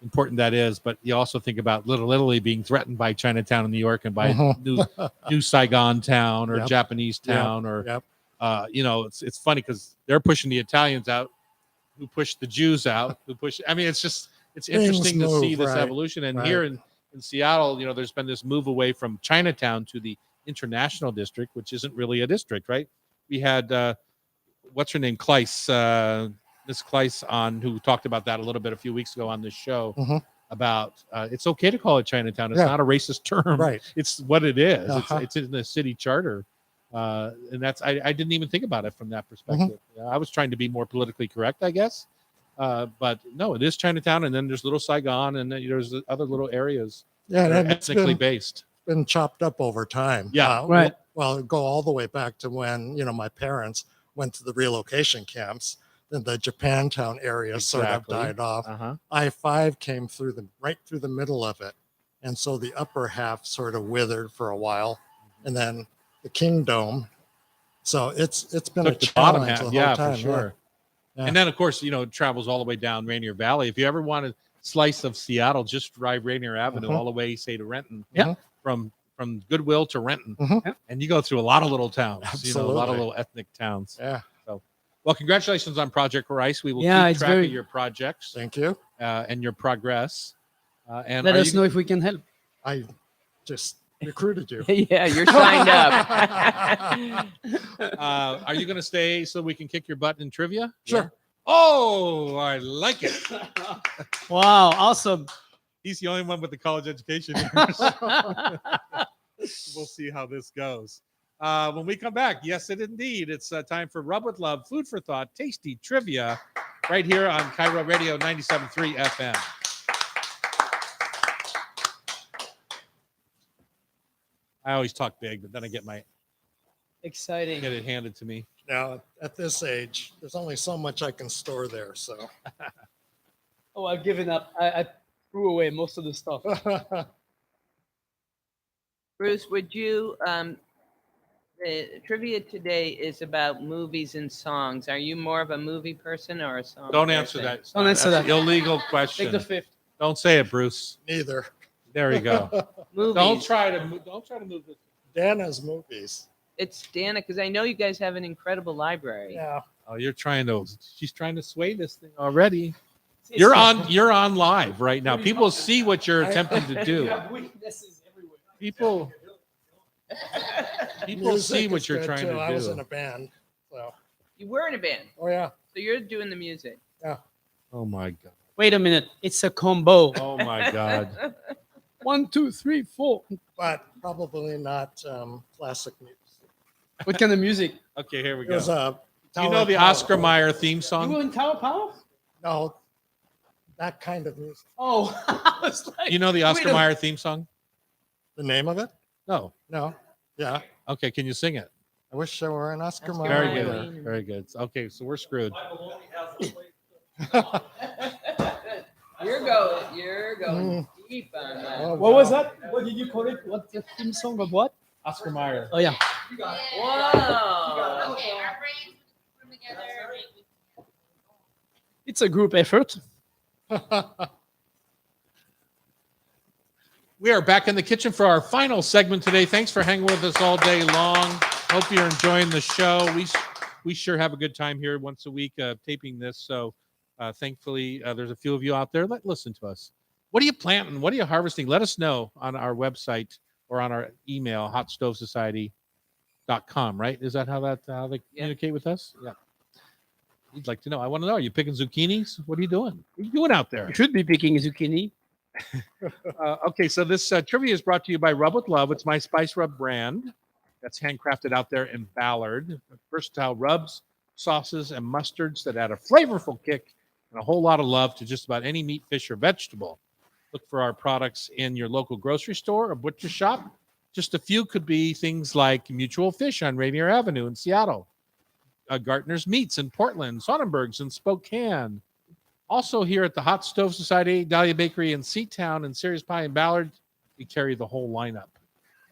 Speaker 3: important that is, but you also think about Little Italy being threatened by Chinatown in New York and by new Saigon town or
Speaker 6: Yep.
Speaker 3: Japanese
Speaker 6: Yep.
Speaker 3: town or
Speaker 6: Yep.
Speaker 3: it's funny because they're pushing the Italians out, who push the Jews out, I mean, it's interesting to see
Speaker 6: move,
Speaker 3: this
Speaker 6: right,
Speaker 3: evolution. And
Speaker 6: right.
Speaker 3: here in Seattle, there's been this move away from Chinatown to the International District, which isn't really a district, right? We had what's her name, Kleiss, Miss Kleiss, on, who talked about that a little bit a few weeks ago on this show,
Speaker 6: Mhm.
Speaker 3: about it's okay to call it Chinatown. It's
Speaker 6: Yeah.
Speaker 3: not a racist term.
Speaker 6: Right.
Speaker 3: It's what it is.
Speaker 6: Uh-huh.
Speaker 3: It's in the city charter. And that's, I didn't even think about it from that perspective. I was trying to be more politically correct, I guess. But no, it is Chinatown, and then there's Little Saigon, and then there's other little areas
Speaker 6: Yeah.
Speaker 3: that are
Speaker 6: And it's
Speaker 3: ethnically based.
Speaker 6: been chopped up over time.
Speaker 3: Yeah.
Speaker 2: Right.
Speaker 6: Well, go all the way back to when, my parents went to the relocation camps. Then the Japantown area sort of
Speaker 3: Exactly.
Speaker 6: died off.
Speaker 3: Uh-huh.
Speaker 6: I-5 came right through the middle of it. And so the upper half sort of withered for a while. And then the Kingdom. So it's been a
Speaker 3: Took the bottom
Speaker 6: challenge
Speaker 3: half.
Speaker 6: the
Speaker 3: Yeah,
Speaker 6: whole
Speaker 3: for
Speaker 6: time.
Speaker 3: sure.
Speaker 6: Yeah.
Speaker 3: And then, of course, it travels all the way down Rainier Valley. If you ever want a slice of Seattle, just drive Rainier Avenue
Speaker 6: Mhm.
Speaker 3: all the way, say, to Renton.
Speaker 2: Yeah.
Speaker 3: From Goodwill to Renton.
Speaker 6: Mhm.
Speaker 2: Yep.
Speaker 3: And you go through a lot of little towns, a lot of
Speaker 6: Absolutely.
Speaker 3: little ethnic towns.
Speaker 6: Yeah.
Speaker 3: Well, congratulations on Project Rice. We will
Speaker 2: Yeah,
Speaker 3: keep
Speaker 2: it's
Speaker 3: track
Speaker 2: very-
Speaker 3: of your projects
Speaker 6: Thank you.
Speaker 3: and your progress. And
Speaker 2: Let
Speaker 3: are
Speaker 2: us
Speaker 3: you,
Speaker 2: know if we can help.
Speaker 6: I just recruited you.
Speaker 1: Yeah, you're signed up.
Speaker 3: are you going to stay so we can kick your butt in trivia?
Speaker 6: Sure.
Speaker 3: Oh, I like it.
Speaker 2: Wow, awesome.
Speaker 3: He's the only one with the college education. We'll see how this goes. When we come back, yes, it indeed. It's time for Rub with Love, Food for Thought, Tasty Trivia, right here on Cairo Radio 97.3 FM. I always talk big, but then I get
Speaker 2: Exciting.
Speaker 3: it handed to me.
Speaker 6: Now, at this age, there's only so much I can store there. So,
Speaker 2: Oh, I've given up. I threw away most of the stuff.
Speaker 1: Bruce, would you? The trivia today is about movies and songs. Are you more of a movie person or a song?
Speaker 3: Don't answer
Speaker 1: person?
Speaker 3: that.
Speaker 2: Don't answer
Speaker 3: That's
Speaker 2: that.
Speaker 3: an illegal
Speaker 2: Take
Speaker 3: question.
Speaker 2: the fifth.
Speaker 3: Don't say it, Bruce.
Speaker 6: neither.
Speaker 3: There you go.
Speaker 1: Movies.
Speaker 3: Don't try to move this.
Speaker 6: Dana's movies.
Speaker 1: It's Dana, because I know you guys have an incredible library.
Speaker 6: Yeah.
Speaker 3: Oh, she's trying to sway this thing already. You're on live right now. People see what you're attempting to
Speaker 2: You
Speaker 3: do.
Speaker 2: have weaknesses everywhere.
Speaker 3: People see
Speaker 6: Music
Speaker 3: what
Speaker 6: is
Speaker 3: you're
Speaker 6: good,
Speaker 3: trying
Speaker 6: too.
Speaker 3: to
Speaker 6: I was
Speaker 3: do.
Speaker 6: in a band. So,
Speaker 1: You were in a band,
Speaker 6: oh yeah.
Speaker 1: so you're doing the music.
Speaker 3: Oh my god.
Speaker 2: Wait a minute. It's a combo.
Speaker 3: Oh my god.
Speaker 2: 1, 2, 3, 4.
Speaker 6: But probably not classic music.
Speaker 2: What kind of music?
Speaker 3: Okay, here we
Speaker 6: It was
Speaker 3: go.
Speaker 6: a
Speaker 3: Do you know the Oscar Mayer theme
Speaker 2: You were
Speaker 3: song?
Speaker 2: in Tower Power?
Speaker 6: No, that kind of music.
Speaker 2: Oh, I was like,
Speaker 3: You know the Oscar
Speaker 2: wait a-
Speaker 3: Mayer theme song?
Speaker 6: The name of it?
Speaker 3: No.
Speaker 6: No. Yeah.
Speaker 3: Okay, can you sing it?
Speaker 6: I wish there were an Oscar
Speaker 1: Oscar
Speaker 3: Very
Speaker 1: Mayer.
Speaker 6: Mayer.
Speaker 3: good. Very good. Okay, so we're screwed.
Speaker 4: My baloney has a plate.
Speaker 1: You're going
Speaker 6: Mm.
Speaker 1: deep on that.
Speaker 6: Oh,
Speaker 2: What was
Speaker 6: wow.
Speaker 2: that? What did you call it? What's the theme song of what?
Speaker 3: Oscar Mayer.
Speaker 2: Oh, yeah.
Speaker 4: You got it.
Speaker 1: Wow.
Speaker 7: Okay, our brains come together.
Speaker 2: It's a group effort.
Speaker 3: We are back in the kitchen for our final segment today. Thanks for hanging with us all day long. Hope you're enjoying the show. We sure have a good time here once a week taping this. So thankfully, there's a few of you out there that listen to us. What are you planting? What are you harvesting? Let us know on our website or on our email, hotstovesociety.com, right? Is that how they communicate with us? Yeah. You'd like to know. I want to know. Are you picking zucchinis? What are you doing? What are you doing out there?
Speaker 2: You should be picking zucchini.
Speaker 3: Okay, so this trivia is brought to you by Rub with Love. It's my Spice Rub brand that's handcrafted out there in Ballard. Versatile rubs, sauces, and mustards that add a flavorful kick and a whole lot of love to just about any meat, fish, or vegetable. Look for our products in your local grocery store or butcher shop. Just a few could be things like Mutual Fish on Rainier Avenue in Seattle, Gartner's Meats in Portland, Sonnenberg's in Spokane. Also here at the Hot Stove Society, Dahlia Bakery in Seatown, and Serious Pie in Ballard, we carry the whole lineup,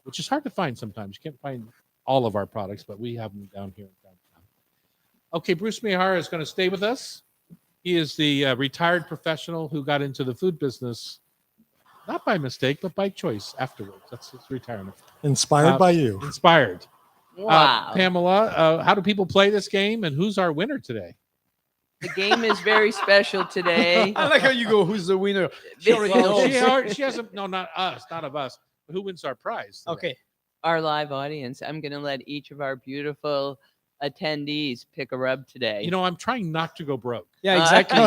Speaker 3: which is hard to find sometimes. You can't find all of our products, but we have them down here in downtown. Okay, Bruce Miyahara is going to stay with us. He is the retired professional who got into the food business, not by mistake, but by choice afterwards. That's his retirement.
Speaker 6: Inspired by you.
Speaker 3: Inspired.
Speaker 1: Wow.
Speaker 3: Pamela, how do people play this game, and who's our winner today?
Speaker 1: The game is very special today.
Speaker 2: I like how you go, who's the winner? She already
Speaker 3: Well,
Speaker 2: knows.
Speaker 3: she hasn't. No, not us. Not of us. But who wins our prize? today?
Speaker 2: Okay.
Speaker 1: Our live audience. I'm going to let each of our beautiful attendees pick a rub today.
Speaker 3: You know, I'm trying not to go broke.
Speaker 2: Yeah, exactly.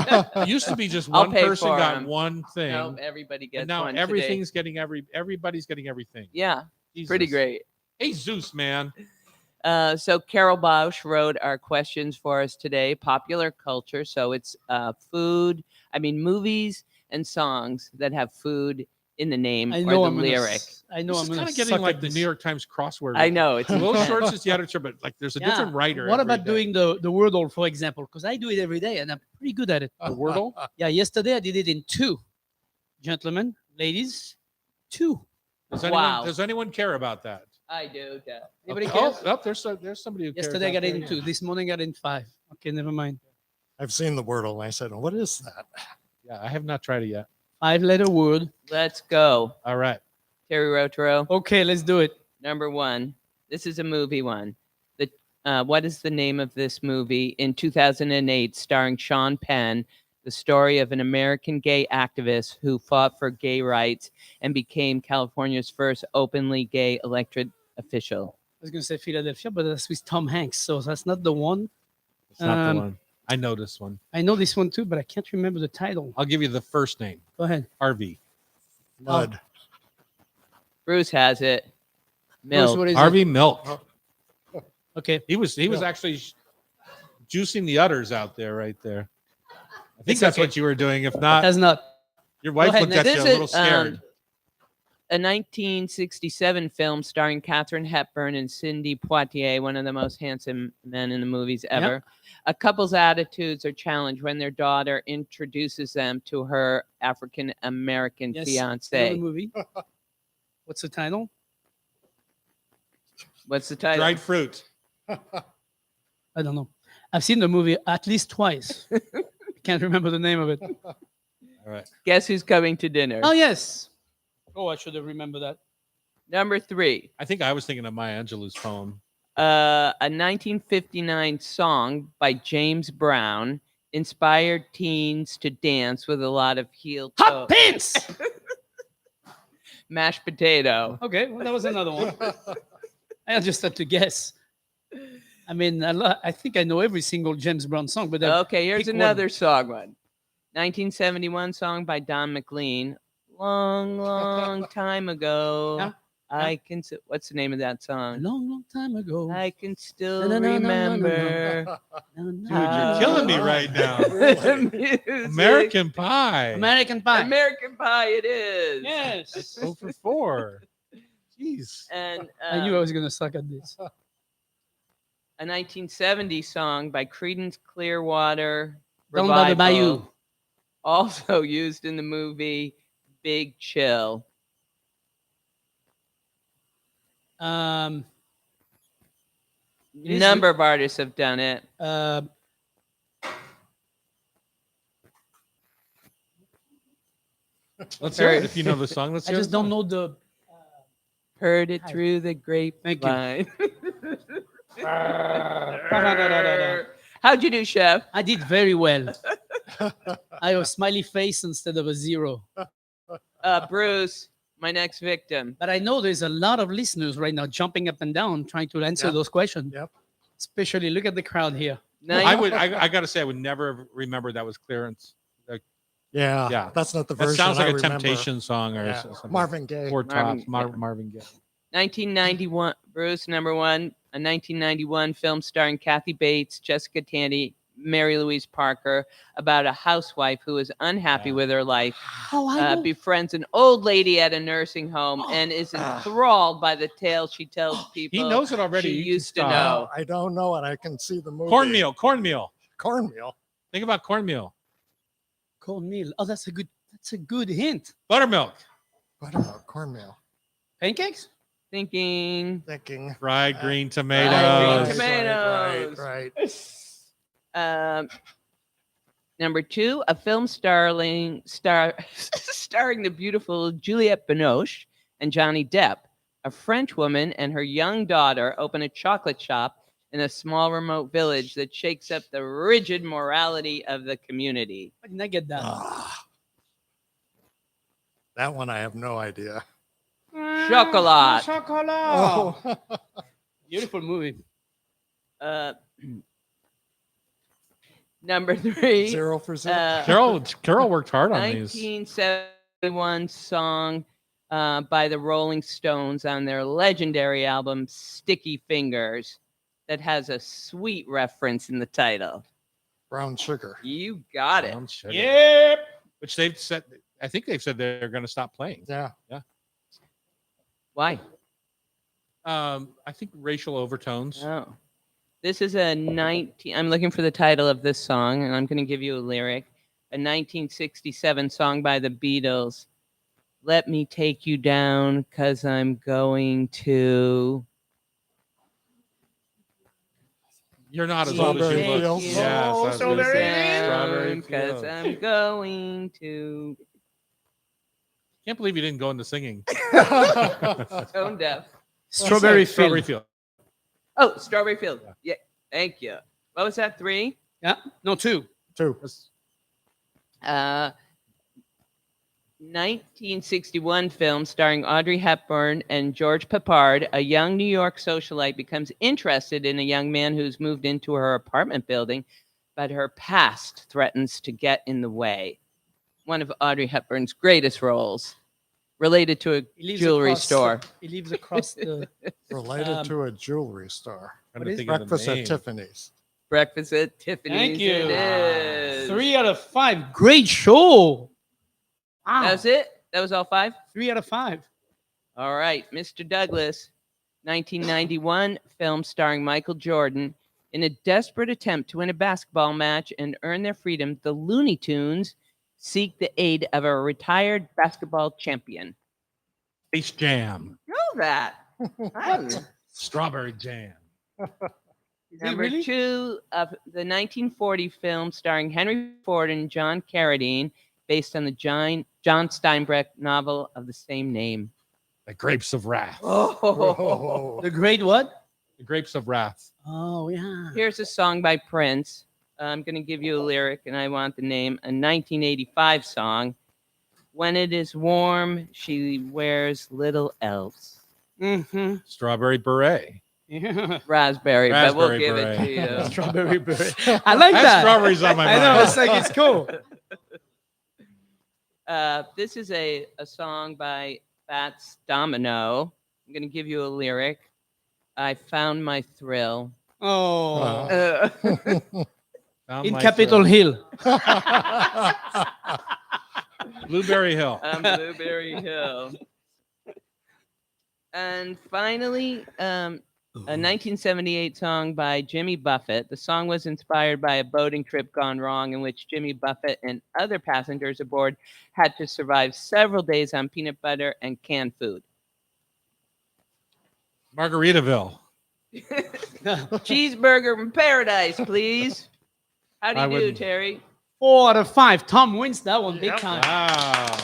Speaker 3: It used to be just
Speaker 1: I'll
Speaker 3: one
Speaker 1: pay
Speaker 3: person
Speaker 1: for
Speaker 3: got
Speaker 1: 'em.
Speaker 3: one thing,
Speaker 1: no, everybody gets
Speaker 3: and now
Speaker 1: one
Speaker 3: everything's
Speaker 1: today.
Speaker 3: getting everybody's getting everything.
Speaker 1: Yeah,
Speaker 3: Jesus.
Speaker 1: pretty great.
Speaker 3: Hey, Zeus, man.
Speaker 1: So Carol Bausch wrote our questions for us today. Popular culture. So it's movies and songs that have food in the name
Speaker 2: I
Speaker 1: or
Speaker 2: know
Speaker 1: the
Speaker 2: I'm gonna
Speaker 1: lyric.
Speaker 2: I know
Speaker 3: This
Speaker 2: I'm
Speaker 3: is
Speaker 2: going
Speaker 3: kind
Speaker 2: to
Speaker 3: of getting like the New York Times crossword.
Speaker 1: I know. It's
Speaker 3: Will
Speaker 1: intense.
Speaker 3: Schwartz is the editor, but like there's a
Speaker 2: Yeah.
Speaker 3: different writer.
Speaker 2: What
Speaker 3: every
Speaker 2: about
Speaker 3: day.
Speaker 2: doing the Wordle, for example? Because I do it every day and I'm pretty good at it.
Speaker 3: the Wordle?
Speaker 2: Yeah, yesterday I did it in 2. Gentlemen, ladies, 2.
Speaker 1: Wow.
Speaker 3: Does anyone care about that?
Speaker 1: I do. Yeah.
Speaker 2: Anybody
Speaker 3: Oh,
Speaker 2: cares?
Speaker 3: oh, there's somebody who cares.
Speaker 2: Yesterday I
Speaker 3: out
Speaker 2: got it
Speaker 3: there.
Speaker 2: in 2. This morning I got it in 5. Okay, never mind.
Speaker 6: I've seen the Wordle and I said, what is that?
Speaker 3: Yeah, I have not tried it yet.
Speaker 2: 5-letter word.
Speaker 1: Let's go.
Speaker 3: All right.
Speaker 1: Terry Rotaro.
Speaker 2: Okay, let's do it.
Speaker 1: Number 1. This is a movie one. What is the name of this movie? In 2008, starring Sean Penn, the story of an American gay activist who fought for gay rights and became California's first openly gay elected official.
Speaker 2: I was going to say Philadelphia, but that's with Tom Hanks, so that's not the one.
Speaker 3: It's not the
Speaker 2: Um,
Speaker 3: one. I know this one.
Speaker 2: I know this one too, but I can't remember the title.
Speaker 3: I'll give you the first name.
Speaker 2: Go ahead.
Speaker 3: Harvey.
Speaker 6: Mud.
Speaker 1: Bruce has it.
Speaker 2: Bruce,
Speaker 1: Milk.
Speaker 2: what is
Speaker 3: Harvey Milk.
Speaker 2: it? Okay.
Speaker 3: He was
Speaker 6: Yeah.
Speaker 3: actually juicing the udders out there right there. I think
Speaker 2: It's
Speaker 3: that's
Speaker 2: okay.
Speaker 3: what you were doing. If not,
Speaker 2: That's not.
Speaker 3: your wife
Speaker 2: ahead,
Speaker 3: looked at
Speaker 1: This
Speaker 3: you a
Speaker 1: is,
Speaker 3: little scared.
Speaker 1: a 1967 film starring Katharine Hepburn and Sidney Poitier, one of the most handsome men in the movies ever. A couple's attitudes are challenged when their daughter introduces them to her African American
Speaker 2: Yes,
Speaker 1: fiance.
Speaker 2: I know the movie. What's the title?
Speaker 1: What's the title?
Speaker 3: Dried fruit.
Speaker 2: I don't know. I've seen the movie at least twice. Can't remember the name of it.
Speaker 3: All right.
Speaker 1: Guess who's coming to dinner?
Speaker 2: Oh yes. Oh, I should have remembered that.
Speaker 1: Number 3.
Speaker 3: I think I was thinking of Maya Angelou's poem.
Speaker 1: A 1959 song by James Brown inspired teens to dance with a lot of heel toe.
Speaker 2: Hot pants.
Speaker 1: Mashed potato.
Speaker 2: Okay, well, that was another one. I just had to guess. I mean, I think I know every single James Brown song, but
Speaker 1: Okay, here's
Speaker 2: pick
Speaker 1: another song one. 1971 song by Don Mclean. Long, long time ago.
Speaker 2: Yeah,
Speaker 1: I can. What's the name of that
Speaker 2: a
Speaker 1: song?
Speaker 2: long, long time ago.
Speaker 1: I can still
Speaker 2: No, no, no, no, no, no, no.
Speaker 1: remember.
Speaker 3: Dude, you're killing me right now.
Speaker 1: the music.
Speaker 3: American Pie.
Speaker 2: American Pie.
Speaker 1: American Pie. It is.
Speaker 2: Yes.
Speaker 3: 0 for 4. Jeez.
Speaker 1: And
Speaker 2: I knew I was gonna suck at this.
Speaker 1: a 1970 song by Creedence Clearwater
Speaker 2: Down by the
Speaker 1: Revival,
Speaker 2: bayou.
Speaker 1: also used in the movie Big Chill.
Speaker 2: Um, is
Speaker 1: Number of artists have done it.
Speaker 3: Let's hear it. If you know the song, let's
Speaker 2: I
Speaker 3: hear
Speaker 2: just
Speaker 3: the
Speaker 2: don't
Speaker 3: song.
Speaker 2: know the.
Speaker 1: Heard it
Speaker 2: Hi.
Speaker 1: through the grapevine. How'd you do, Chef?
Speaker 2: I did very well. I have a smiley face instead of a 0.
Speaker 1: Bruce, my next victim.
Speaker 2: But I know there's a lot of listeners right now jumping up and down trying to answer
Speaker 6: Yep.
Speaker 2: those questions.
Speaker 6: Yep.
Speaker 2: Especially look at the crowd here.
Speaker 3: I got to say, I would never remember that was Clearance.
Speaker 6: Yeah,
Speaker 3: Yeah.
Speaker 6: that's not the
Speaker 3: That
Speaker 6: version.
Speaker 3: sounds like
Speaker 6: I
Speaker 3: a
Speaker 6: remember.
Speaker 3: Temptation song or
Speaker 6: Yeah.
Speaker 3: something.
Speaker 6: Marvin Gaye.
Speaker 3: Four Tops,
Speaker 1: Marvin-
Speaker 3: Marvin Gaye.
Speaker 1: 1991, Bruce, number 1, a 1991 film starring Kathy Bates, Jessica Tandy, Mary Louise Parker, about a housewife who is unhappy
Speaker 3: Yeah.
Speaker 1: with her life,
Speaker 2: Oh, I know.
Speaker 1: befriends an old lady at a nursing home, and is enthralled by the tales she tells people
Speaker 3: He knows it already.
Speaker 1: she
Speaker 3: You can
Speaker 1: used to
Speaker 3: stop.
Speaker 1: know.
Speaker 6: I don't know it. I can see the movie.
Speaker 3: Cornmeal.
Speaker 6: Cornmeal.
Speaker 3: Think about cornmeal.
Speaker 2: Cornmeal. Oh, that's a good hint.
Speaker 3: Buttermilk.
Speaker 6: What about cornmeal?
Speaker 2: Pancakes?
Speaker 1: Thinking.
Speaker 6: Thinking.
Speaker 3: Fried green
Speaker 1: Fried
Speaker 3: tomatoes.
Speaker 1: green tomatoes.
Speaker 6: Right.
Speaker 1: Number 2, a film starring the beautiful Juliette Binoche and Johnny Depp. A French woman and her young daughter open a chocolate shop in a small remote village that shakes up the rigid morality of the community.
Speaker 2: Why didn't I get that?
Speaker 6: That one I have no idea.
Speaker 1: Chocolat.
Speaker 2: Chocolat.
Speaker 6: Oh.
Speaker 2: Beautiful movie.
Speaker 1: Number 3,
Speaker 6: 0 for 0.
Speaker 3: Carol worked hard on these.
Speaker 1: 1971 song by the Rolling Stones on their legendary album Sticky Fingers that has a sweet reference in the title.
Speaker 6: Brown sugar.
Speaker 1: You got it.
Speaker 3: Brown sugar.
Speaker 2: Yep.
Speaker 3: Which they've said. I think they've said they're going to stop playing.
Speaker 6: Yeah.
Speaker 1: Why?
Speaker 3: I think racial overtones.
Speaker 1: Oh. This is I'm looking for the title of this song, and I'm going to give you a lyric. A 1967 song by the Beatles. Let me take you down, 'cause I'm going to...
Speaker 3: You're not as old as
Speaker 6: Strawberry
Speaker 3: you look.
Speaker 6: Fields.
Speaker 3: Yes, I was gonna
Speaker 2: Strawberry
Speaker 3: say Strawberry
Speaker 1: Because
Speaker 3: Fields.
Speaker 1: I'm going to...
Speaker 3: Can't believe you didn't go into singing.
Speaker 1: Tone deaf.
Speaker 2: Strawberry
Speaker 3: Strawberry
Speaker 2: Field.
Speaker 3: Field.
Speaker 1: Oh, Strawberry Field. Yeah, thank you. What was that, 3?
Speaker 2: Yeah. No, 2.
Speaker 6: 2.
Speaker 1: 1961 film starring Audrey Hepburn and George Peppard. A young New York socialite becomes interested in a young man who's moved into her apartment building, but her past threatens to get in the way. One of Audrey Hepburn's greatest roles, related to a
Speaker 2: He lives
Speaker 1: jewelry
Speaker 2: across
Speaker 1: store.
Speaker 2: He lives across the.
Speaker 6: Related to a jewelry store.
Speaker 3: Trying
Speaker 2: What
Speaker 3: to
Speaker 2: is
Speaker 3: think of the
Speaker 6: Breakfast at
Speaker 3: name.
Speaker 6: Tiffany's.
Speaker 1: Breakfast at Tiffany's.
Speaker 2: Thank you.
Speaker 1: It is.
Speaker 2: 3 out of 5. Great show. Wow.
Speaker 1: That was it? That was all 5?
Speaker 2: 3 out of 5.
Speaker 1: All right, Mr. Douglas, 1991 film starring Michael Jordan. In a desperate attempt to win a basketball match and earn their freedom, the Looney Tunes seek the aid of a retired basketball champion.
Speaker 3: Space Jam.
Speaker 1: Know that. What?
Speaker 3: Strawberry Jam.
Speaker 2: Is it
Speaker 1: Number
Speaker 2: really?
Speaker 1: 2 of the 1940 film starring Henry Ford and John Carradine, based on the John Steinbeck novel of the same name.
Speaker 3: The Grapes of Wrath.
Speaker 1: Oh,
Speaker 2: The great what?
Speaker 3: The Grapes of Wrath.
Speaker 2: Oh yeah.
Speaker 1: here's a song by Prince. I'm going to give you a lyric, and I want the name. A 1985 song. When it is warm, she wears little elves.
Speaker 2: Mm-hmm.
Speaker 3: Strawberry Beret.
Speaker 2: Yeah.
Speaker 1: Raspberry, but we'll
Speaker 3: Raspberry
Speaker 1: give
Speaker 3: beret.
Speaker 1: it to you.
Speaker 2: Strawberry beret. I like
Speaker 3: That's
Speaker 2: that.
Speaker 3: strawberries on my
Speaker 2: I
Speaker 3: mind.
Speaker 2: know. It's like it's cool.
Speaker 1: This is a song by Fats Domino. I'm going to give you a lyric. I found my thrill.
Speaker 2: Oh.
Speaker 3: Found
Speaker 2: In
Speaker 3: my
Speaker 2: Capitol
Speaker 3: thrill.
Speaker 2: Hill.
Speaker 3: Blueberry Hill.
Speaker 1: On Blueberry Hill. And finally, a 1978 song by Jimmy Buffett. The song was inspired by a boating trip gone wrong in which Jimmy Buffett and other passengers aboard had to survive several days on peanut butter and canned food.
Speaker 3: Margaritaville.
Speaker 1: Cheeseburger from paradise, please. How do
Speaker 3: I
Speaker 1: you do,
Speaker 3: wouldn't-
Speaker 1: Terry?
Speaker 2: 4 out of 5. Tom wins that one big time.
Speaker 3: Wow.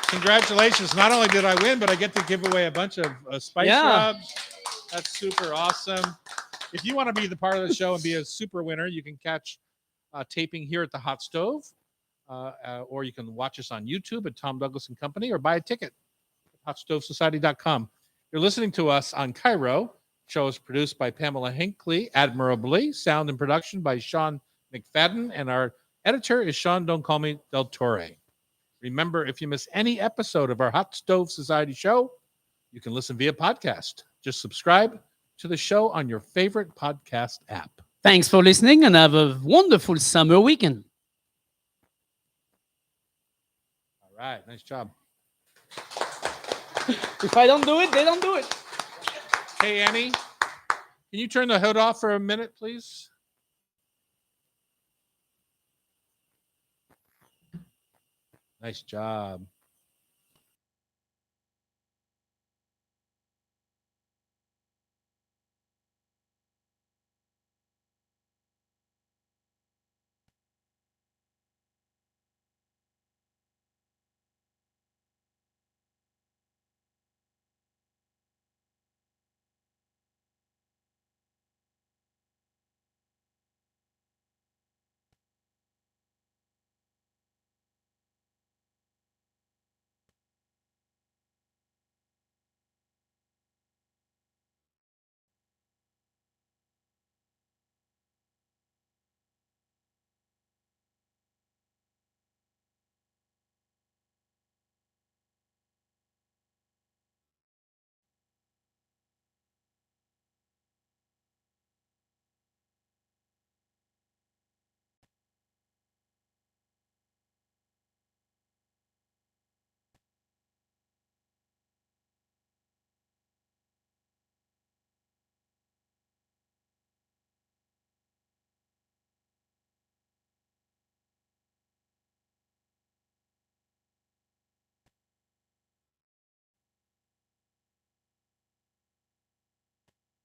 Speaker 3: Congratulations. Not only did I win, but I get to give away a bunch of spice
Speaker 2: Yeah.
Speaker 3: rubs. That's super awesome. If you want to be the part of the show and be a super winner, you can catch taping here at the Hot Stove, or you can watch us on YouTube at Tom Douglas and Company, or buy a ticket at hotstovesociety.com. You're listening to us on Cairo. Show is produced by Pamela Hinckley, admirably. Sound and production by Sean McFadden, and our editor is Sean Don't Call Me Del Torre. Remember, if you miss any episode of our Hot Stove Society show, you can listen via podcast. Just subscribe to the show on your favorite podcast app.
Speaker 2: Thanks for listening and have a wonderful summer weekend.
Speaker 3: All right, nice job.
Speaker 2: If I don't do it, they don't do it.
Speaker 3: Hey, Annie, can you turn the hood off for a minute, please? Nice job.